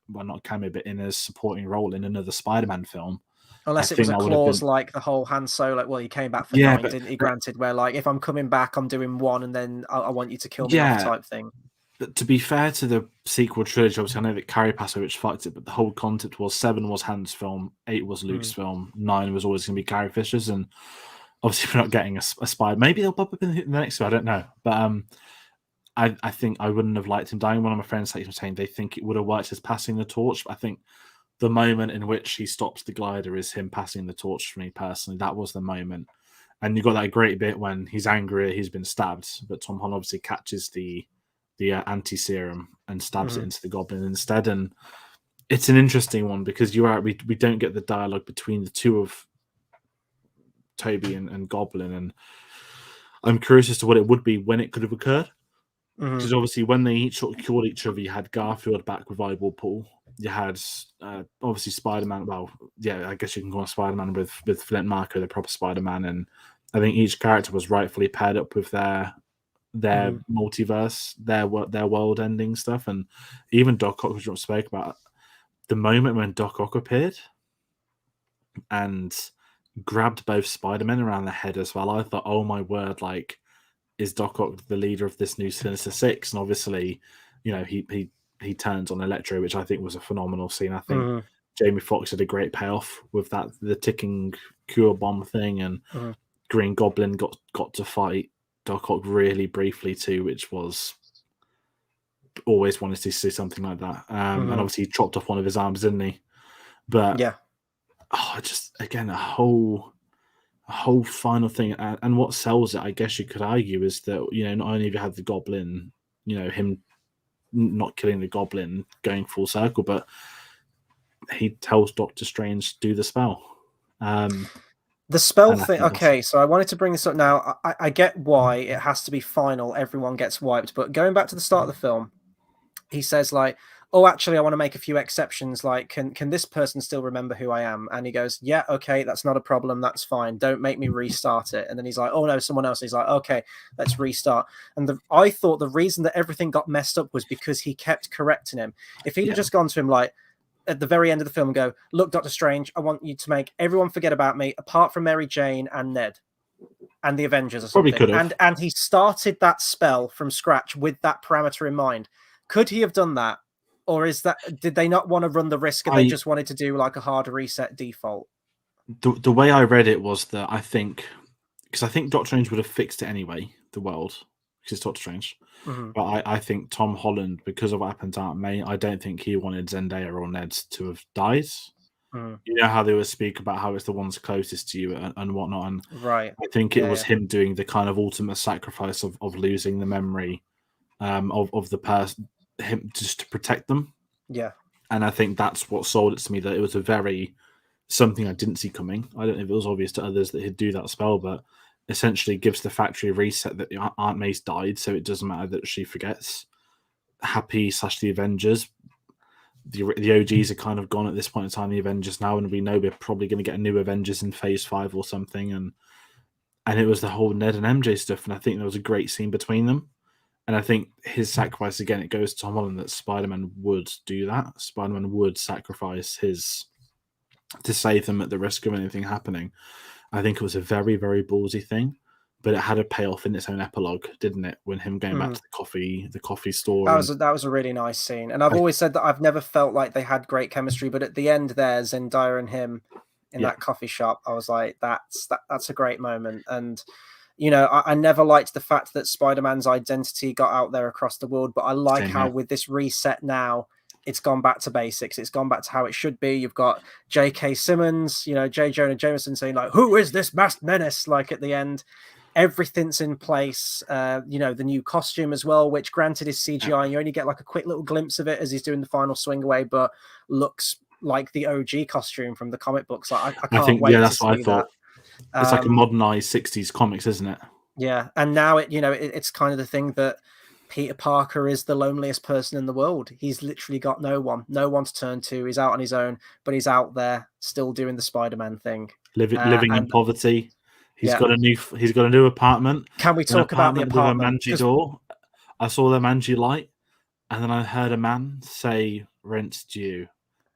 well, not a cameo, but in a supporting role in another Spider-Man film. I Unless it was think a that would have clause been, like the whole Han Solo, well, he came back for yeah, 9, but, didn't he? but Granted, where like if I'm coming back, I'm doing 1, and then I want you to kill me off yeah. type thing. But to be fair to the sequel trilogy, obviously, I know that Carrie passed away, which fucked it, but the whole concept was 7 was Han's film, 8 was Luke's Mm. film, 9 was always going to be Carrie Fisher's, and obviously we're not getting a Spider. Maybe they'll pop up in the next one, I don't know. But I think I wouldn't have liked him dying. One of my friends was saying they think it would have worked as passing the torch. But I think the moment in which he stops the glider is him passing the torch for me personally. That was the moment. And you got that great bit when he's angry, he's been stabbed, but Tom Holland obviously catches the anti serum and stabs it Mm. into the Goblin instead. And it's an interesting one because you're right, we don't get the dialogue between the two of Tobey and Goblin, and I'm curious as to what it would be when it could have occurred. Mm. Because obviously, when they each sort of cured each other, you had Garfield back with eyeball Paul. You had obviously Spider Man. Well, yeah, I guess you can call him Spider Man with Flint Marko, the proper Spider Man, and I think each character was rightfully paired up with their Mm. multiverse, their world ending stuff, and even Doc Ock, which I spoke about, the moment when Doc Ock appeared and grabbed both Spider Men around the head as well. I thought, oh my word, like is Doc Ock the leader of this new Sinister Six? And obviously, you know, he turns on Electro, which I think was a phenomenal scene. I think Mm. Jamie Foxx had a great payoff with that the ticking cure bomb thing, and Mm. Green Goblin got to fight Doc Ock really briefly too, which was always wanted to see something like that. And Mm. obviously he chopped off one of his arms, didn't he? But Yeah. just again a whole final thing, and what sells it, I guess you could argue, is that you know not only have you had the Goblin, you know him not killing the Goblin, going full circle, but he tells Doctor Strange do the spell. The spell thing. Okay, so I wanted to bring this up now. I get why it has to be final. Everyone gets wiped, but going back to the start of the film, he says like, "Oh, actually, I want to make a few exceptions. Like, can this person still remember who I am?" And he goes, "Yeah, okay, that's not a problem. That's fine. Don't make me restart it." And then he's like, "Oh no, someone else." He's like, "Okay, let's restart." And I thought the reason that everything got messed up was because he kept correcting him. If he'd have just gone to him like at the very end of the film and go, "Look, Doctor Strange, I want you to make everyone forget about me apart from Mary Jane and Ned and the Avengers or something." Probably could have. And he started that spell from scratch with that parameter in mind. Could he have done that? Or did they not want to run the risk and they just wanted to do like a hard reset default? The way I read it was that I think Doctor Strange would have fixed it anyway, the world, because it's Doctor Strange. Mm-hmm. But I think Tom Holland, because of what happened to Aunt May, I don't think he wanted Zendaya or Ned to have died. You know how they would speak about how it's the ones closest to you and whatnot. And right. I think it was him doing the kind of ultimate sacrifice of losing the memory of the person, him just to protect them. Yeah. And I think that's what sold it to me, that it was something I didn't see coming. I don't know if it was obvious to others that he'd do that spell, but essentially gives the factory a reset that Aunt May's died, so it doesn't matter that she forgets. Happy / the Avengers. The OGs are kind of gone at this point in time, the Avengers now, and we know we're probably going to get a new Avengers in Phase 5 or something. And it was the whole Ned and MJ stuff, and I think there was a great scene between them. And I think his sacrifice, again, it goes to Tom Holland that Spider-Man would do that. Spider-Man would sacrifice his to save them at the risk of anything happening. I think it was a very, very ballsy thing, but it had a payoff in its own epilogue, didn't it? When him going back to the coffee store. That was a really nice scene. And I've always said that I've never felt like they had great chemistry, but at the end there, Zendaya and him in that coffee shop, I was like, that's a great moment. And you know, I never liked the fact that Spider-Man's identity got out there across the world, but I like how with this reset now, it's gone back to basics. It's gone back to how it should be. You've got J.K. Simmons, you know, J. Jonah Jameson saying like, "Who is this masked menace?" Like at the end, everything's in place. You know, the new costume as well, which granted is CGI, and you only get like a quick little glimpse of it as he's doing the final swing away, but looks like the OG costume from the comic books. Like I can't wait to see that. That's what I thought. It's like a modernized 60s comics, isn't it? Yeah, and now it's kind of the thing that Peter Parker is the loneliest person in the world. He's literally got no one to turn to. He's out on his own, but he's out there still doing the Spider-Man thing. Living in poverty. He's got a new apartment. Can we talk about the apartment? With a Manji door. I saw the Manji light, and then I heard a man say "rent due,"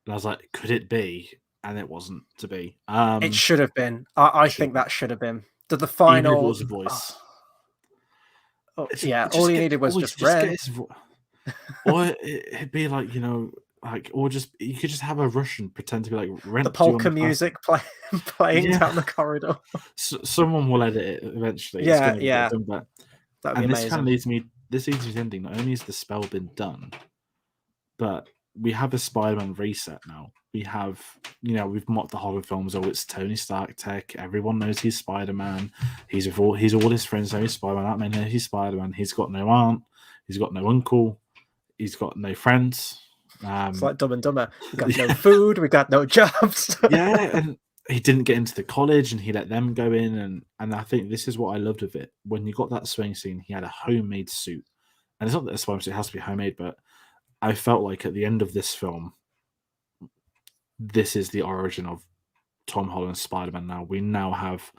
and I was like, "Could it be?" And it wasn't to be. It should have been. I think that should have been. The final. Even if it was a voice. All you needed was just red. Or it'd be like, you know, like, or just you could just have a Russian pretend to be like rent. The polka music playing down the corridor. Someone will edit it eventually. Yeah. That'd be amazing. This kind of leads me. This leads me to ending. Not only is the spell been done, but we have a Spider-Man reset now. We have, you know, we've mocked the horror films. Oh, it's Tony Stark tech. Everyone knows he's Spider-Man. He's all his friends know he's Spider-Man. That man knows he's Spider-Man. He's got no aunt. He's got no uncle. He's got no friends. It's like Dumb and Dumber. We got no food. We got no jobs. Yeah, and he didn't get into the college, and he let them go in. And I think this is what I loved of it. When you got that swing scene, he had a homemade suit, and it's not that a swim suit has to be homemade, but I felt like at the end of this film, this is the origin of Tom Holland's Spider-Man now. We now have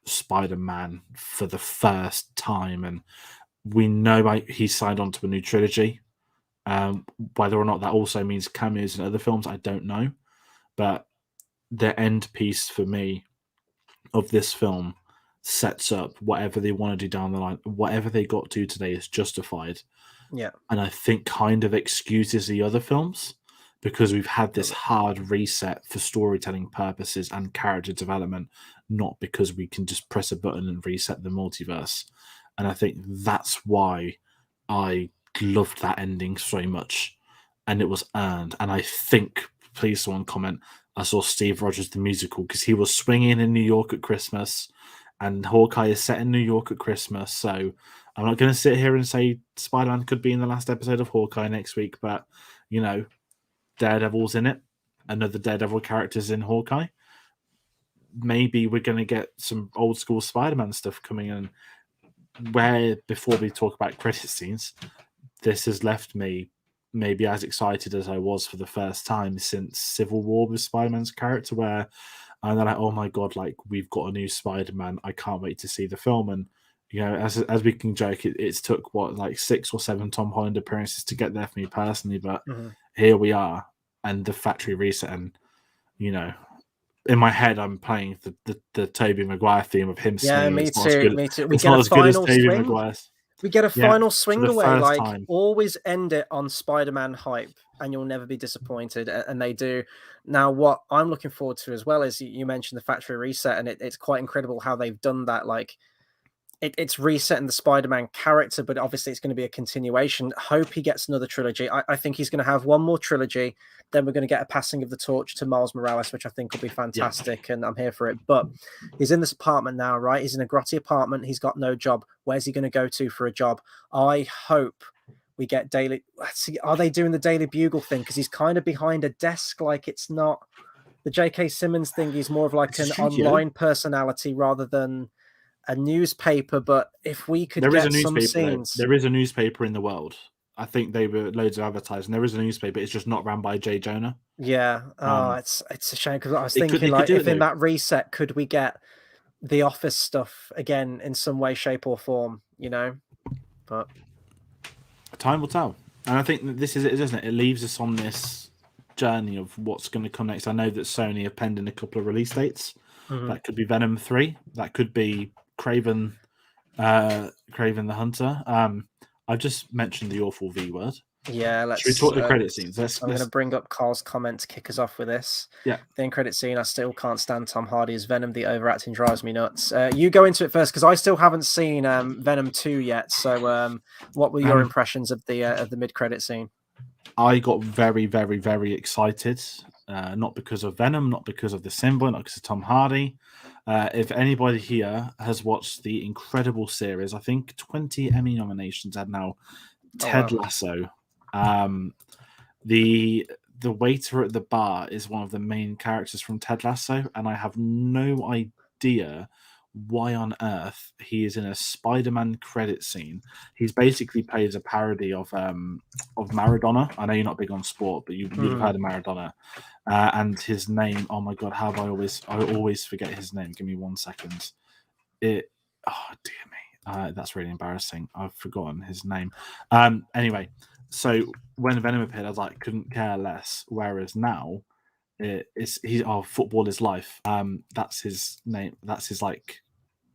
Spider-Man for the first time, and we know he signed on to a new trilogy. Whether or not that also means cameos in other films, I don't know. But the end piece for me of this film sets up whatever they want to do down the line. Whatever they got to today is justified. Yeah. And I think kind of excuses the other films, because we've had this hard reset for storytelling purposes and character development, not because we can just press a button and reset the multiverse. And I think that's why I loved that ending so much, and it was earned. And I think, please someone comment, I saw Steve Rogers the musical, because he was swinging in New York at Christmas, and Hawkeye is set in New York at Christmas. So I'm not going to sit here and say Spider-Man could be in the last episode of Hawkeye next week, but Daredevil's in it. Another Daredevil character's in Hawkeye. Maybe we're going to get some old school Spider-Man stuff coming in. Where before we talk about credit scenes, this has left me maybe as excited as I was for the first time since Civil War with Spider-Man's character, where I'm like, oh my god, like we've got a new Spider-Man. I can't wait to see the film. And as we can joke, it's took like 6 or 7 Tom Holland appearances to get there for me personally, but here we are, and the factory reset, and in my head, I'm playing the Tobey Maguire theme of him Yeah, singing. me too. It's not as good as Tobey Maguire's. We get a final swing away. Like, time. Always end it on Spider-Man hype, and you'll never be disappointed. And they do. Now, what I'm looking forward to as well is you mentioned the factory reset, and it's quite incredible how they've done that. Like, it's resetting the Spider-Man character, but obviously it's going to be a continuation. Hope he gets another trilogy. I think he's going to have one more trilogy. Then we're going to get a passing of the torch to Miles Morales, which I think will be fantastic, and I'm here for it. But he's in this apartment now, right? He's in a grotty apartment. He's got no job. Where's he going to go to for a job? I hope we get daily. Let's see, are they doing the Daily Bugle thing? Because he's kind of behind a desk, like it's not the J.K. Simmons thing. He's more of like an online personality rather than a newspaper. But if we could get some scenes, there is a newspaper in the world. I think they were loads of advertising. There is a newspaper. It's just not ran by Jay Jonah. Yeah. It's a shame, because I was thinking like if in that reset could we get the Office stuff again in some way, shape, or form? But time will tell. And I think that this is it, isn't it? It leaves us on this journey of what's going to come next. I know that Sony have penned in a couple of release dates. That could be Venom 3. That could be Craven the Hunter. I've just mentioned the awful V word. Yeah, should we talk the credit scenes? I'm going to bring up Carl's comment to kick us off with this. Yeah. The end credit scene, I still can't stand Tom Hardy as Venom. The overacting drives me nuts. You go into it first, because I still haven't seen Venom 2 yet. So what were your impressions of the mid-credit scene? I got very, very, very excited. Not because of Venom, not because of the symbol, not because of Tom Hardy. If anybody here has watched the incredible series, I think 20 Emmy nominations had now. Ted Lasso. The waiter at the bar is one of the main characters from Ted Lasso, and I have no idea why on earth he is in a Spider-Man credit scene. He's basically played as a parody of Maradona. I know you're not big on sport, but you've heard of Maradona. And his name, oh my god, I always forget his name. Give me 1 second. Oh dear me. That's really embarrassing. I've forgotten his name. Anyway, so when Venom appeared, I was like, couldn't care less. Whereas now, football is life. That's his name. That's his like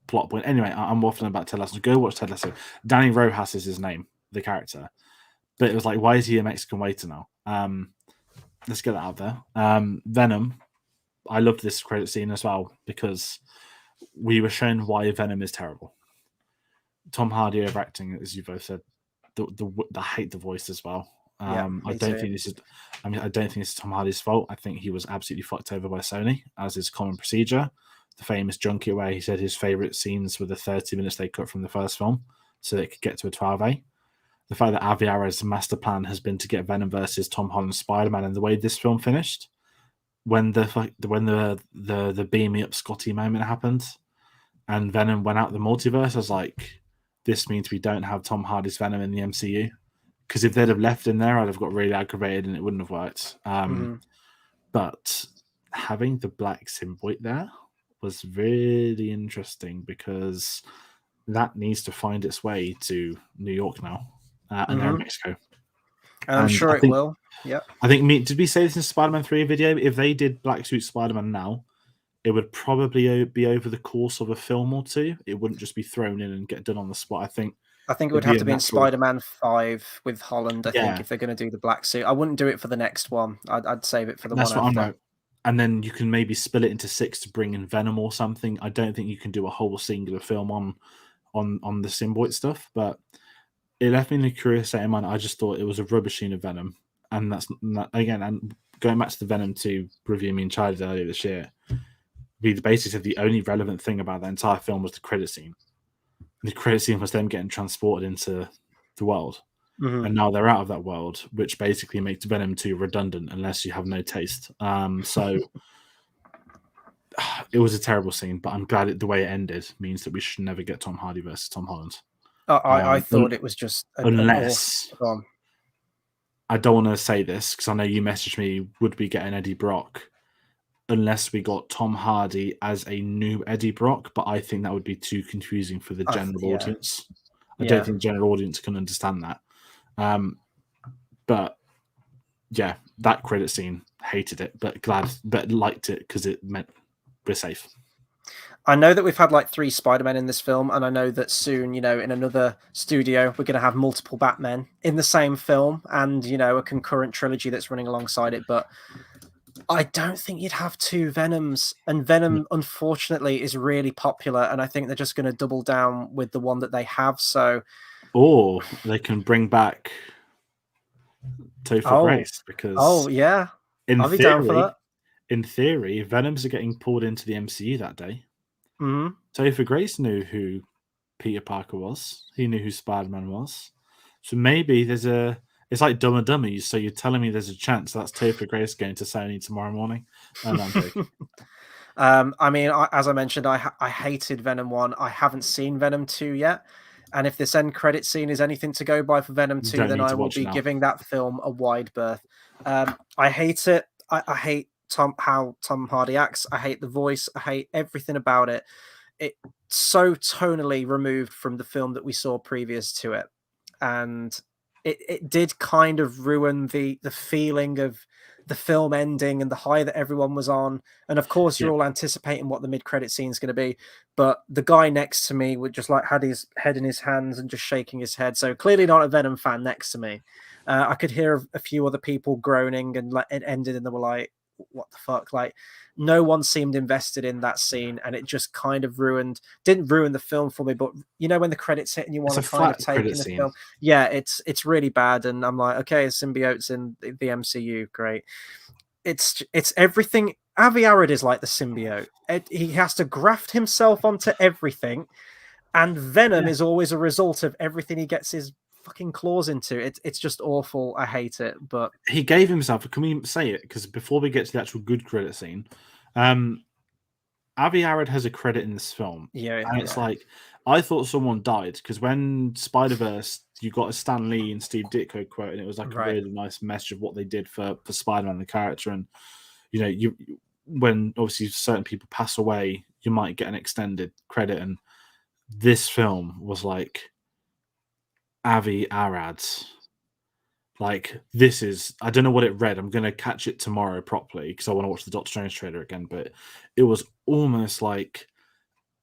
plot point. Anyway, I'm waffling about Ted Lasso. Go watch Ted Lasso. Danny Rojas is his name, the character. But it was like, why is he a Mexican waiter now? Let's get that out there. Venom. I loved this credit scene as well because we were shown why Venom is terrible. Tom Hardy overacting, as you both said. I hate the voice as well. I don't think this is Tom Hardy's fault. I think he was absolutely fucked over by Sony, as is common procedure. The famous junket where he said his favorite scenes were the 30 minutes they cut from the first film, so they could get to a 12A. The fact that Avi Arad's master plan has been to get Venom versus Tom Holland Spider-Man, and the way this film finished, when the beam me up Scotty moment happened, and Venom went out the multiverse, I was like, this means we don't have Tom Hardy's Venom in the MCU. Because if they'd have left him there, I'd have got really aggravated and it wouldn't have worked. But having the black symbiote there was really interesting because that needs to find its way to New York now and now Mexico. And I'm sure it will. Yeah. I think, did we say this in Spider-Man 3 video? If they did Black Suit Spider-Man now, it would probably be over the course of a film or two. It wouldn't just be thrown in and get done on the spot. I think it would have to be in Spider-Man 5 with Holland, I think, if they're going to do the black suit. I wouldn't do it for the next one. I'd save it for the one after. That's what I'm like. And then you can maybe spill it into 6 to bring in Venom or something. I don't think you can do a whole singular film on the symbiote stuff, but it left me in a curious state of mind. I just thought it was a rubbish scene of Venom. And that's, again, and going back to the Venom 2 review me and Charlie earlier this year, we basically said the only relevant thing about that entire film was the credit scene. The credit scene was them getting transported into the world. And now they're out of that world, which basically makes Venom 2 redundant unless you have no taste. So it was a terrible scene, but I'm glad the way it ended means that we should never get Tom Hardy versus Tom Holland. I thought it was just an awesome. I don't want to say this because I know you messaged me, would we get an Eddie Brock? Unless we got Tom Hardy as a new Eddie Brock, but I think that would be too confusing for the general audience. I don't think the general audience can understand that. But yeah, that credit scene, hated it, but liked it because it meant we're safe. I know that we've had like 3 Spider-Men in this film, and I know that soon, in another studio, we're going to have multiple Batmen in the same film, and a concurrent trilogy that's running alongside it. But I don't think you'd have 2 Venoms, and Venom, unfortunately, is really popular, and I think they're just going to double down with the one that they have. So, or they can bring back Topher Grace, because yeah, I'll be down for that. In theory, Venoms are getting pulled into the MCU that day. Topher Grace knew who Peter Parker was. He knew who Spider-Man was. So maybe it's like Dumb and Dummies. So you're telling me there's a chance that's Topher Grace going to Sony tomorrow morning? And I'm joking. I mean, as I mentioned, I hated Venom 1. I haven't seen Venom 2 yet. And if this end credit scene is anything to go by for Venom 2, then I will be giving that film a wide berth. I hate it. I hate how Tom Hardy acts. I hate the voice. I hate everything about it. It's so tonally removed from the film that we saw previous to it. And it did kind of ruin the feeling of the film ending and the high that everyone was on. And of course, you're all anticipating what the mid-credit scene is going to be. But the guy next to me would just had his head in his hands and just shaking his head. So clearly not a Venom fan next to me. I could hear a few other people groaning, and it ended and they were like, what the fuck? Like, no one seemed invested in that scene, and it just kind of didn't ruin the film for me. But when the credits hit and you want to kind of take in the film, it's really bad. And I'm like, okay, symbiote's in the MCU, great. It's everything. Avi Arad is like the symbiote. He has to graft himself onto everything, and Venom is always a result of everything he gets his fucking claws into. It's just awful. I hate it. But he gave himself. Can we say it? Because before we get to the actual good credit scene, Avi Arad has a credit in this film. And it's like, I thought someone died, because when Spider-Verse, you got a Stan Lee and Steve Ditko quote, and it was like a really nice message of what they did for Spider-Man, the character. And when obviously certain people pass away, you might get an extended credit. And this film was like, Avi Arad. Like, this is, I don't know what it read. I'm going to catch it tomorrow properly because I want to watch the Doctor Strange trailer again. But it was almost like,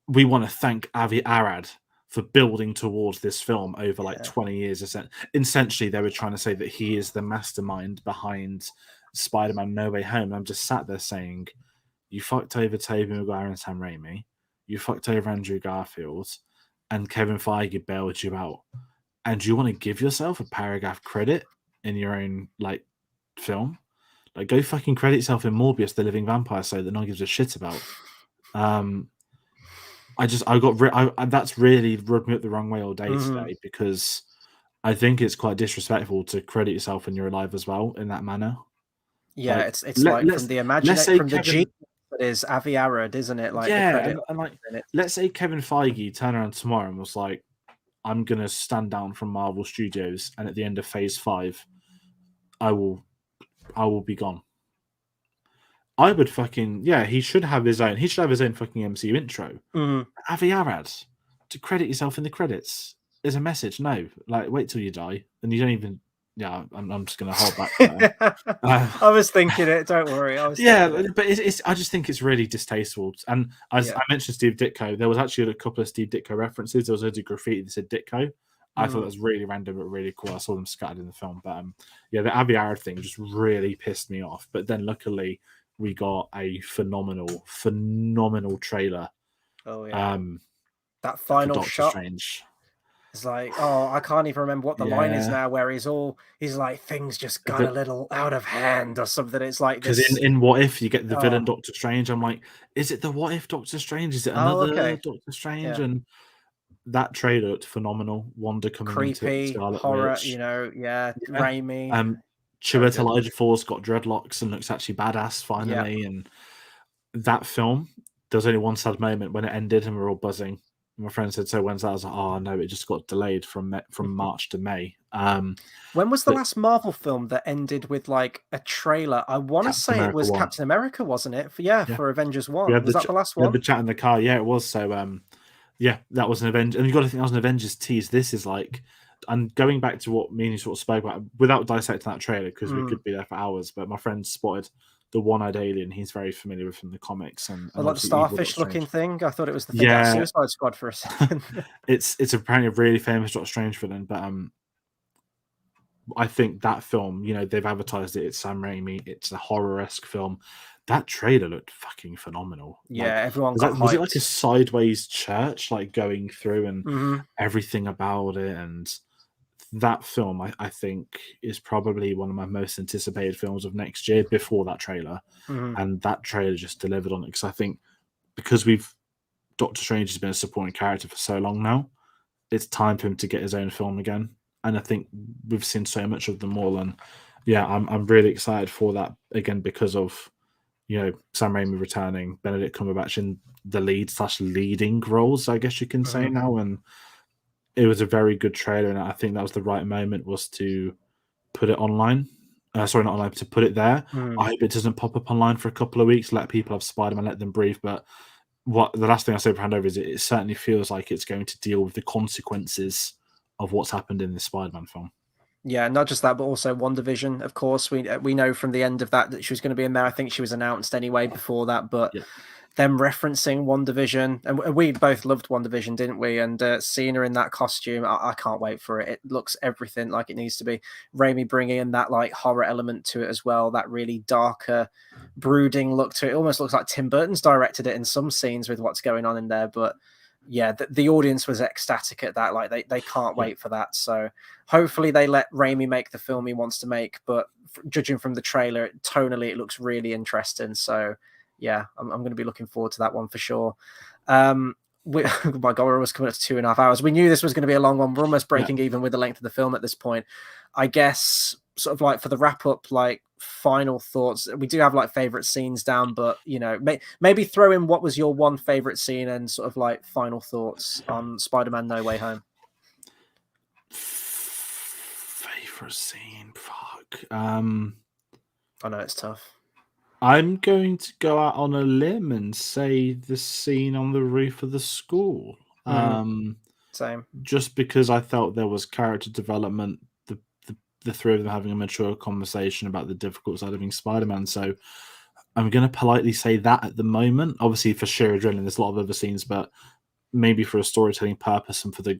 we want to thank Avi Arad for building towards this film over 20 years. Essentially, they were trying to say that he is the mastermind behind Spider-Man No Way Home. And I'm just sat there saying, you fucked over Tobey Maguire and Sam Raimi. You fucked over Andrew Garfield. And Kevin Feige bailed you out. And do you want to give yourself a paragraph credit in your own film? Like, go fucking credit yourself in Morbius, the living vampire, so that no one gives a shit about. That's really rubbed me up the wrong way all day today, because I think it's quite disrespectful to credit yourself when you're alive as well in that manner. Yeah, it's like from the imagination, from the genius that is Avi Arad, isn't it? Like, and let's say Kevin Feige turned around tomorrow and was like, I'm going to stand down from Marvel Studios, and at the end of Phase 5, I will be gone. I would fucking, he should have his own fucking MCU intro. Avi Arad, to credit yourself in the credits. There's a message. No, wait till you die, and you don't even. Yeah, I'm just going to hold back. I was thinking it. Don't worry. But it's. I just think it's really distasteful. And as I mentioned, Steve Ditko, there was actually a couple of Steve Ditko references. There was a graffiti that said Ditko. I thought that was really random but really cool. I saw them scattered in the film. But the Avi Arad thing just really pissed me off. But then luckily we got a phenomenal trailer. That final Doctor shot. Strange. It's like, oh, I can't even remember what the line is Yeah. now, where he's like, things just got a little out of hand or something. It's like Because this. in What If you get the Oh, villain Doctor Strange, I'm like, is it the What If Doctor Strange? Is it oh, another okay, Doctor Strange? yeah, And that trailer looked phenomenal. Wanda coming into it, creepy Scarlet horror, Witch. yeah, Yeah. Raimi, very Chiwetel good. Ejiofor's got dreadlocks and looks actually badass Yeah. finally. And that film, there was only one sad moment when it ended and we were all buzzing. My friend said, "So when's that?" I was like, "Oh no, it just got delayed from March to May." When was the But last Marvel film that ended with like a trailer? I want to Captain say it America was one, Captain America, wasn't it? yeah, For Avengers we 1. had Was that the last we had one? the chat in the car. Yeah, it was. So yeah, that was an Avengers, and you got to think that was an Avengers tease. This is like, and going back to what me and you sort of spoke about without dissecting that trailer because we Mm. could be there for hours. But my friend spotted the one-eyed alien. He's very familiar with from the comics, and Or like the obviously evil Doctor starfish looking Strange. thing. I thought it was the thing out of Yeah, Suicide Squad for a second. it's apparently a really famous Doctor Strange villain, but I think that film, they've advertised it. It's Sam Raimi. It's a horror-esque film. That trailer looked fucking phenomenal. Yeah, Like, everyone got was it like a hyped. sideways church, like going through and Hmm. everything about it? And that film, I think, is probably one of my most anticipated films of next year before that trailer. Hmm. And that trailer just delivered on it because I think because Doctor Strange has been a supporting character for so long now, it's time for him to get his own film again. And I think we've seen so much of them all, and yeah, I'm really excited for that again because of Sam Raimi returning, Benedict Cumberbatch in the leading roles, I guess you can say Hmm. now, and it was a very good trailer, and I think that was the right moment was to put it online. Sorry, not online, to put it there. Hmm. I hope it doesn't pop up online for a couple of weeks. Let people have Spider-Man, let them breathe. But what the last thing I say for handover is it certainly feels like it's going to deal with the consequences of what's happened in the Spider-Man film. Yeah, not just that, but also WandaVision. Of course, we know from the end of that she was going to be in there. I think she was announced anyway before that, but Yeah, them referencing WandaVision, and we both loved WandaVision, didn't we? And seeing her in that costume, I can't wait for it. It looks everything like it needs to be. Raimi bringing in that like horror element to it as well, that really darker, brooding look to it. It almost looks like Tim Burton's directed it in some scenes with what's going on in there, but yeah, the audience was ecstatic at that. Like they can't yeah, wait for that. So hopefully they let Raimi make the film he wants to make. But judging from the trailer, tonally it looks really interesting. So yeah, I'm going to be looking forward to that one for sure. My God, we're almost coming up to 2.5 hours. We knew this was going to be a long one. We're almost yeah. breaking even with the length of the film at this point. I guess sort of like for the wrap up, like final thoughts. We do have like favorite scenes down, but maybe throw in what was your one favorite scene and sort of like final thoughts on Spider-Man No Way Home. Favorite scene, fuck. I know it's tough. I'm going to go out on a limb and say the scene on the roof of the school. Mm-hmm. Same. Just because I felt there was character development, the three of them having a mature conversation about the difficult side of being Spider-Man. So I'm going to politely say that at the moment. Obviously, for sheer adrenaline, there's a lot of other scenes, but maybe for a storytelling purpose and for the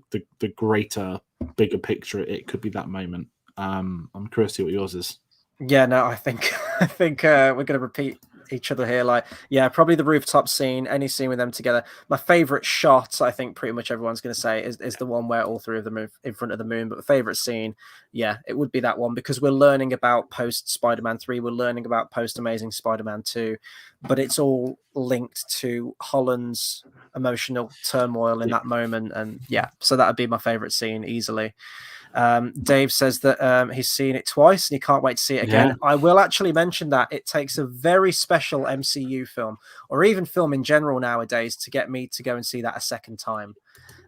greater, bigger picture, it could be that moment. I'm curious to see what yours is. Yeah, no, I think we're going to repeat each other here. Like, yeah, probably the rooftop scene, any scene with them together. My favorite shot, I think pretty much everyone's going to say, is the one where all three of them are in front of the moon. But the favorite scene, yeah, it would be that one because we're learning about post Spider-Man 3, we're learning about post Amazing Spider-Man 2, but it's all linked to Holland's emotional turmoil in Yeah. that moment. And yeah, so that would be my favorite scene easily. Dave says that he's seen it twice and he can't wait to see it again. Yeah. I will actually mention that it takes a very special MCU film or even film in general nowadays to get me to go and see that a second time.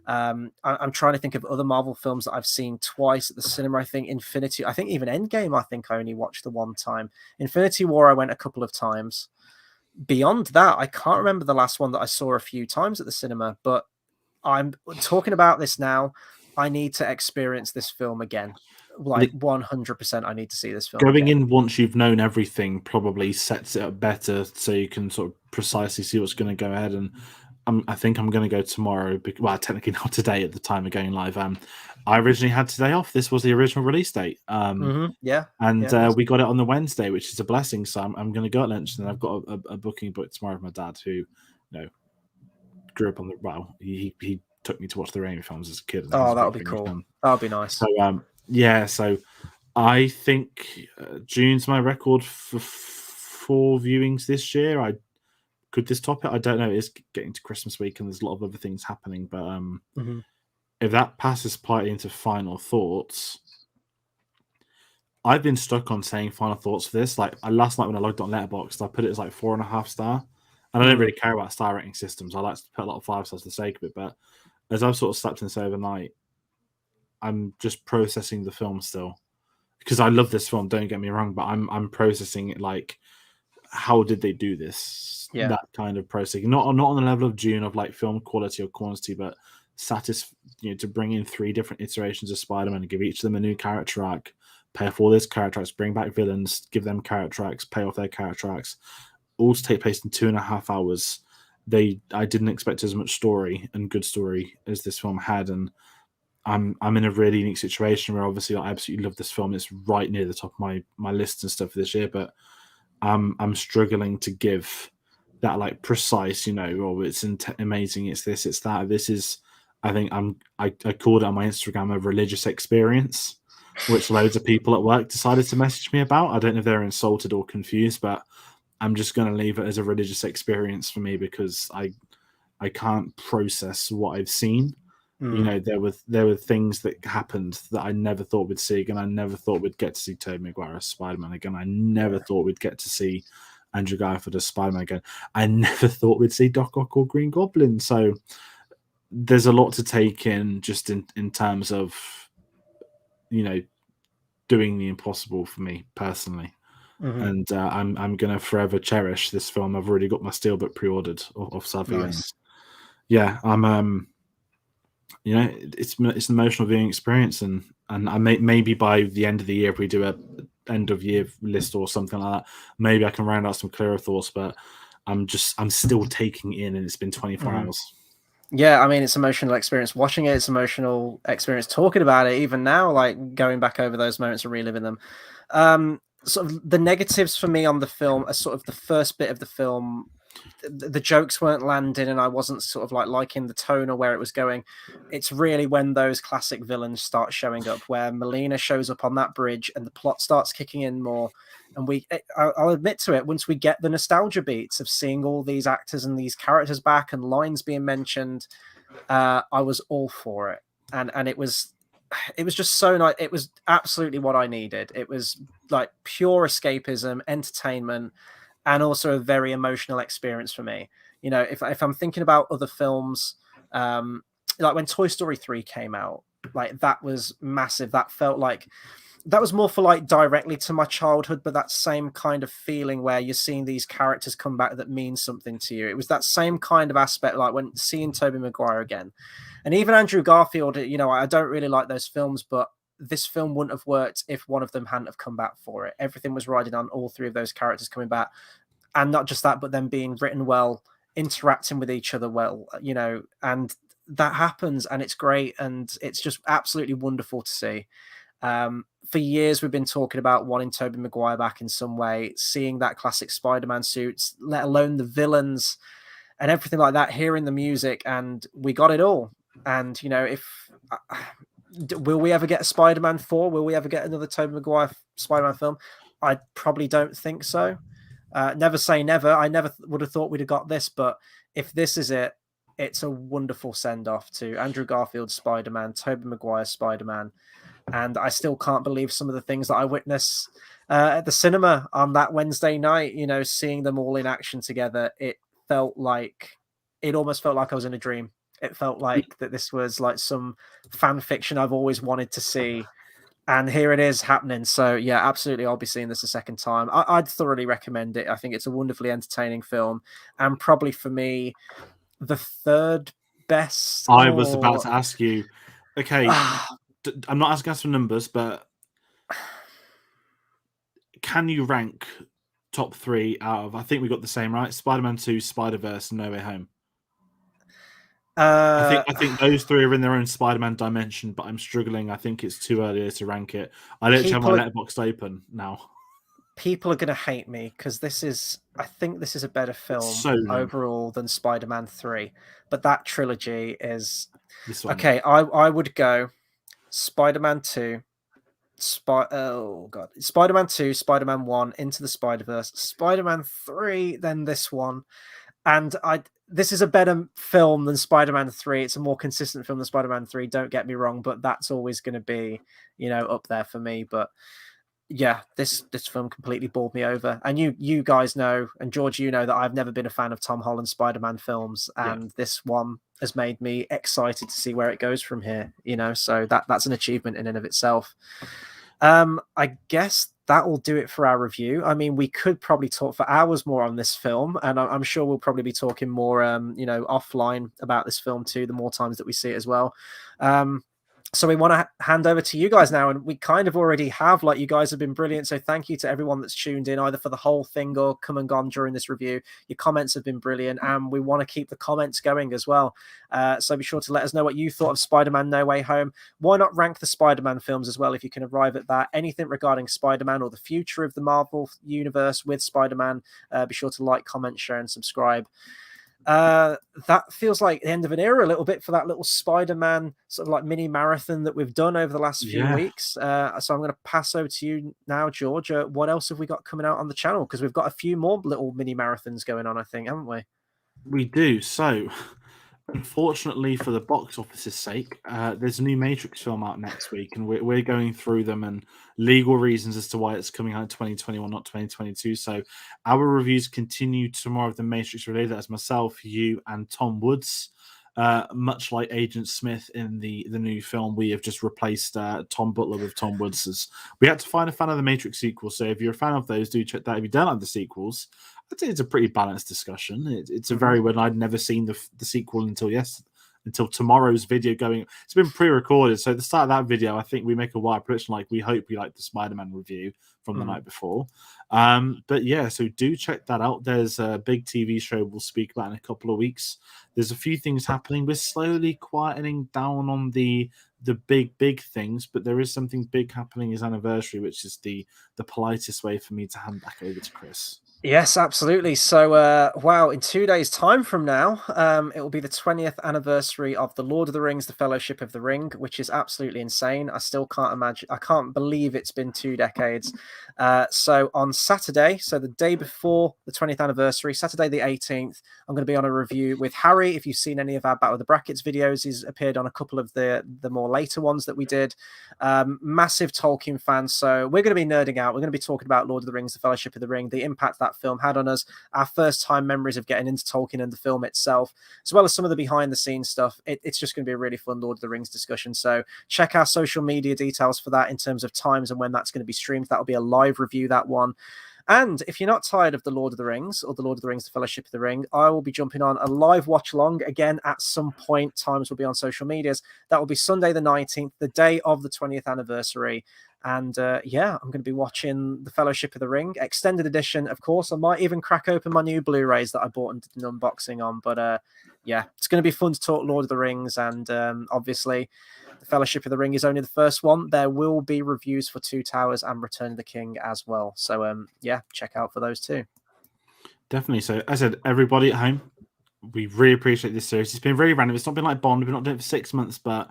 I'm trying to think of other Marvel films that I've seen twice at the cinema. I think even Endgame, I think I only watched the one time. Infinity War, I went a couple of times. Beyond that, I can't remember the last one that I saw a few times at the cinema, but I'm talking about this now. I need to experience this film again. Like 100%, I need to see this film Going again. in once you've known everything probably sets it up better so you can sort of precisely see what's going to go ahead. And I think I'm going to go tomorrow. Well, technically not today at the time of going live. I originally had today off. This was the original release date. Yeah, And yeah, we got it on the Wednesday, which is a blessing. So I'm going to go at lunch, and I've got a booking booked tomorrow with my dad, who grew up on the he took me to watch the Raimi films as a kid. And Oh, he's a that would big be Raimi cool. fan. That would be nice. So so I think June's my record for 4 viewings this year. Could this top it? I don't know. It's getting to Christmas week and there's a lot of other things happening. But if that passes partly into final thoughts, I've been stuck on saying final thoughts for this. Like last night when I logged on Letterboxd, I put it as like 4.5 star. And I don't really care about star rating systems. I like to put a lot of 5 stars for the sake of it. But as I've sort of slept in this overnight, I'm just processing the film still. Because I love this film, don't get me wrong, but I'm processing it like, how did they do this? Yeah. That kind of processing. Not on the level of June of like film quality or quantity, but to bring in 3 different iterations of Spider-Man and give each of them a new character arc, pay off all those character arcs, bring back villains, give them character arcs, pay off their character arcs, all to take place in 2.5 hours. I didn't expect as much story and good story as this film had, and I'm in a really unique situation where obviously I absolutely love this film. It's right near the top of my list and stuff for this year, but I'm struggling to give that like precise, it's amazing, it's this, it's that. This is, I think I called it on my Instagram a religious experience, which loads of people at work decided to message me about. I don't know if they're insulted or confused, but I'm just going to leave it as a religious experience for me because I can't process what I've seen. There were things that happened that I never thought we'd see again. I never thought we'd get to see Tobey Maguire as Spider-Man again. I never thought we'd get to see Andrew Garfield as Spider-Man again. I never thought we'd see Doc Ock or Green Goblin. So there's a lot to take in just in terms of, doing the impossible for me personally. And I'm going to forever cherish this film. I've already got my Steelbook pre-ordered of Savvy. Nice. Yeah, I'm it's an emotional viewing experience, and I maybe by the end of the year, if we do a end of year list or something like that, maybe I can round out some clearer thoughts. But I'm still taking in, and it's been 24 hours. Yeah, I mean, it's emotional experience watching it. It's emotional experience talking about it. Even now, like going back over those moments and reliving them. Sort of the negatives for me on the film are sort of the first bit of the film. The jokes weren't landing, and I wasn't sort of like liking the tone or where it was going. It's really when those classic villains start showing up, where Melina shows up on that bridge and the plot starts kicking in more. And I'll admit to it, once we get the nostalgia beats of seeing all these actors and these characters back and lines being mentioned, I was all for it. And it was just so nice. It was absolutely what I needed. It was like pure escapism, entertainment, and also a very emotional experience for me. If I'm thinking about other films, like when Toy Story 3 came out, like that was massive. That felt like that was more for like directly to my childhood, but that same kind of feeling where you're seeing these characters come back that mean something to you. It was that same kind of aspect, like when seeing Tobey Maguire again, and even Andrew Garfield. I don't really like those films, but this film wouldn't have worked if one of them hadn't have come back for it. Everything was riding on all 3 of those characters coming back, and not just that, but them being written well, interacting with each other well, and that happens, and it's great, and it's just absolutely wonderful to see. For years, we've been talking about wanting Tobey Maguire back in some way, seeing that classic Spider-Man suits, let alone the villains and everything like that, hearing the music, and we got it all. And, will we ever get a Spider-Man 4? Will we ever get another Tobey Maguire Spider-Man film? I probably don't think so. Never say never. I never would have thought we'd have got this, but if this is it, it's a wonderful send-off to Andrew Garfield Spider-Man, Tobey Maguire Spider-Man. And I still can't believe some of the things that I witnessed at the cinema on that Wednesday night. Seeing them all in action together, it almost felt like I was in a dream. It felt like that this was like some fan fiction I've always wanted to see. And here it is happening. So yeah, absolutely. I'll be seeing this a second time. I'd thoroughly recommend it. I think it's a wonderfully entertaining film, and probably for me, the third best. I was about to ask you, okay, I'm not asking us for numbers, but can you rank top 3 out of, I think we got the same, right? Spider-Man 2, Spider-Verse, and No Way Home. I think those 3 are in their own Spider-Man dimension, but I'm struggling. I think it's too early to rank it. I literally have my letterbox open now. People are going to hate me because I think this is a better film overall than Spider-Man 3. But that trilogy is This one. Okay, I would go Spider-Man 2, Spider-Man 2, Spider-Man 1, Into the Spider-Verse, Spider-Man 3, then this one. And this is a better film than Spider-Man 3. It's a more consistent film than Spider-Man 3, don't get me wrong, but that's always going to be, up there for me. But yeah, this film completely bowled me over. And you guys know, and George, you know that I've never been a fan of Tom Holland Spider-Man films, and this one has made me excited to see where it goes from here. So that's an achievement in and of itself. I guess that will do it for our review. I mean, we could probably talk for hours more on this film, and I'm sure we'll probably be talking more, offline about this film too, the more times that we see it as well. So we want to hand over to you guys now, and we kind of already have. Like, you guys have been brilliant, so thank you to everyone that's tuned in, either for the whole thing or come and gone during this review. Your comments have been brilliant, and we want to keep the comments going as well. So be sure to let us know what you thought of Spider-Man No Way Home. Why not rank the Spider-Man films as well, if you can arrive at that? Anything regarding Spider-Man or the future of the Marvel universe with Spider-Man, be sure to like, comment, share, and subscribe. That feels like the end of an era a little bit for that little Spider-Man sort of like mini marathon that we've done over the last few weeks. So I'm going to pass over to you now, George. What else have we got coming out on the channel? Because we've got a few more little mini marathons going on, I think, haven't we? We do. So, unfortunately, for the box office's sake, there's a new Matrix film out next week, and we're going through them and legal reasons as to why it's coming out in 2021, not 2022. So our reviews continue tomorrow of the Matrix related. That's myself, you, and Tom Woods. Much like Agent Smith in the new film, we have just replaced Tom Butler with Tom Woods. We had to find a fan of the Matrix sequel, so if you're a fan of those, do check that. If you don't like the sequels, I'd say it's a pretty balanced discussion. It's a very one. I'd never seen the sequel until tomorrow's video going. It's been pre-recorded, so at the start of that video, I think we make a wide prediction like we hope you like the Spider-Man review from the night before. But yeah, so do check that out. There's a big TV show we'll speak about in a couple of weeks. There's a few things happening. We're slowly quietening down on the big things, but there is something big happening his anniversary, which is the politest way for me to hand back over to Chris. Yes, absolutely. So, wow, in 2 days' time from now, it will be the 20th anniversary of The Lord of the Rings, The Fellowship of the Ring, which is absolutely insane. I still can't imagine. I can't believe it's been 2 decades. So on Saturday, so the day before the 20th anniversary, Saturday the 18th, I'm going to be on a review with Harry. If you've seen any of our Battle of the Brackets videos, he's appeared on a couple of the more later ones that we did. Massive Tolkien fan, so we're going to be nerding out. We're going to be talking about Lord of the Rings, The Fellowship of the Ring, the impact that film had on us, our first time memories of getting into Tolkien and the film itself, as well as some of the behind the scenes stuff. It's just going to be a really fun Lord of the Rings discussion. So check our social media details for that in terms of times and when that's going to be streamed. That'll be a live review, that one. And if you're not tired of The Lord of the Rings or The Lord of the Rings, The Fellowship of the Ring, I will be jumping on a live watch along again at some point. Times will be on social medias. That will be Sunday the 19th, the day of the 20th anniversary. And yeah, I'm going to be watching The Fellowship of the Ring, extended edition, of course. I might even crack open my new Blu-rays that I bought and did an unboxing on. But yeah, it's going to be fun to talk Lord of the Rings. And obviously, The Fellowship of the Ring is only the first one. There will be reviews for Two Towers and Return of the King as well. So yeah, check out for those too. Definitely. So as I said, everybody at home, we really appreciate this series. It's been very random. It's not been like Bond. We've not done it for 6 months, but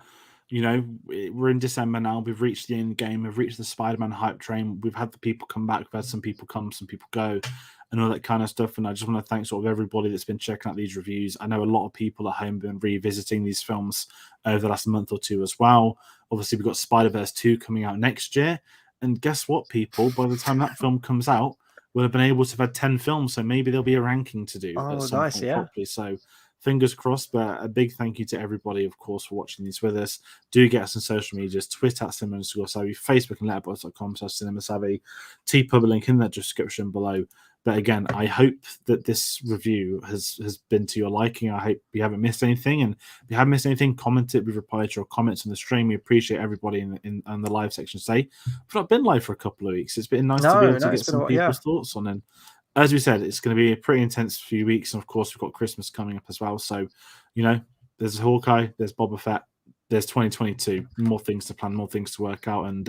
you know, we're in December now. We've reached the end game. We've reached the Spider-Man hype train. We've had the people come back. We've had some people come, some people go, and all that kind of stuff. And I just want to thank sort of everybody that's been checking out these reviews. I know a lot of people at home have been revisiting these films over the last month or two as well. Obviously, we've got Spider-Verse 2 coming out next year. And guess what, people? By the time that film comes out, we'll have been able to have had 10 films. So maybe there'll be a ranking to do at some point properly. So fingers crossed, but a big thank you to everybody, of course, for watching these with us. Do get us on social medias, Twitter at @cinema_savvy, Facebook and letterboxd.com/cinemasavvy, TeePublic link in the description below. But again, I hope that this review has been to your liking. I hope you haven't missed anything. And if you haven't missed anything, comment it. We've replied to your comments on the stream. We appreciate everybody in the live section today. We've not been live for a couple of weeks. It's been nice to be able to get some people's thoughts on it. As we said, it's going to be a pretty intense few weeks. And of course, we've got Christmas coming up as well. So, you know, there's Hawkeye, there's Boba Fett, there's 2022. More things to plan, more things to work out. And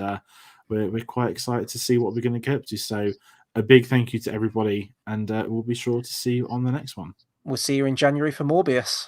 we're quite excited to see what we're going to get up to. So a big thank you to everybody. And we'll be sure to see you on the next one. We'll see you in January for Morbius.